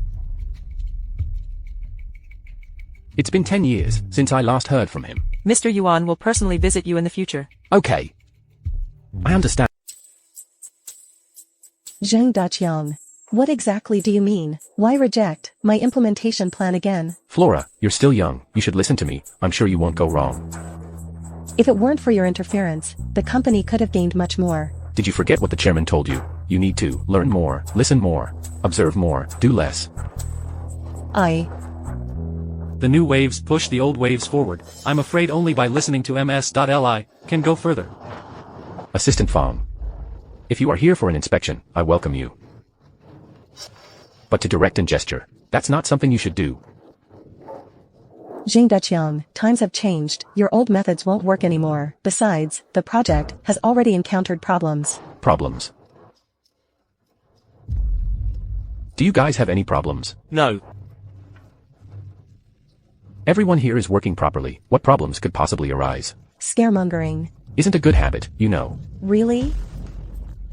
It's been 10 years since I last heard from him. Mr. Yuan will personally visit you in the future. Okay, I understand. Zheng Daqiang. What exactly do you mean? Why reject my implementation plan again? Flora, you're still young, you should listen to me, I'm sure you won't go wrong. If it weren't for your interference, the company could have gained much more. Did you forget what the chairman told you? You need to learn more, listen more, observe more, do less. The new waves push the old waves forward. I'm afraid only by listening to ms.li can go further. Assistant Fong. If you are here for an inspection, I welcome you. But to direct and gesture, that's not something you should do. Zheng Daqiang, times have changed, your old methods won't work anymore. Besides, the project has already encountered problems. Problems? Do you guys have any problems? No. Everyone here is working properly, what problems could possibly arise? Scaremongering. Isn't a good habit, you know. Really?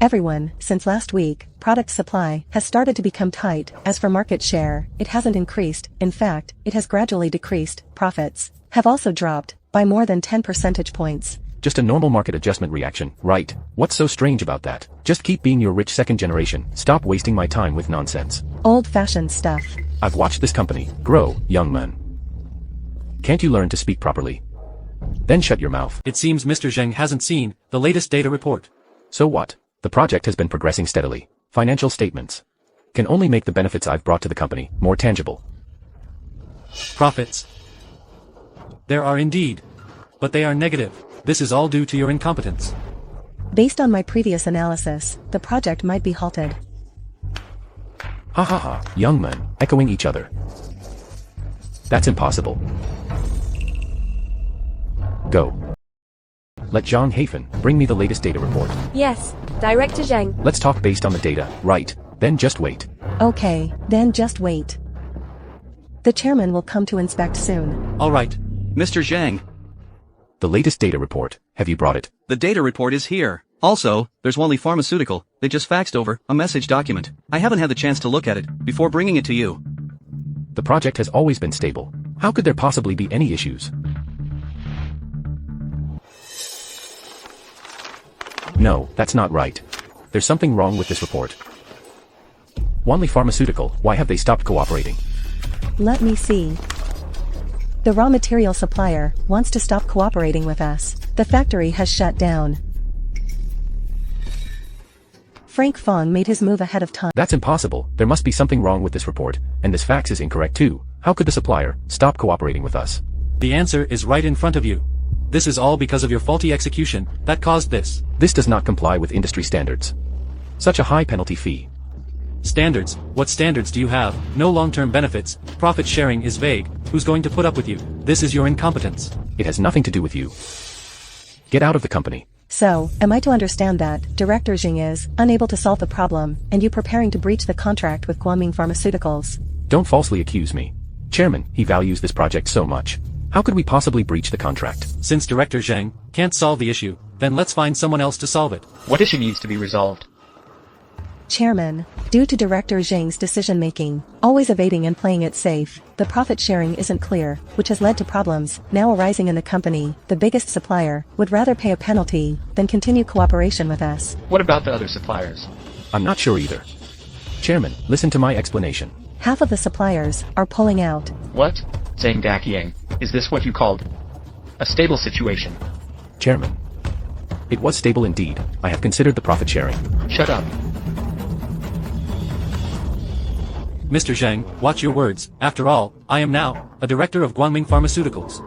Everyone, since last week, product supply has started to become tight. As for market share, it hasn't increased, in fact, it has gradually decreased. Profits have also dropped by more than 10 percentage points. Just a normal market adjustment reaction, right? What's so strange about that? Just keep being your rich second generation, stop wasting my time with nonsense. Old-fashioned stuff. I've watched this company grow, young man. Can't you learn to speak properly? Then shut your mouth. It seems Mr. Zheng hasn't seen the latest data report. So what? The project has been progressing steadily. Financial statements can only make the benefits I've brought to the company more tangible. Profits. There are indeed. But they are negative. This is all due to your incompetence. Based on my previous analysis, the project might be halted. Ha ha ha, young men, echoing each other. That's impossible. Go. Let Zhang Hafen bring me the latest data report. Yes, Director Zheng. Let's talk based on the data, right? Then just wait. Okay, then just wait. The chairman will come to inspect soon. All right. Mr. Zhang, The latest data report, have you brought it? the data report is here. Also, there's one pharmaceutical. They just faxed over a message document. I haven't had the chance to look at it before bringing it to you. The project has always been stable. How could there possibly be any issues? No, that's not right. There's something wrong with this report. Wanli Pharmaceutical, why have they stopped cooperating? Let me see. The raw material supplier wants to stop cooperating with us. The factory has shut down. Frank Fong made his move ahead of time. That's impossible. There must be something wrong with this report, and this fax is incorrect too. How could the supplier stop cooperating with us? The answer is right in front of you. This is all because of your faulty execution that caused this. This does not comply with industry standards. Such a high penalty fee. Standards? What standards do you have? No long-term benefits, profit sharing is vague, who's going to put up with you? This is your incompetence. It has nothing to do with you. Get out of the company. So, am I to understand that Director Zheng is unable to solve the problem, and you preparing to breach the contract with Guangming Pharmaceuticals? Don't falsely accuse me. Chairman, he values this project so much. How could we possibly breach the contract? Since Director Zheng can't solve the issue, then let's find someone else to solve it. What issue needs to be resolved? Chairman, due to Director Zheng's decision-making, always evading and playing it safe, the profit sharing isn't clear, which has led to problems now arising in the company. The biggest supplier would rather pay a penalty than continue cooperation with us. What about the other suppliers? I'm not sure either. Chairman, listen to my explanation. Half of the suppliers are pulling out. What? Zhang Daqiang, is this what you called a stable situation? Chairman, it was stable indeed. I have considered the profit sharing. Shut up. Mr. Zheng, watch your words. After all, I am now a director of Guangming Pharmaceuticals.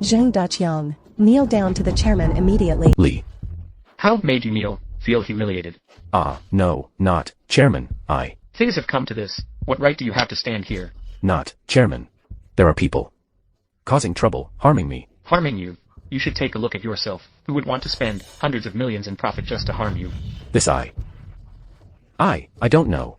Zheng Daqiang, kneel down to the chairman immediately. Li. How made you kneel, feel humiliated? No, not. Chairman, I. Things have come to this. What right do you have to stand here? Not. Chairman. There are people causing trouble, harming me. Harming you? You should take a look at yourself. Who would want to spend hundreds of millions in profit just to harm you? This I don't know.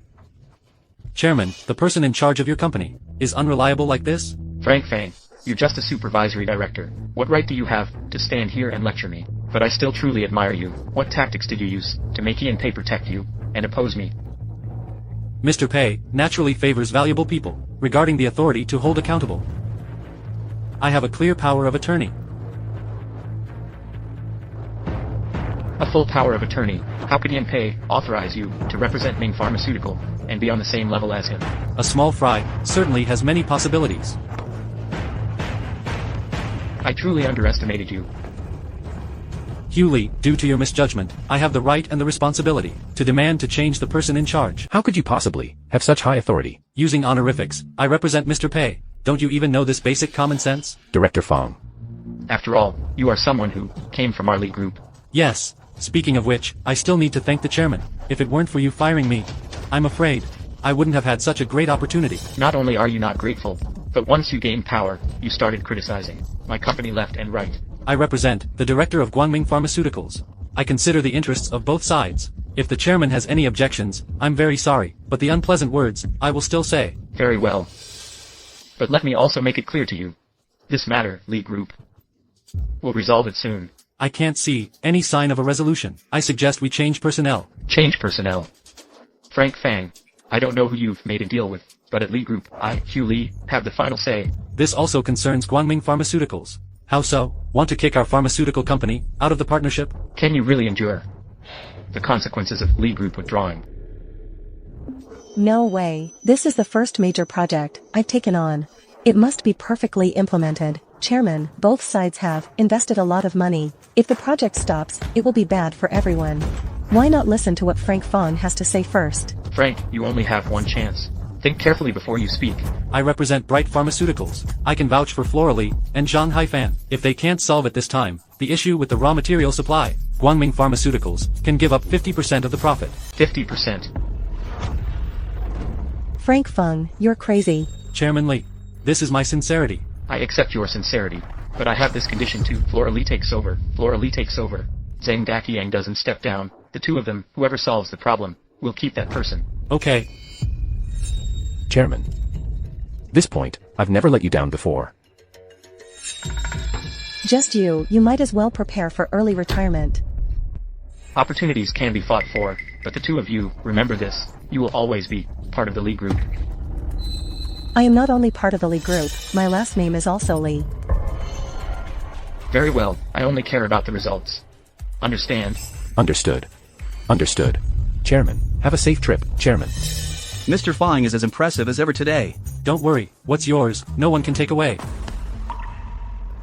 Chairman, the person in charge of your company is unreliable like this? Frank Fang, you're just a supervisory director. What right do you have to stand here and lecture me? But I still truly admire you. What tactics did you use to make Ian Pei protect you and oppose me? Mr. Pei naturally favors valuable people, regarding the authority to hold accountable. I have a clear power of attorney. full power of attorney, how could Yan Pei authorize you to represent Ming Pharmaceutical and be on the same level as him? A small fry certainly has many possibilities. I truly underestimated you. Hughley, due to your misjudgment, I have the right and the responsibility to demand to change the person in charge. How could you possibly have such high authority? Using honorifics, I represent Mr. Pei. Don't you even know this basic common sense? Director Fong. After all, you are someone who came from our Lee group. Yes. Speaking of which, I still need to thank the chairman. If it weren't for you firing me, I'm afraid I wouldn't have had such a great opportunity. Not only are you not grateful, but once you gained power, you started criticizing my company left and right. I represent the director of Guangming Pharmaceuticals. I consider the interests of both sides. If the chairman has any objections, I'm very sorry, but the unpleasant words, I will still say. Very well. But let me also make it clear to you. This matter, Lee Group, will resolve it soon. I can't see any sign of a resolution. I suggest we change personnel. Change personnel. Frank Fang, I don't know who you've made a deal with, but at Lee Group, I, Hugh Lee, have the final say. This also concerns Guangming Pharmaceuticals. How so? Want to kick our pharmaceutical company out of the partnership? Can you really endure the consequences of Lee Group withdrawing? No way. This is the first major project I've taken on. It must be perfectly implemented. Chairman, both sides have invested a lot of money. If the project stops, it will be bad for everyone. Why not listen to what Frank Fong has to say first? Frank, you only have one chance. Think carefully before you speak. I represent Bright Pharmaceuticals. I can vouch for Flora Lee and Zhang Haifan. If they can't solve it this time, the issue with the raw material supply, Guangming Pharmaceuticals can give up 50% of the profit. 50%. Frank Fong, you're crazy. Chairman Lee, this is my sincerity. I accept your sincerity, but I have this condition too. Flora Lee takes over. Flora Lee takes over. Zhang Daqiang doesn't step down. The two of them, whoever solves the problem, will keep that person. Okay. Chairman. This point, I've never let you down before. Just you might as well prepare for early retirement. Opportunities can be fought for, but the two of you, remember this, you will always be part of the Lee Group. I am not only part of the Lee Group, my last name is also Lee. Very well, I only care about the results. Understand? Understood. Understood. Chairman, have a safe trip, Chairman. Mr. Fong is as impressive as ever today. Don't worry, what's yours, no one can take away.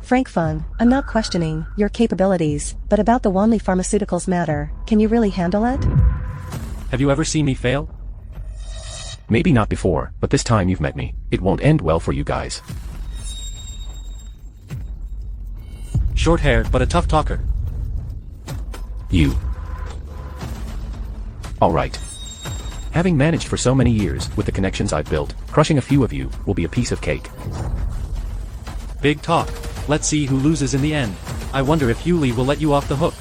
Frank Fong, I'm not questioning your capabilities, but about the Wanli Pharmaceuticals matter, can you really handle it? Have you ever seen me fail? Maybe not before, but this time you've met me. It won't end well for you guys. Short-haired but a tough talker. You. Alright. Having managed for so many years with the connections I've built, crushing a few of you will be a piece of cake. Big talk. Let's see who loses in the end. I wonder if Hugh Lee will let you off the hook.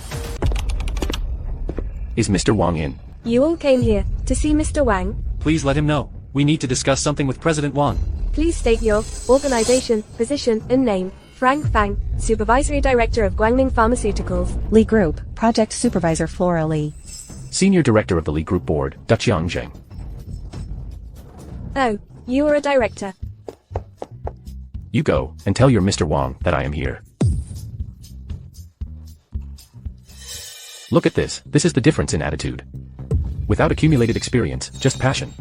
Is Mr. Wang in? You all came here to see Mr. Wang. Please let him know. We need to discuss something with President Wang. Please state your organization, position, and name. Frank Fang, Supervisory Director of Guangming Pharmaceuticals. Lee Group, Project Supervisor Flora Lee. Senior Director of the Lee Group Board, Daqiang Zheng. Oh, you are a director. You go, and tell your Mr. Wang that I am here. Look at this, this is the difference in attitude. Without accumulated experience, just passion.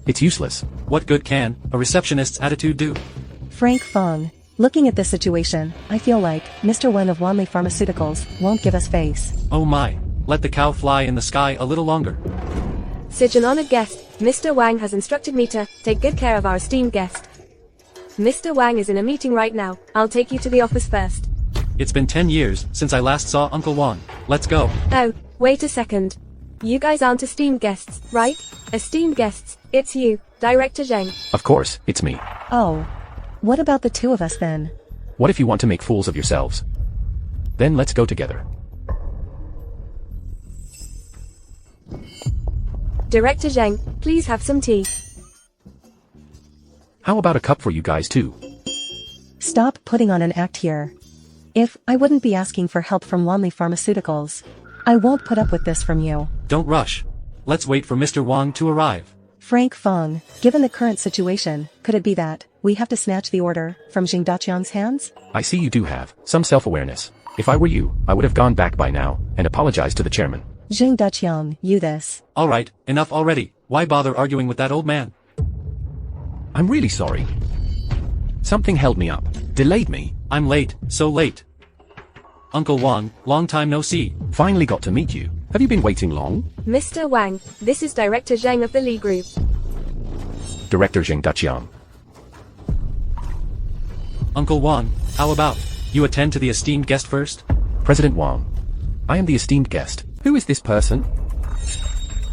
It's useless. What good can a receptionist's attitude do? Frank Fong, looking at this situation, I feel like Mr. Wen of Wanli Pharmaceuticals won't give us face. Oh my, let the cow fly in the sky a little longer. Such an honored guest, Mr. Wang has instructed me to take good care of our esteemed guest. Mr. Wang is in a meeting right now. I'll take you to the office first. It's been 10 years since I last saw Uncle Wang. Let's go. Oh, wait a second. You guys aren't esteemed guests, right? Esteemed guests, it's you, Director Zheng. Of course, it's me. Oh. What about the two of us then? What if you want to make fools of yourselves? Then let's go together. Director Zheng, please have some tea. How about a cup for you guys too? Stop putting on an act here. If I wouldn't be asking for help from Wanli Pharmaceuticals, I won't put up with this from you. Don't rush. Let's wait for Mr. Wang to arrive. Frank Fong, given the current situation, could it be that we have to snatch the order from Zheng Daqiang's hands? I see you do have some self-awareness. If I were you, I would have gone back by now and apologized to the chairman. Zheng Duqiang, you this. Alright, enough already. Why bother arguing with that old man? I'm really sorry. Something held me up. Delayed me. I'm late, so late. Uncle Wang, long time no see. Finally got to meet you. Have you been waiting long? Mr. Wang, this is Director Zheng of the Lee Group. Director Zheng Duqiang. Uncle Wang, how about you attend to the esteemed guest first? President Wang. I am the esteemed guest. Who is this person?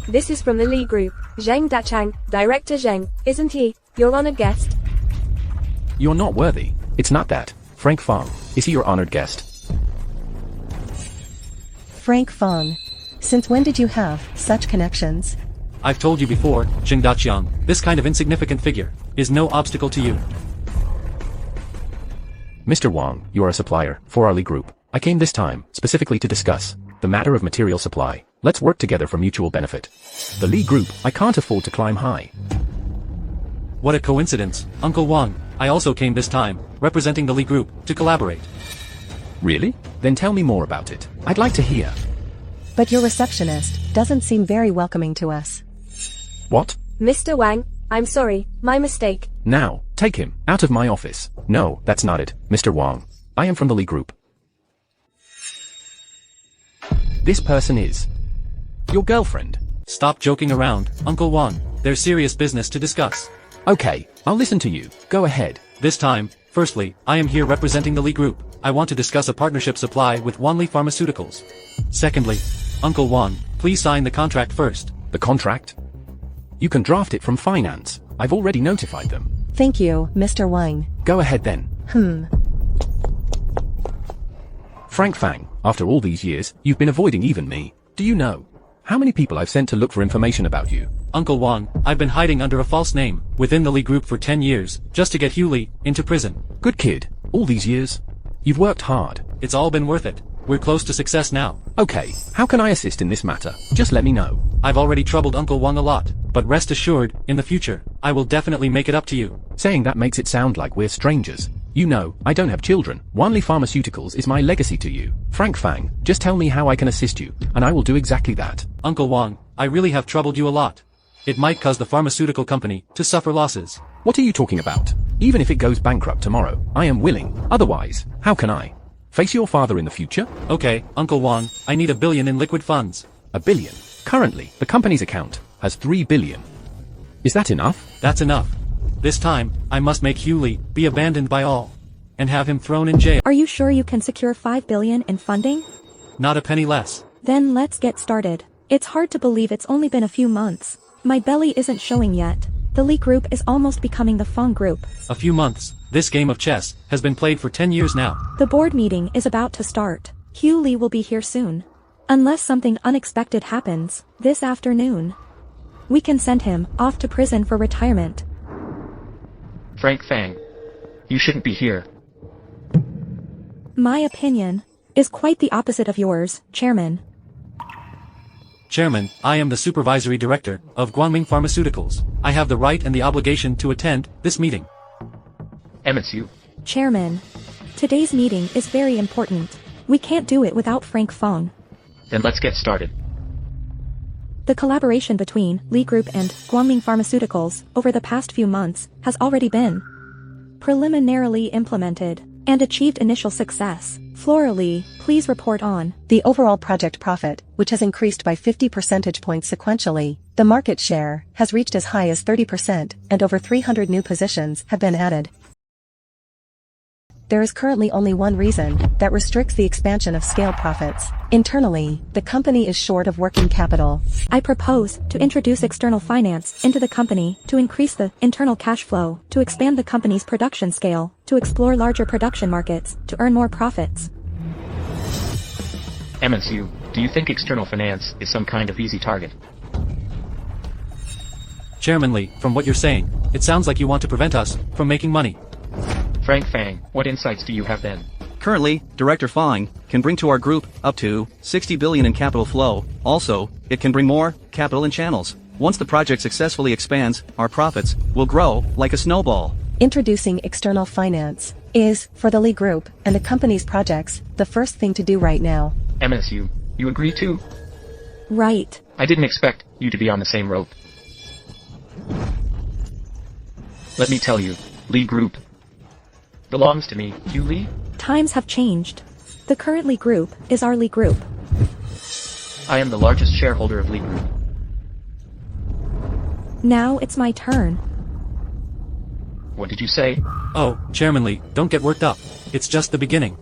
This is from the Lee Group. Zheng Duqiang, Director Zheng, isn't he? Your honored guest. You're not worthy. It's not that. Frank Fang. Is he your honored guest? Frank Fang. Since when did you have such connections? I've told you before, Zheng Duqiang, this kind of insignificant figure is no obstacle to you. Mr. Wang, you are a supplier for our Lee Group. I came this time specifically to discuss the matter of material supply. Let's work together for mutual benefit. The Lee Group, I can't afford to climb high. What a coincidence, Uncle Wang. I also came this time, representing the Lee Group, to collaborate. Really? Then tell me more about it. I'd like to hear. But your receptionist doesn't seem very welcoming to us. What? Mr. Wang, I'm sorry, my mistake. Now, take him out of my office. No, that's not it, Mr. Wang. I am from the Lee Group. This person is your girlfriend. Stop joking around, Uncle Wang. There's serious business to discuss. Okay, I'll listen to you. Go ahead. This time, firstly, I am here representing the Lee Group. I want to discuss a partnership supply with Wanli Pharmaceuticals. Secondly, Uncle Wang, please sign the contract first. The contract? You can draft it from finance. I've already notified them. Thank you, Mr. Wang. Go ahead then. Frank Fang, after all these years, you've been avoiding even me. Do you know how many people I've sent to look for information about you? Uncle Wang, I've been hiding under a false name within the Lee Group for 10 years, just to get Hugh Lee into prison. Good kid. All these years? You've worked hard. It's all been worth it. We're close to success now. Okay, how can I assist in this matter? Just let me know. I've already troubled Uncle Wang a lot, but rest assured, in the future, I will definitely make it up to you. Saying that makes it sound like we're strangers. You know, I don't have children. Wanli Pharmaceuticals is my legacy to you. Frank Fang, just tell me how I can assist you, and I will do exactly that. Uncle Wang, I really have troubled you a lot. It might cause the pharmaceutical company to suffer losses. What are you talking about? Even if it goes bankrupt tomorrow, I am willing. Otherwise, how can I face your father in the future? Okay, Uncle Wang, I need $1 billion in liquid funds. $1 billion? Currently, the company's account has $3 billion. Is that enough? That's enough. This time, I must make Hugh Lee be abandoned by all, and have him thrown in jail. Are you sure you can secure $5 billion in funding? Not a penny less. Then let's get started. It's hard to believe it's only been a few months. My belly isn't showing yet. The Lee Group is almost becoming the Fang Group. A few months. This game of chess has been played for 10 years now. The board meeting is about to start. Hugh Lee will be here soon. Unless something unexpected happens, this afternoon. We can send him off to prison for retirement. Frank Fang. You shouldn't be here. My opinion is quite the opposite of yours, Chairman. Chairman, I am the supervisory director of Guangming Pharmaceuticals. I have the right and the obligation to attend this meeting. It's you. Chairman, today's meeting is very important. We can't do it without Frank Fang. Then let's get started. The collaboration between Lee Group and Guangming Pharmaceuticals over the past few months has already been preliminarily implemented and achieved initial success. Flora Lee, please report on the overall project profit, which has increased by 50 percentage points sequentially. The market share has reached as high as 30%, and over 300 new positions have been added. There is currently only one reason that restricts the expansion of scale profits. Internally, the company is short of working capital. I propose to introduce external finance into the company to increase the internal cash flow, to expand the company's production scale, to explore larger production markets, to earn more profits. MSU, do you think external finance is some kind of easy target? Chairman Lee, from what you're saying, it sounds like you want to prevent us from making money. Frank Fang, what insights do you have then? Currently, Director Fang can bring to our group up to 60 billion in capital flow. Also, it can bring more capital in channels. Once the project successfully expands, our profits will grow like a snowball. Introducing external finance is, for the Lee Group and the company's projects, the first thing to do right now. MSU, you agree too? Right. I didn't expect you to be on the same rope. Let me tell you, Lee Group belongs to me, you Lee? Times have changed. The current Lee Group is our Lee Group. I am the largest shareholder of Lee Group. Now it's my turn. What did you say? Oh, Chairman Lee, don't get worked up. It's just the beginning.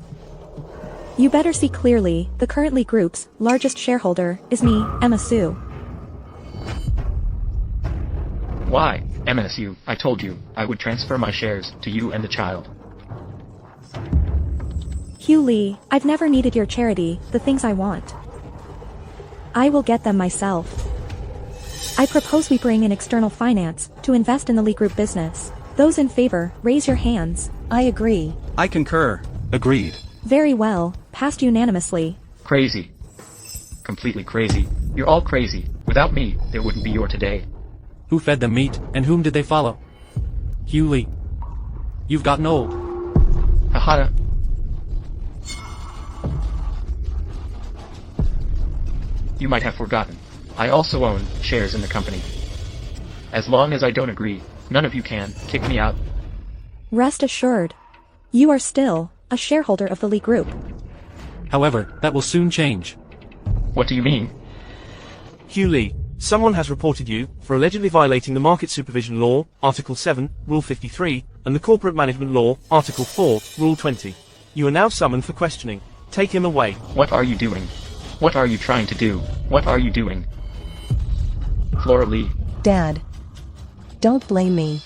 You better see clearly, the current Lee Group's largest shareholder is me, Emma Sue. Why, MSU, I told you, I would transfer my shares to you and the child. Hugh Lee, I've never needed your charity, the things I want. I will get them myself. I propose we bring in external finance to invest in the Lee Group business. Those in favor, raise your hands. I agree. I concur. Agreed. Very well, passed unanimously. Crazy. Completely crazy. You're all crazy. Without me, there wouldn't be your today. Who fed them meat, and whom did they follow? Hugh Lee. You've gotten old. Haha. You might have forgotten. I also own shares in the company. As long as I don't agree, none of you can kick me out. Rest assured. You are still a shareholder of the Lee Group. However, that will soon change. What do you mean? Hugh Lee, someone has reported you for allegedly violating the Market Supervision Law, Article 7, Rule 53, and the Corporate Management Law, Article 4, Rule 20. You are now summoned for questioning. Take him away. What are you doing? What are you trying to do? What are you doing? Flora Lee. Dad. Don't blame me.